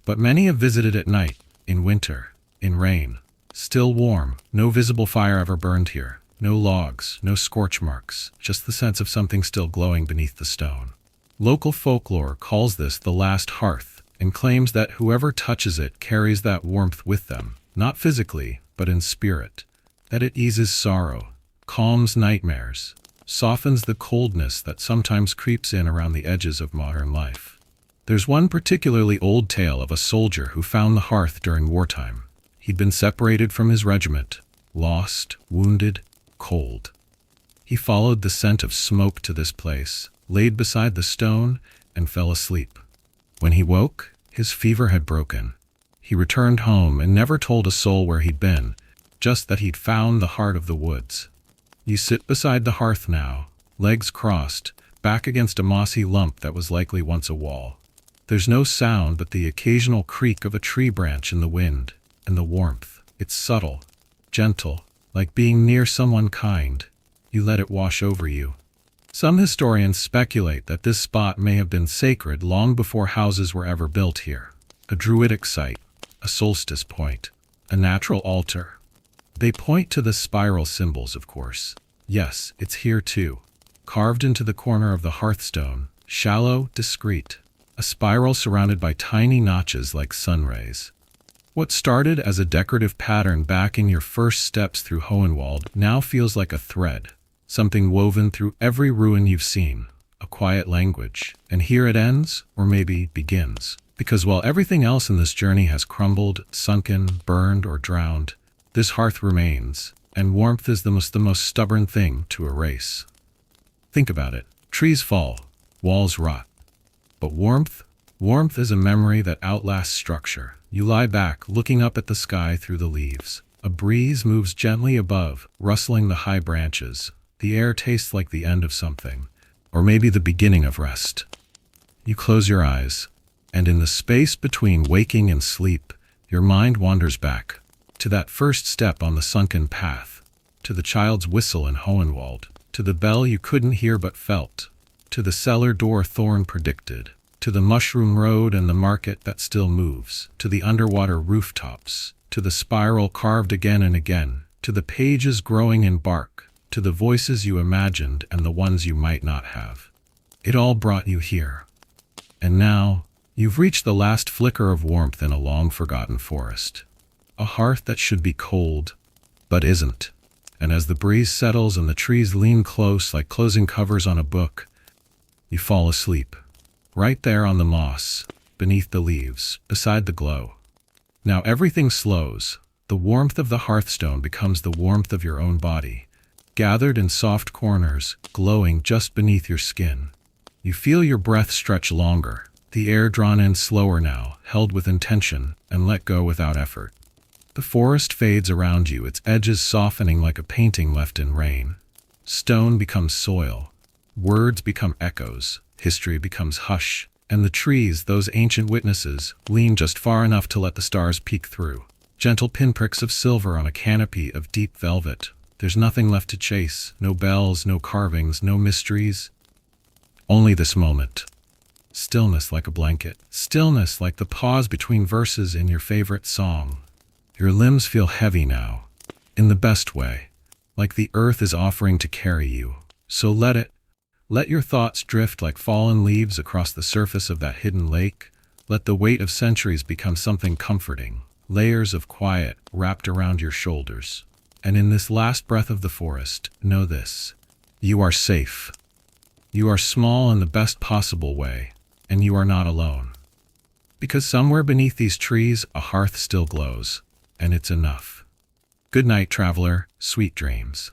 But many have visited at night, in winter, in rain. Still warm, no visible fire ever burned here. No logs, no scorch marks, just the sense of something still glowing beneath the stone. Local folklore calls this the last hearth, and claims that whoever touches it carries that warmth with them, not physically, but in spirit. That it eases sorrow, calms nightmares, softens the coldness that sometimes creeps in around the edges of modern life. There's one particularly old tale of a soldier who found the hearth during wartime. He'd been separated from his regiment, lost, wounded, cold. He followed the scent of smoke to this place, laid beside the stone, and fell asleep. When he woke, his fever had broken. He returned home and never told a soul where he'd been, just that he'd found the heart of the woods. You sit beside the hearth now, legs crossed, back against a mossy lump that was likely once a wall. There's no sound but the occasional creak of a tree branch in the wind, and the warmth. It's subtle, gentle, like being near someone kind. You let it wash over you. Some historians speculate that this spot may have been sacred long before houses were ever built here. A druidic site, a solstice point, a natural altar. They point to the spiral symbols, of course. Yes, it's here too. Carved into the corner of the hearthstone, shallow, discreet. A spiral surrounded by tiny notches like sun rays. What started as a decorative pattern back in your first steps through Hohenwald now feels like a thread. Something woven through every ruin you've seen, a quiet language. And here it ends, or maybe begins. Because while everything else in this journey has crumbled, sunken, burned, or drowned, this hearth remains, and warmth is the most stubborn thing to erase. Think about it. Trees fall, walls rot. But warmth is a memory that outlasts structure. You lie back, looking up at the sky through the leaves. A breeze moves gently above, rustling the high branches. The air tastes like the end of something, or maybe the beginning of rest. You close your eyes, and in the space between waking and sleep, your mind wanders back to that first step on the sunken path, to the child's whistle in Hohenwald, to the bell you couldn't hear but felt, to the cellar door Thorn predicted, to the mushroom road and the market that still moves, to the underwater rooftops, to the spiral carved again and again, to the pages growing in bark, to the voices you imagined and the ones you might not have. It all brought you here. And now, you've reached the last flicker of warmth in a long-forgotten forest. A hearth that should be cold, but isn't. And as the breeze settles and the trees lean close like closing covers on a book, you fall asleep. Right there on the moss, beneath the leaves, beside the glow. Now everything slows. The warmth of the hearthstone becomes the warmth of your own body, gathered in soft corners, glowing just beneath your skin. You feel your breath stretch longer, the air drawn in slower now, held with intention, and let go without effort. The forest fades around you, its edges softening like a painting left in rain. Stone becomes soil. Words become echoes. History becomes hush. And the trees, those ancient witnesses, lean just far enough to let the stars peek through. Gentle pinpricks of silver on a canopy of deep velvet. There's nothing left to chase. No bells, no carvings, no mysteries. Only this moment. Stillness like a blanket. Stillness like the pause between verses in your favorite song. Your limbs feel heavy now, in the best way, like the earth is offering to carry you. So let it. Let your thoughts drift like fallen leaves across the surface of that hidden lake. Let the weight of centuries become something comforting, layers of quiet wrapped around your shoulders. And in this last breath of the forest, know this: you are safe. You are small in the best possible way, and you are not alone. Because somewhere beneath these trees, a hearth still glows, and it's enough. Good night, traveler. Sweet dreams.